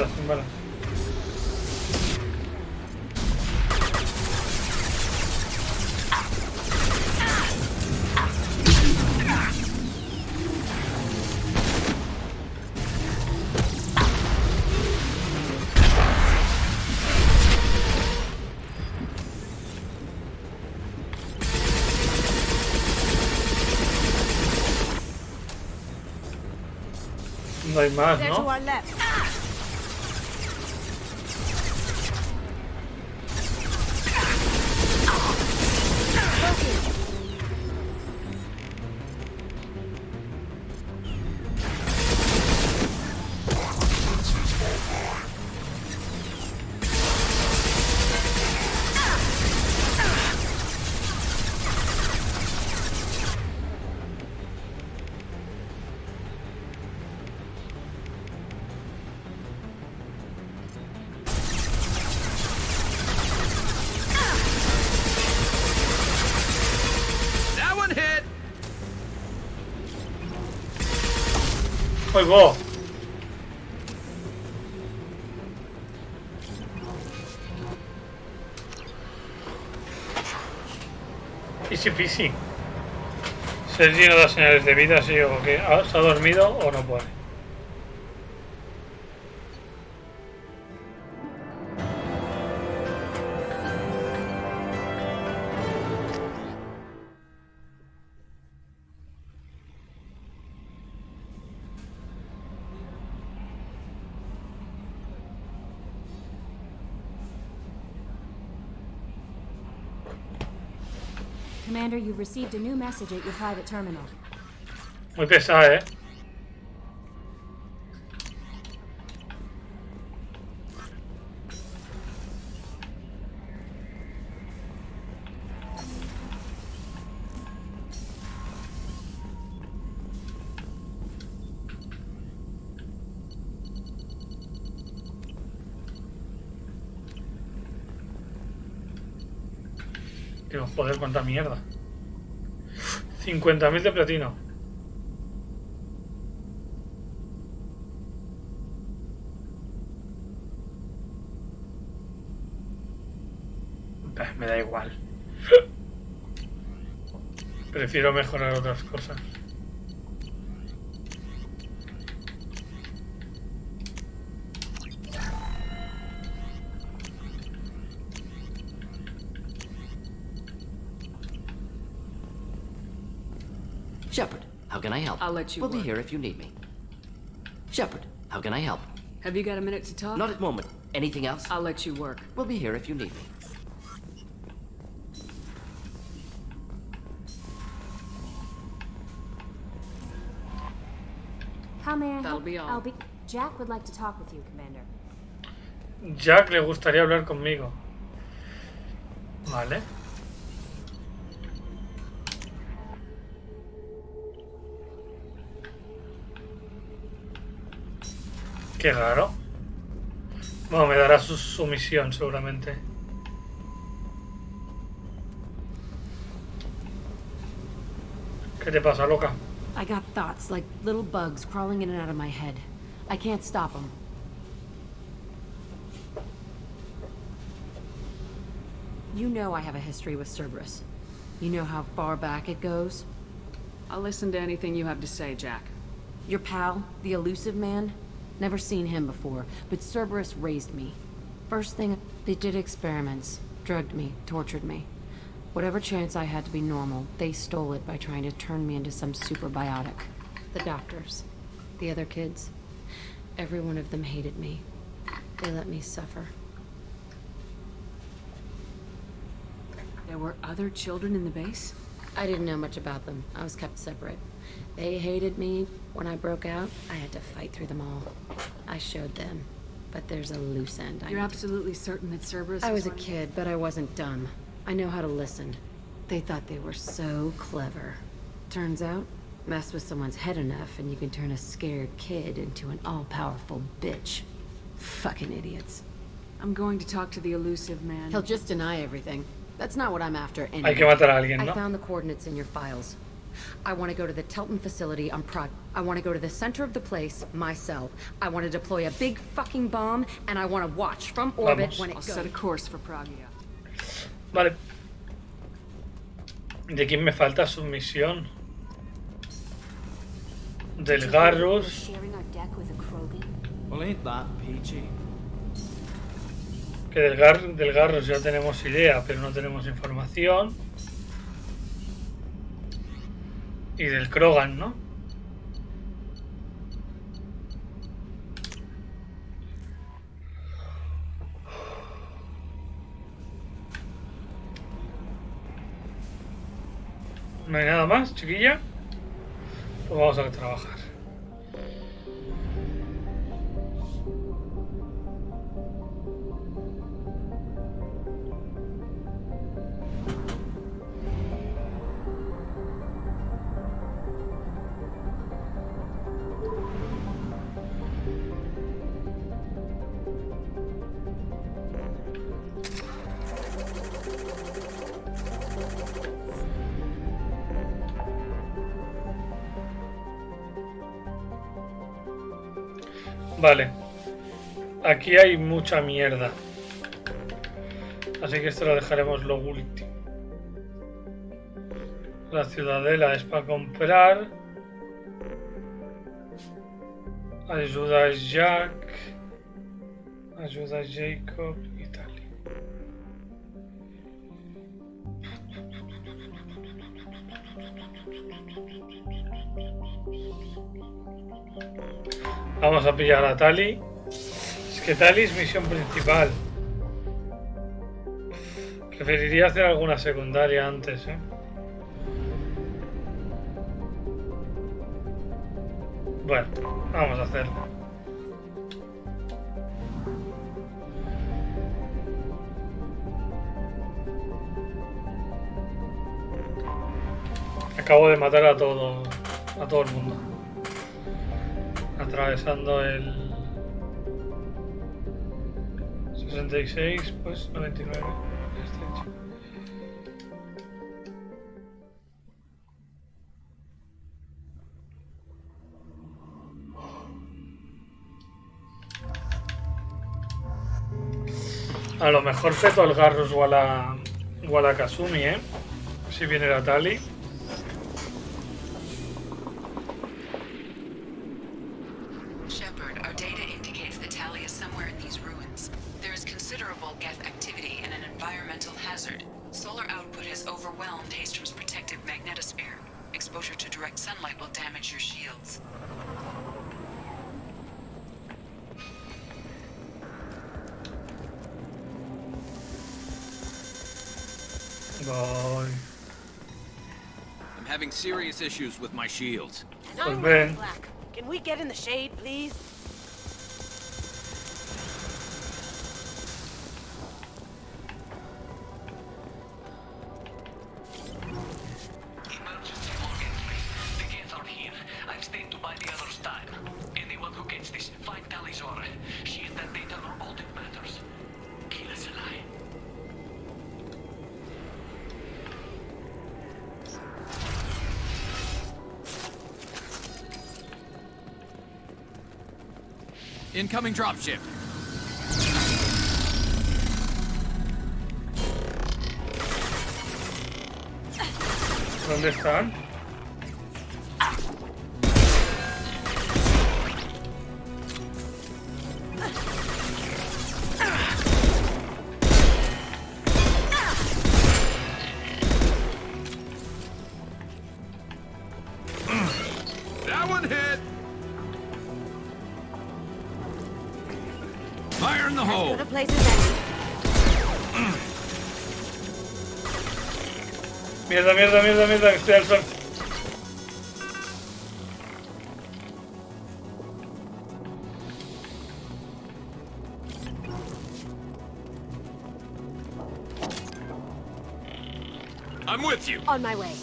balas, sin balas. No hay más, ¿no? ¡Oigo! Easy peasy. Serie no da señales de vida, sí, o que se ha dormido o no puede. Commander, you've received a new message at your private terminal. Muy pesada, ¿eh? Digo, joder, cuánta mierda. 50.000 de platino. Me da igual. Prefiero mejorar otras cosas. Shepard, how can I help? I'll let you We'll be work. here if you need me. Shepard, how can I help? Have you got a minute to talk? Not at the moment. Anything else? I'll let you work. We'll be here if you need me. How may I That'll help? be all. Jack would like to talk with you, Commander. Jack le gustaría hablar conmigo. Vale. Qué raro. Bueno, me dará su misión seguramente. ¿Qué te pasa, loca? I got thoughts like little bugs crawling in and out of my head. I can't stop them. You know I have a history with Cerberus. You know how far back it goes? I'll listen to anything you have to say, Jack. Your pal, the elusive man? Never seen him before, but Cerberus raised me. First thing, they did experiments. Drugged me, tortured me. Whatever chance I had to be normal, they stole it by trying to turn me into some superbiotic. The doctors, the other kids, every one of them hated me. They let me suffer. There were other children in the base? I didn't know much about them. I was kept separate. They hated me. When I broke out, I had to fight through them all. I showed them. But there's a loose end. You're absolutely certain that Cerberus I was a running- kid, but I wasn't dumb. I know how to listen. They thought they were so clever. Turns out, mess with someone's head enough and you can turn a scared kid into an all-powerful bitch. Fucking idiots. I'm going to talk to the elusive man. He'll just deny everything. That's not what I'm after anyway. Hay que matar a alguien, I ¿no? found the coordinates in your files. I want to go to the Telton facility on Prague. I want to go to the center of the place myself. I want to deploy a big fucking bomb, and I want to watch from orbit when it I'll goes. set a course for Prague. Vale. ¿De quién me falta submisión? Del Garrus. Well, ain't that peachy? Que del Garrus ya tenemos idea, pero no tenemos información. Y del Krogan, ¿no? No hay nada más, chiquilla. Pues vamos a trabajar. Vale, aquí hay mucha mierda, así que esto lo dejaremos lo último. La ciudadela es para comprar. Ayuda a Jack, ayuda a Jacob y tal. Vamos a pillar a Tali. Es que Tali es misión principal. Preferiría hacer alguna secundaria antes, ¿eh? Bueno, vamos a hacerlo. Acabo de matar a todo el mundo. Atravesando el 66, pues 99. Ya está hecho. A lo mejor peto al Garrus o a la Kasumi, ¿eh? Si viene la Tali. I'm having serious issues with my shields. And I'm wearing black. Can we get in the shade, please? Emergency login, please. The gates are here. I've stayed to buy the others time. Anyone who gets this, find Tali's aura. She and that data are all that matters. Kill us alive. Incoming dropship. ¿Dónde están? That one hit! Fire in the hole! The place is empty. Mierda, mierda, mierda, mierda, que estoy al sol. I'm with you. On my way.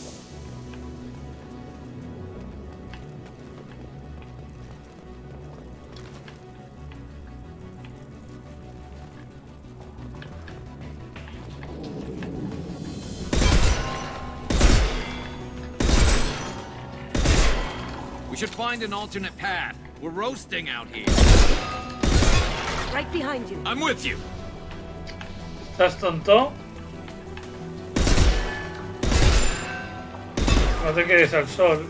We should find an alternate path. We're roasting out here. Right behind you. I'm with you. ¿Estás tonto? No te quedes al sol.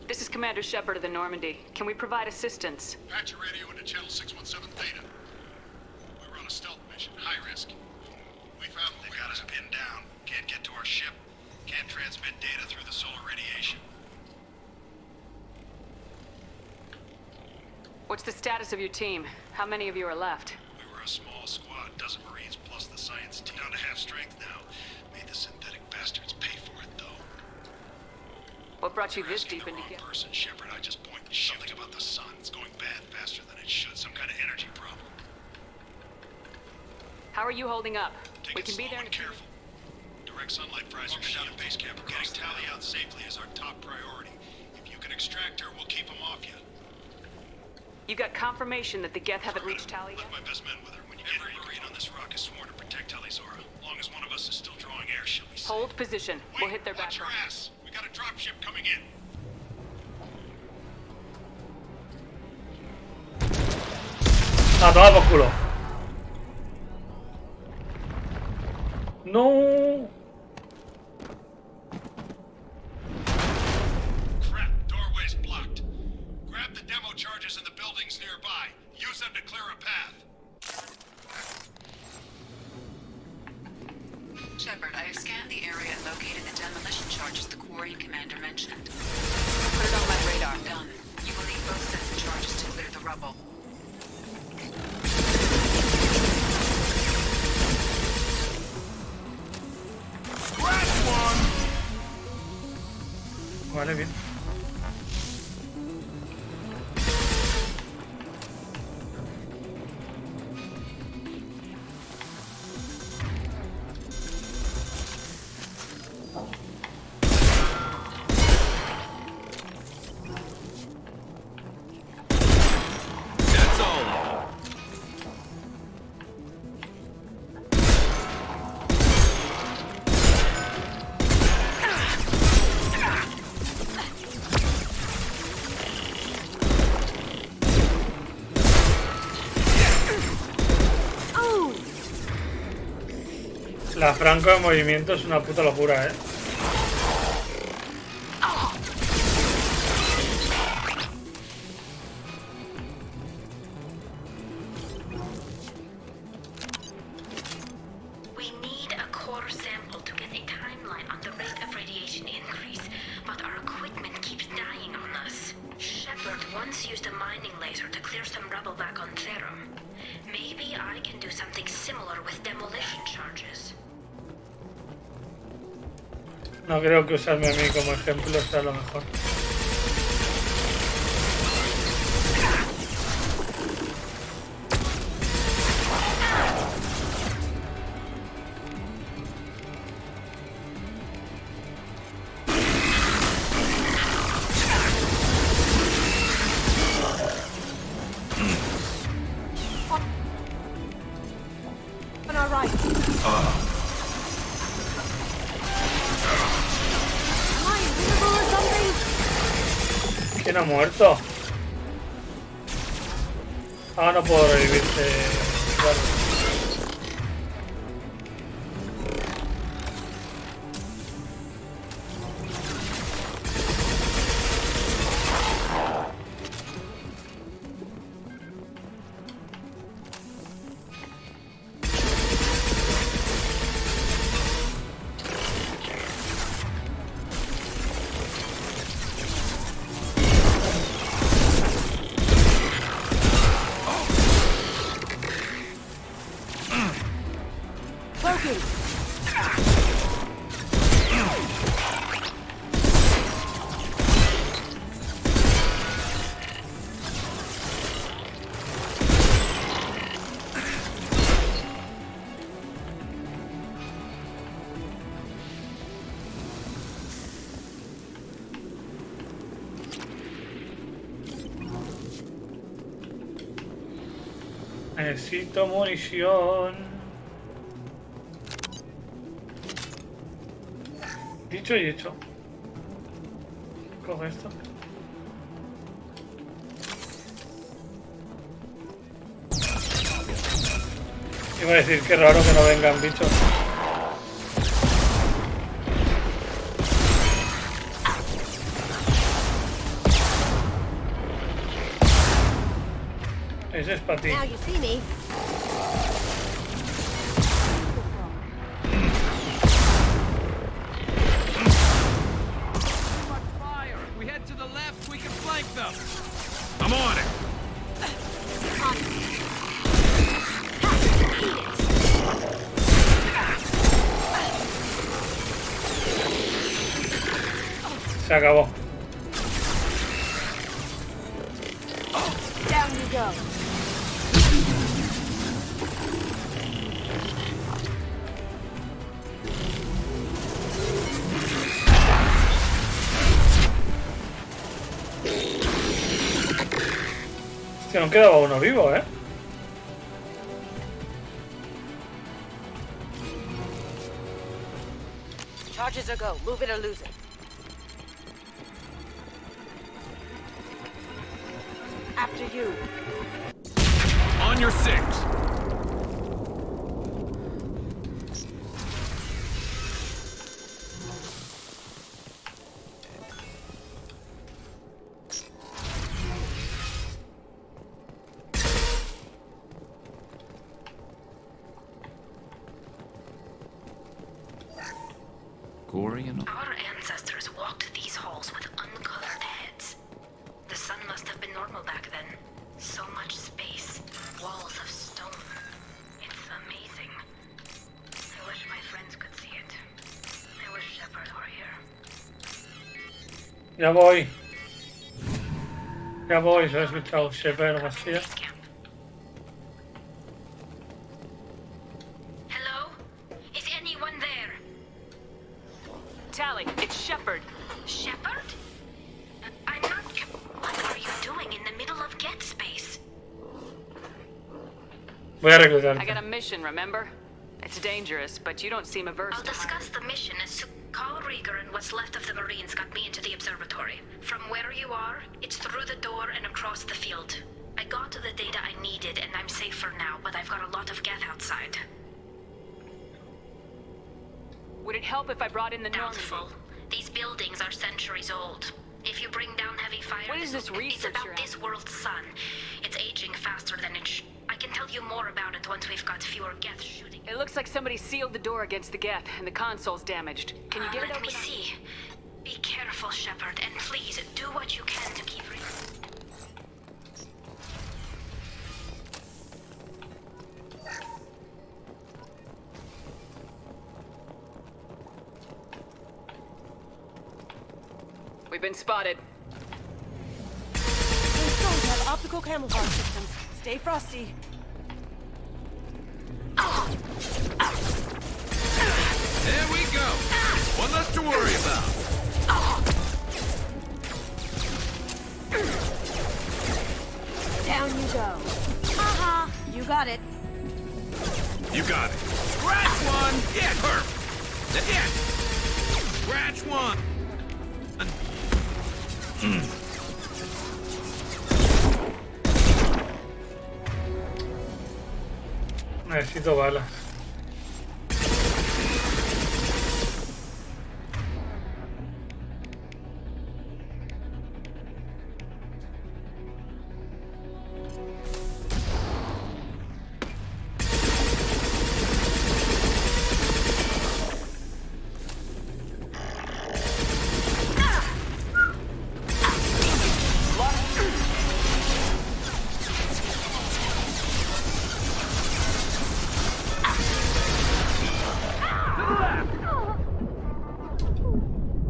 This is Commander Shepard of the Normandy. Can we provide assistance? Patch your radio into channel 617 Theta. We're on a stealth mission, high risk. We found they got us pinned down. Can't get to our ship. Can't transmit data through the solar radiation. What's the status of your team? How many of you are left? We were a small squad, dozen Marines plus the science team. Down to half strength now. Made the synthetic bastards pay for it, though. What brought you this deep into the person, Shepard. I just pointed something about the sun. It's going bad faster than it should. Some kind of energy problem. How are you holding up? Take We it can be slow there and careful. Direct sunlight fries are down at base camp. Getting Tally out safely is our top priority. If you can extract her, we'll keep them off you. You got confirmation that the Geth haven't reached Tally yet? My best men with her. When you get her, Marine on this rock is sworn to protect Talizora. As long as one of us is still drawing air, she'll be safe. Hold position. We'll hit their back. Watch your ass. We got a dropship coming in. Ah, toma por culo. No. Crap, doorway's blocked. Grab the demo charges in the buildings nearby. Use them to clear a path. Shepard, I have scanned the area and located the demolition charges the quarry commander mentioned. Put it on my radar. Done. You will need both sets of charges to clear the rubble. Vale, bien. La franco de movimiento es una puta locura, ¿eh? We need a core sample to get a timeline on the rate of radiation increase, but our equipment keeps dying on us. Shepard once used a mining laser to clear some rubble back on Therum. Maybe I can do something similar with demolition charges. No creo que usarme a mí como ejemplo sea lo mejor. ¿Quién ha muerto? Ah, no puedo revivirte. Claro. Necesito munición. Dicho y hecho. Coge esto. Iba a decir que raro que no vengan bichos. Ese es para ti. Now you see me. We head to the left, we can flank them. I'm on it. Se acabó. Down you go. Hostia, no quedaba uno vivo, ¿eh? Charges or go. Move it or lose it. After you. On your six. Gory and Our ancestors walked these halls with uncolored heads. The sun must have been normal back then. So much space. Walls of stone. It's amazing. I wish my friends could see it. I wish Shepard were here. Ya voy. Ya voy, se ha escuchado Shepard vacía. Hello? Is anyone there? Tally, it's Shepard. Shepard? I'm not... What are you doing in the middle of Get Space? Voy a reclutarte. I got a mission, remember? It's dangerous, but you don't seem averse I'll to discuss the mission as soon. Carl Rieger and what's left of the Marines got me into the observatory. From where you are, it's through the door and across the field. I got to the data I needed and I'm safe for now, but I've got a lot of Geth outside. Would it help if I brought in the Doubtful. These buildings are centuries old. If you bring down heavy fire... What is this research It's about you're this world's sun. It's aging faster than it should. I can tell you more about it once we've got fewer Geth shooting. It looks like somebody sealed the door against the Geth, and the console's damaged. Can you get it Let open? me see. Be careful, Shepard, and please do what you can to keep reading. We've been spotted. Those drones have optical camouflage systems. Stay frosty. There we go. One less to worry about. Down you go. Haha, you got it. You got it. Scratch one. Hit her. Hit. Scratch one. Necesito balas.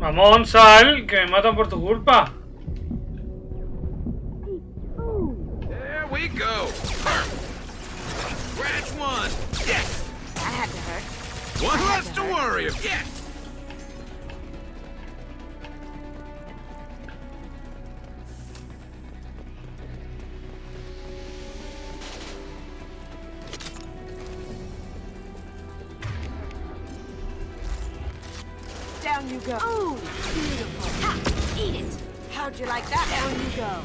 Mamón, sal, que me matan por tu culpa. There we go. Scratch one. Yes. That had to hurt. One less to worry of. Yes. Down you go. Oh, beautiful. Ha! Eat it. How'd you like that? Down you go.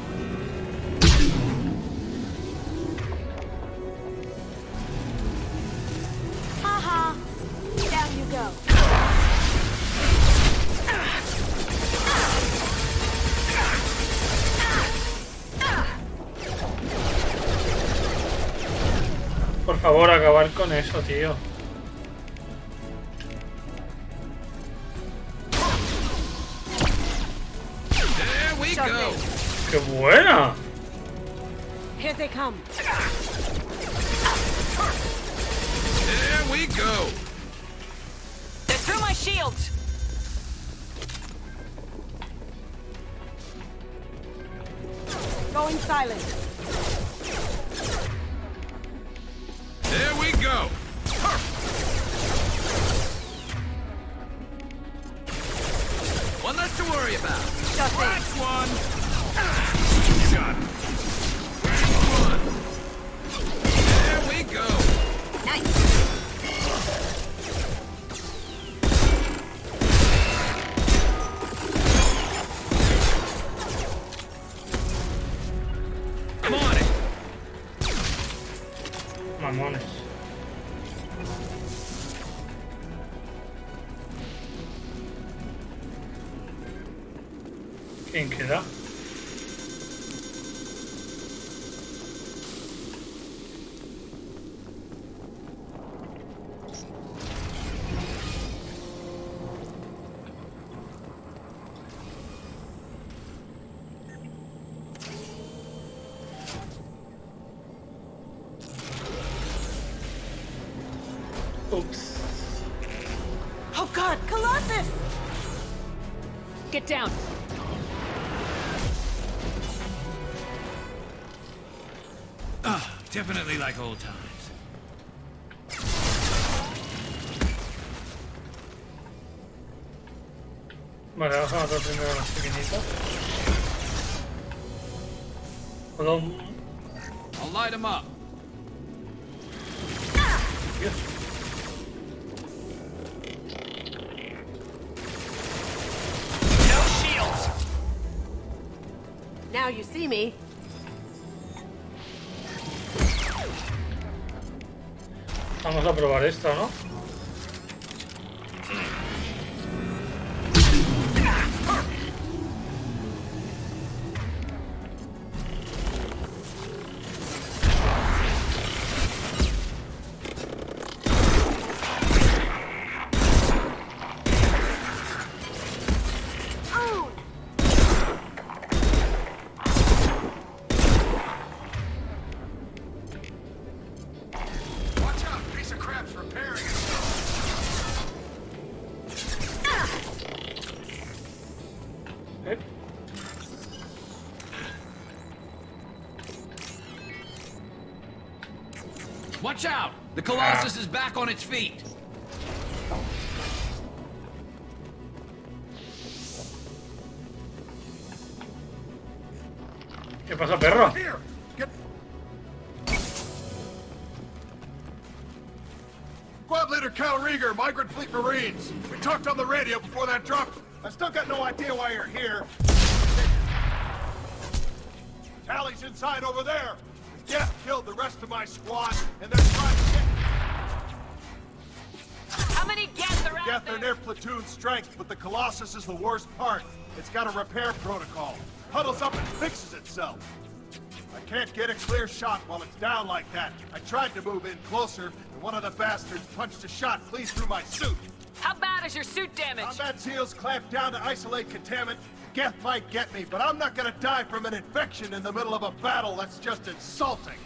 Ha-ha. Down you go. Por favor, acabar con eso, tío. Go. ¡Qué buena! Here they come. There we go. They're through my shields. Going silent. There we go. One less to worry about. Last one. Shot. One. There we go. Nice. I'm on it. Mamones. ¿Quién queda? Oops. Oh God, Colossus! Get down. Definitely like old times. Vale, vamos a matar primero a las pequeñitas. ¿Puedo? I'll light him up. Dios. No shields. Now you see me. Vamos a probar esta, ¿no? Watch out! The Colossus is back on its feet. ¿Qué pasa, perro? Here, get... Squad Leader Cal Rieger, Migrant Fleet Marines. We talked on the radio before that dropped. I still got no idea why you're here. Tally's inside over there. Death killed the rest of my squad, and they're trying to get... Geth are near platoon strength, but the Colossus is the worst part. It's got a repair protocol. Huddles up and fixes itself. I can't get a clear shot while it's down like that. I tried to move in closer, and one of the bastards punched a shot clean through my suit. How bad is your suit damage? Combat seals clamped down to isolate contaminant. Geth might get me, but I'm not gonna die from an infection in the middle of a battle. That's just insulting.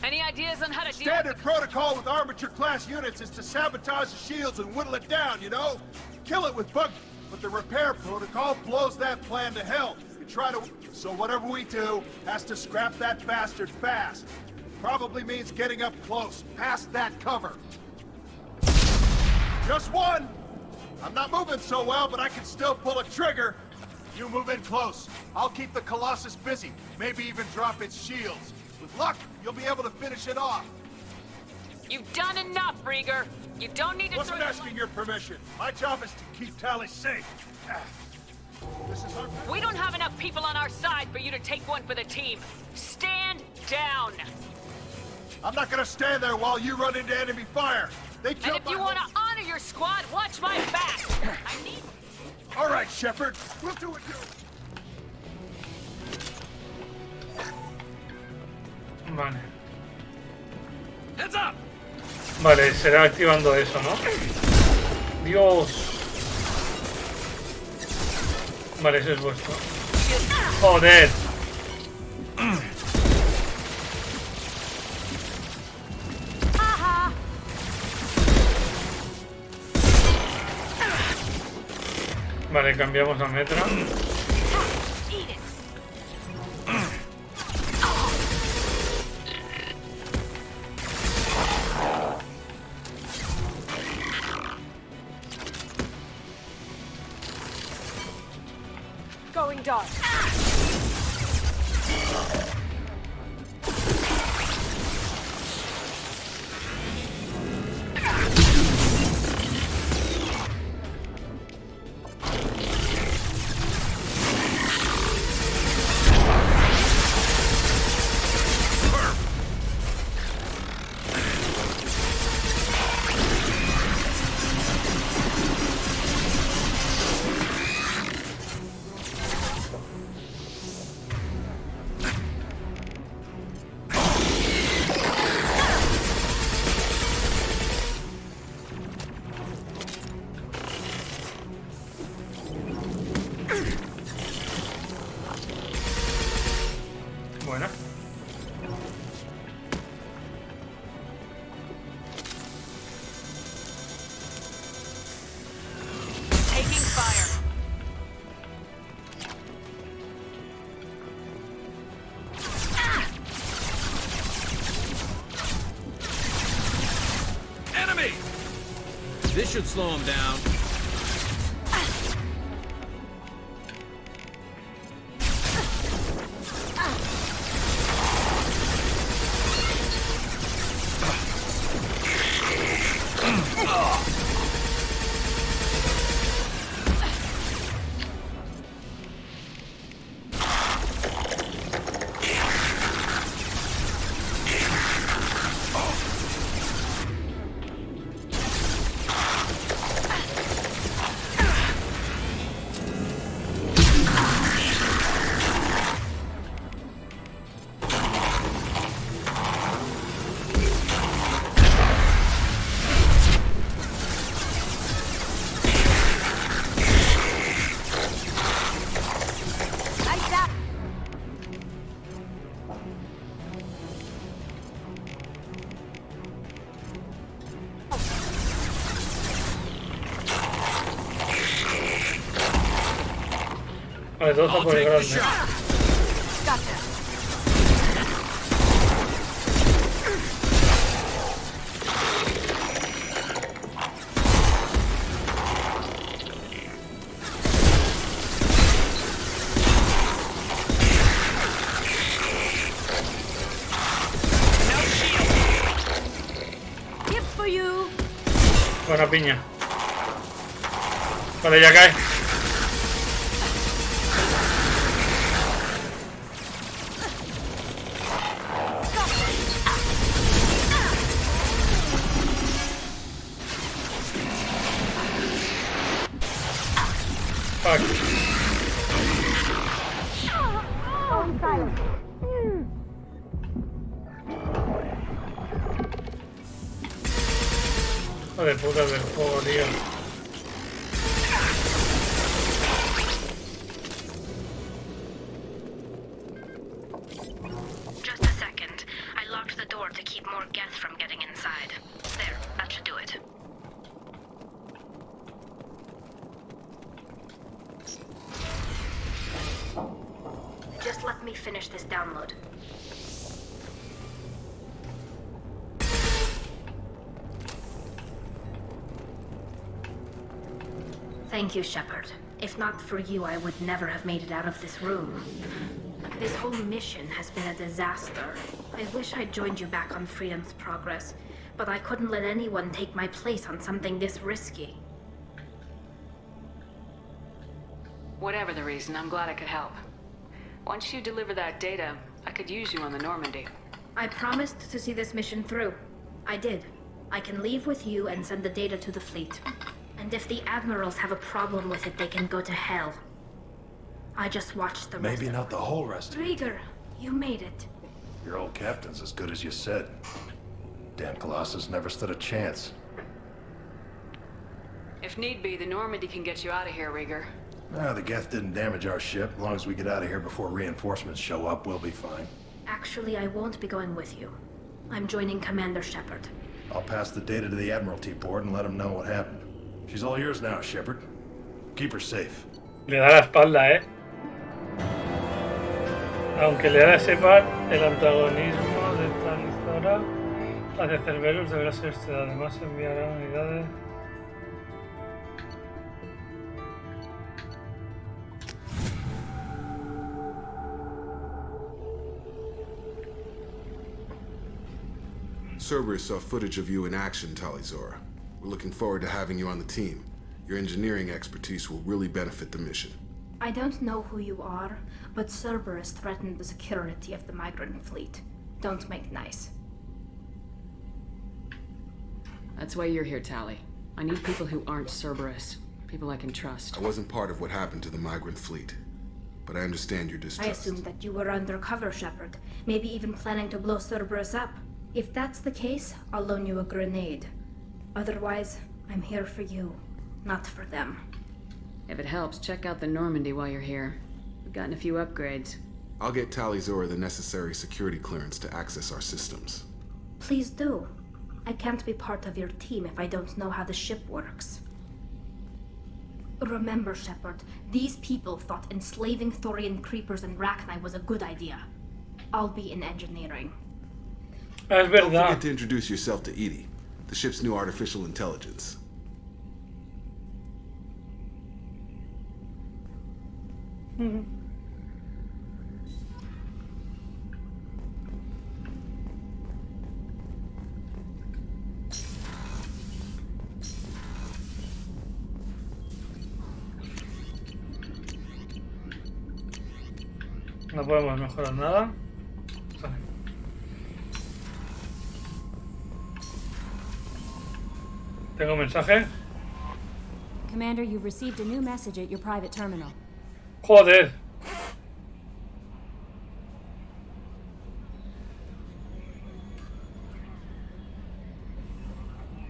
Any ideas on how to deal Standard protocol with armature class units is to sabotage the shields and whittle it down, you know? Kill it with bug, but the repair protocol blows that plan to hell. You try to... So whatever we do has to scrap that bastard fast. Probably means getting up close, past that cover. Just one! I'm not moving so well, but I can still pull a trigger. You move in close. I'll keep the Colossus busy, maybe even drop its shields. With luck, you'll be able to finish it off. You've done enough, Rieger. You don't need to... Wasn't asking your permission. My job is to keep Tally safe. This is our... We don't have enough people on our side for you to take one for the team. Stand down. I'm not gonna stand there while you run into enemy fire. They killed And if you want to honor your squad, watch my back. I need... All right, Shepard. We'll do it too. Vale. Heads up. Vale, será activando eso, ¿no? Dios. Vale, ese es vuestro. Joder. Vale, cambiamos a Metra. Going dark. Buena. Taking fire. Enemy! This should slow him down. Vale, todo está por el grande. Buena piña. Vale, ya cae. Fuck. Hijo de puta del juego, tío. Just a second. I locked the door to keep more guests from getting inside. There, that should do it. Just let me finish this download. Thank you, Shepard. If not for you, I would never have made it out of this room. This whole mission has been a disaster. I wish I'd joined you back on Freedom's Progress, but I couldn't let anyone take my place on something this risky. Whatever the reason, I'm glad I could help. Once you deliver that data, I could use you on the Normandy. I promised to see this mission through. I did. I can leave with you and send the data to the fleet. And if the admirals have a problem with it, they can go to hell. I just watched the rest. Maybe not the whole rest. Rieger, you made it. Your old captain's as good as you said. Damn Colossus never stood a chance. If need be, the Normandy can get you out of here, Rieger. The Geth didn't damage our ship. As long as we get out of here before reinforcements show up, we'll be fine. Actually, I won't be going with you. I'm joining Commander Shepard. I'll pass the data to the Admiralty board and let them know what happened. She's all yours now, Shepard. Keep her safe. Le da la espalda, Aunque le sepa, el antagonismo de Talizora hacia Cerberus deberá ser este. Además, enviará unidades. Cerberus saw footage of you in action, Talizora. We're looking forward to having you on the team. Your engineering expertise will really benefit the mission. I don't know who you are, but Cerberus threatened the security of the migrant fleet. Don't make nice. That's why you're here, Tali. I need people who aren't Cerberus. People I can trust. I wasn't part of what happened to the migrant fleet, but I understand your distrust. I assumed that you were undercover, Shepard. Maybe even planning to blow Cerberus up. If that's the case, I'll loan you a grenade. Otherwise, I'm here for you, not for them. If it helps, check out the Normandy while you're here. We've gotten a few upgrades. I'll get Talizora the necessary security clearance to access our systems. Please do. I can't be part of your team if I don't know how the ship works. Remember, Shepard, these people thought enslaving Thorian creepers and Rachni was a good idea. I'll be in engineering. Don't forget to introduce yourself to Edie, the ship's new artificial intelligence. No podemos mejorar nada. Vale. Tengo mensaje. Commander, you've received a new message at your private terminal. Joder.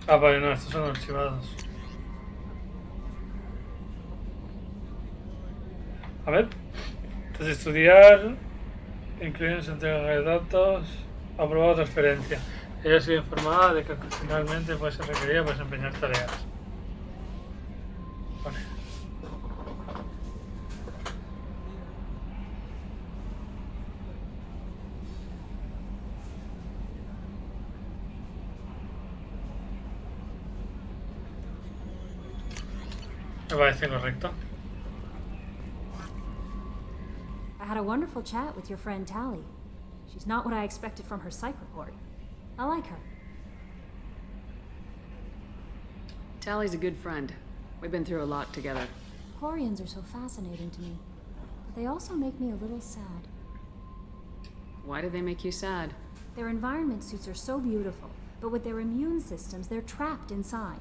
Ah, vale, no, estos son archivados. A ver. Entonces, estudiar, incluir entrega de datos, aprobado transferencia. Ella ha sido informada de que ocasionalmente puede ser requerida para desempeñar tareas. Vale. Me parece correcto. I had a wonderful chat with your friend Tali. She's not what I expected from her psych report. I like her. Tali's a good friend. We've been through a lot together. Quarians are so fascinating to me, but they also make me a little sad. Why do they make you sad? Their environment suits are so beautiful, but with their immune systems, they're trapped inside.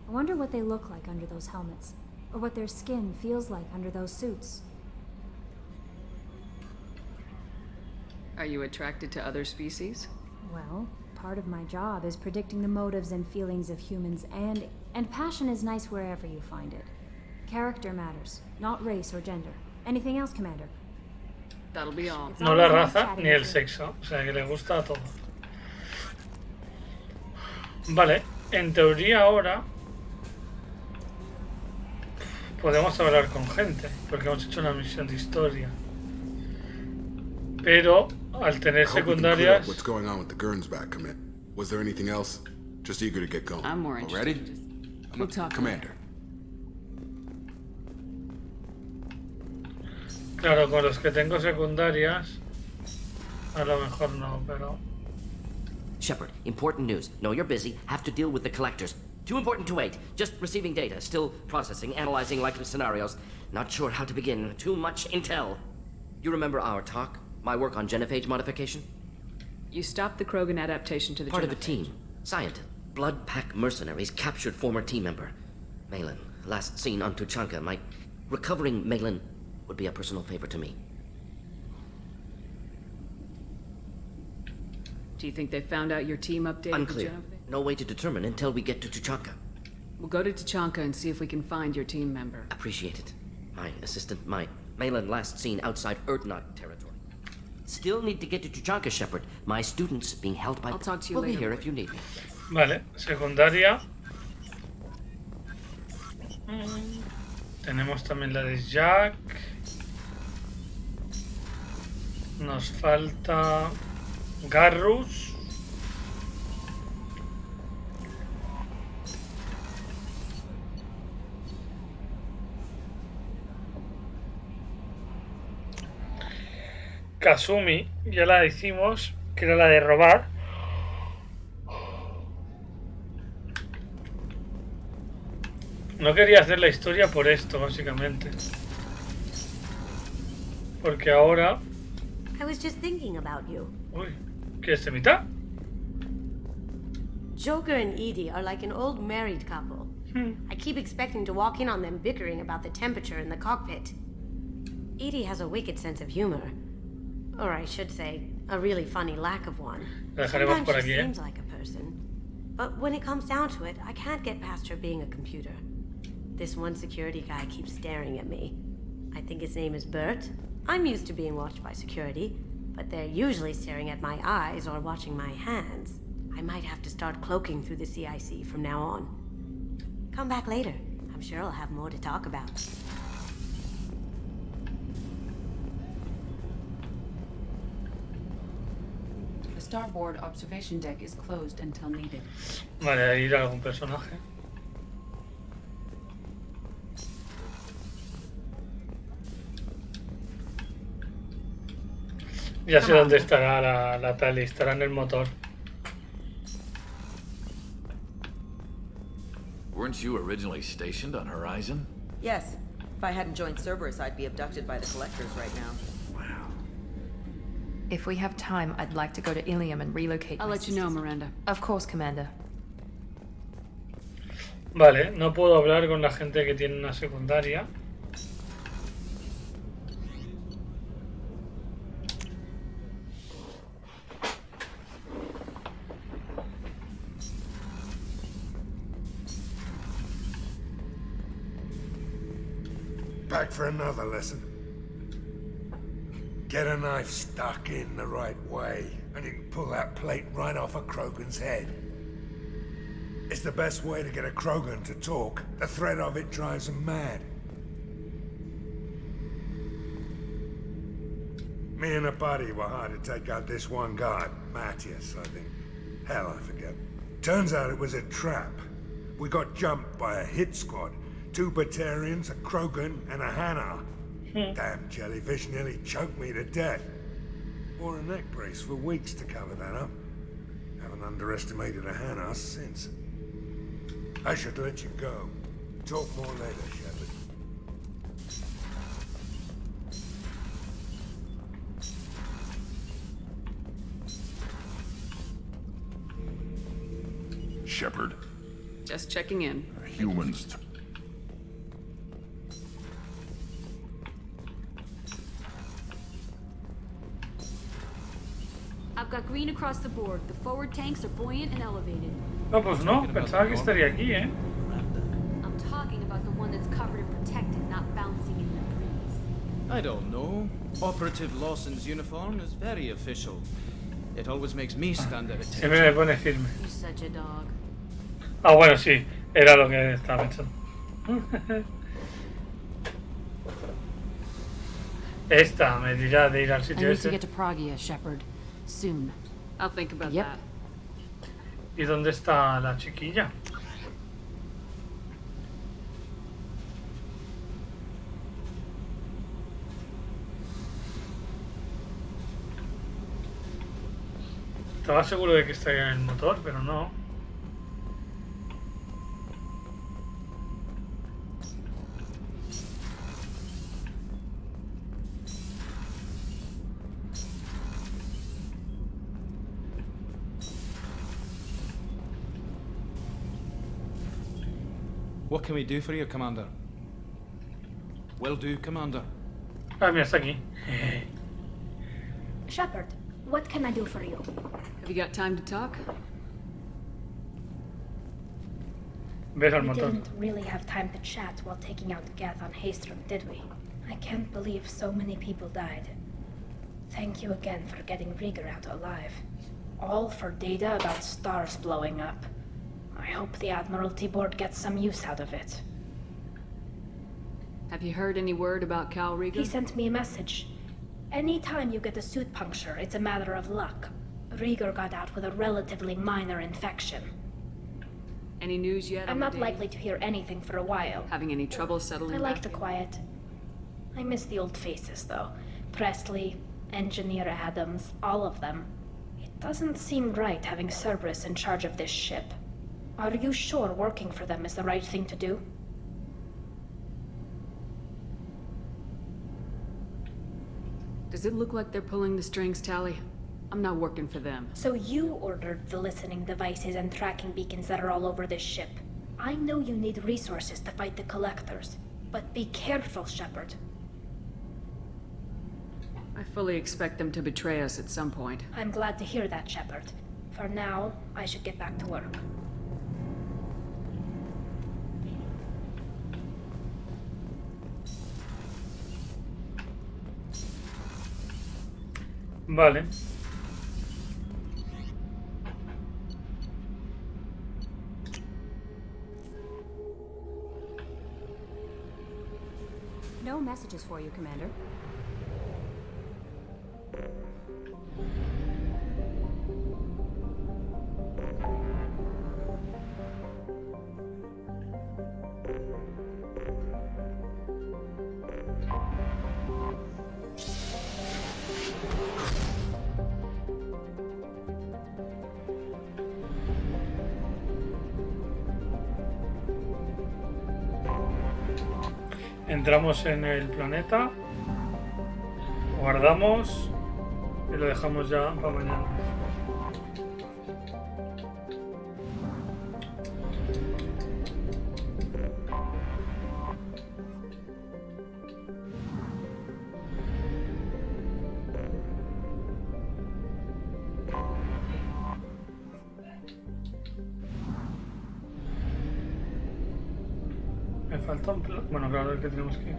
I wonder what they look like under those helmets. or what their skin feels like under those suits. Are you attracted to other species? Well, part of my job is predicting the motives and feelings of humans, and passion is nice wherever you find it. Character matters, not race or gender. Anything else, Commander? That'll be all. No la raza ni el sexo, o sea que le gusta a todo. Vale, en teoría ahora podemos hablar con gente, porque hemos hecho una misión de historia. Pero al tener secundarias. What's going on with the Gernsback commit? Was there anything else? Just eager to get going. I'm more interested. Already? We'll talk. Commander. Claro, con los que tengo secundarias, a lo mejor no, pero. Shepard, important news. Know you're busy. Have to deal with the collectors. Too important to wait. Just receiving data. Still processing, analyzing likely scenarios. Not sure how to begin. Too much intel. You remember our talk? My work on genophage modification? You stopped the Krogan adaptation to the Part genophage. of a team. Scientist. Blood pack mercenaries captured former team member. Malin. Last seen on Tuchanka. Recovering Malin would be a personal favor to me. Do you think they found out your team updated Unclear. the genophage? No way to determine until we get to Tuchanka. We'll go to Tuchanka and see if we can find your team member. Appreciate it. My assistant, Malin last seen outside Erdnot territory. Still need to get to Tuchanka, Shepard. My students being held by... I'll talk to you we'll later. Be here if you need me. Vale, secundaria. Tenemos también la de Jack. Nos falta Garrus. Kasumi, ya la hicimos, que era la de robar. No quería hacer la historia por esto, básicamente. Porque ahora... I was just thinking about you. Uy, ¿quieres de mitad? Joker and Edie are like an old married couple. I keep expecting to walk in on them bickering about the temperature in the cockpit. Edie has a wicked sense of humor. Or I should say, a really funny lack of one. Sometimes she seems like a person. But when it comes down to it, I can't get past her being a computer. This one security guy keeps staring at me. I think his name is Bert. I'm used to being watched by security, but they're usually staring at my eyes or watching my hands. I might have to start cloaking through the CIC from now on. Come back later. I'm sure I'll have more to talk about. The starboard observation deck is closed until needed. Vale, ahí ir a algún personaje. Ya sé dónde estará la Tali, estará en el motor. Weren't you originally stationed on Horizon? Yes. If I hadn't joined Cerberus, I'd be abducted by the Collectors right now. Wow. If we have time, I'd like to go to Ilium and relocate. I'll let you know, Miranda. Of course, Commander. Vale, no puedo hablar con la gente que tiene una secundaria. Back for another lesson. Get a knife stuck in the right way, and you can pull that plate right off a Krogan's head. It's the best way to get a Krogan to talk. The threat of it drives them mad. Me and a buddy were hired to take out this one guard, Matthias, I think. Hell, I forget. Turns out it was a trap. We got jumped by a hit squad. 2 Batarians, a Krogan, and a Hanar. Damn jellyfish nearly choked me to death. Wore a neck brace for weeks to cover that up. Haven't underestimated a Hanar since. I should let you go. Talk more later, Shepard. Shepard. Just checking in. Humans. got green across the board. The forward tanks are buoyant and elevated. No, pues no. Pensaba que estaría aquí, ¿eh? I'm talking about the one that's covered and protected, not bouncing in the breeze. I don't know. Operative Lawson's uniform is very official. It always makes me stand at attention. Siempre me pone firme. You're such a dog. Ah, bueno, sí. Era lo que estaba pensando. Esta me dirá de ir al I sitio need to ese. get to Pragia, Shepard. Soon. I'll think about Yep. that. ¿Y dónde está la chiquilla? Estaba seguro de que estaría en el motor, pero no. What can we do for you, Commander? Will do, Commander. Ah, mira, está aquí. Shepard, what can I do for you? Have you got time to talk? Ves al We motor. didn't really have time to chat while taking out Gath on Haystrom, did we? I can't believe so many people died. Thank you again for getting Rieger out alive. All for data about stars blowing up. I hope the Admiralty Board gets some use out of it. Have you heard any word about Cal Rieger? He sent me a message. Anytime you get a suit puncture, it's a matter of luck. Rieger got out with a relatively minor infection. Any news yet? I'm not likely to hear anything for a while. Having any trouble settling I like back? the quiet. I miss the old faces, though. Presley, Engineer Adams, all of them. It doesn't seem right having Cerberus in charge of this ship. Are you sure working for them is the right thing to do? Does it look like they're pulling the strings, Tally? I'm not working for them. So you ordered the listening devices and tracking beacons that are all over this ship. I know you need resources to fight the Collectors, but be careful, Shepard. I fully expect them to betray us at some point. I'm glad to hear that, Shepard. For now, I should get back to work. Vale. No messages for you, Commander. Entramos en el planeta, guardamos y lo dejamos ya para mañana. Me falta un plan. Bueno, claro, el que tenemos que ir.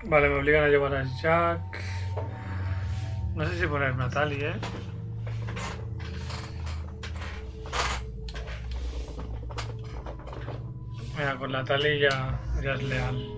Vale, me obligan a llevar a Jack. No sé si ponerme a Tali, ¿eh? Mira, con la Tali ya es leal.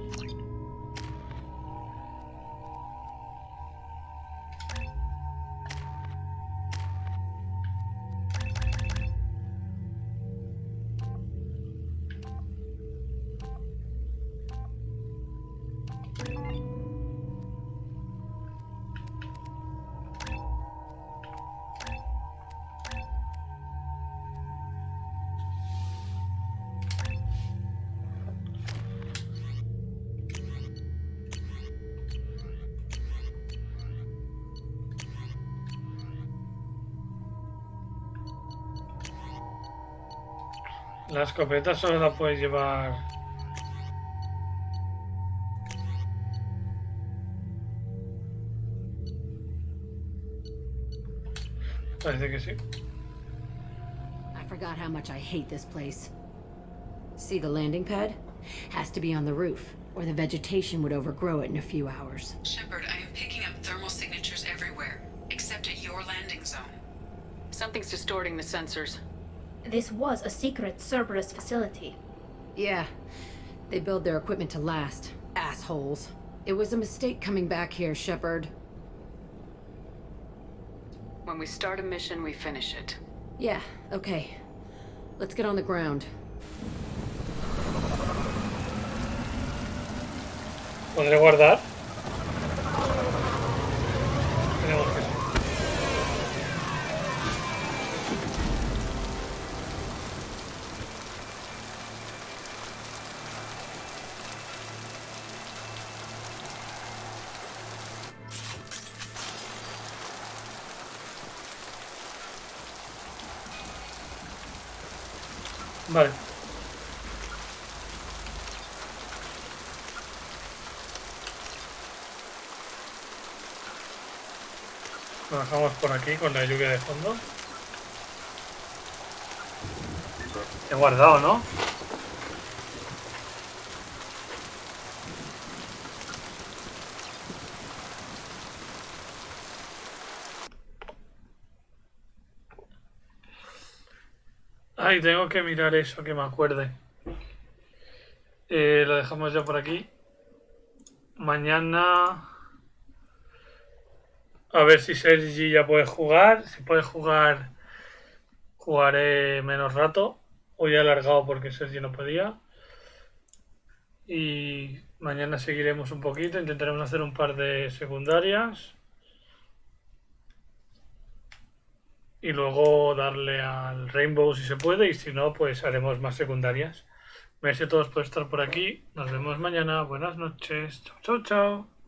La escopeta solo la puedes llevar Parece que sí. I forgot how much I hate this place. See the landing pad? Has to be on the roof, or the vegetation would overgrow it in a few hours. Shepard, I am picking up thermal signatures everywhere, except at your landing zone. Something's distorting the sensors. This was a secret Cerberus facility. Yeah, they build their equipment to last. Assholes. It was a mistake coming back here, Shepard. When we start a mission, we finish it. Yeah, okay. Let's get on the ground. ¿Podré guardar? Tenemos que sí. Vale. Lo dejamos por aquí con la lluvia de fondo. He guardado, ¿no? Ay, tengo que mirar eso, que me acuerde. Lo dejamos ya por aquí. Mañana... A ver si Sergi ya puede jugar. Si puede jugar, jugaré menos rato. Hoy he alargado porque Sergi no podía. Y mañana seguiremos un poquito. Intentaremos hacer un par de secundarias. Y luego darle al Rainbow si se puede. Y si no, pues haremos más secundarias. Gracias a todos por estar por aquí. Nos vemos mañana. Buenas noches. Chao, chao, chao.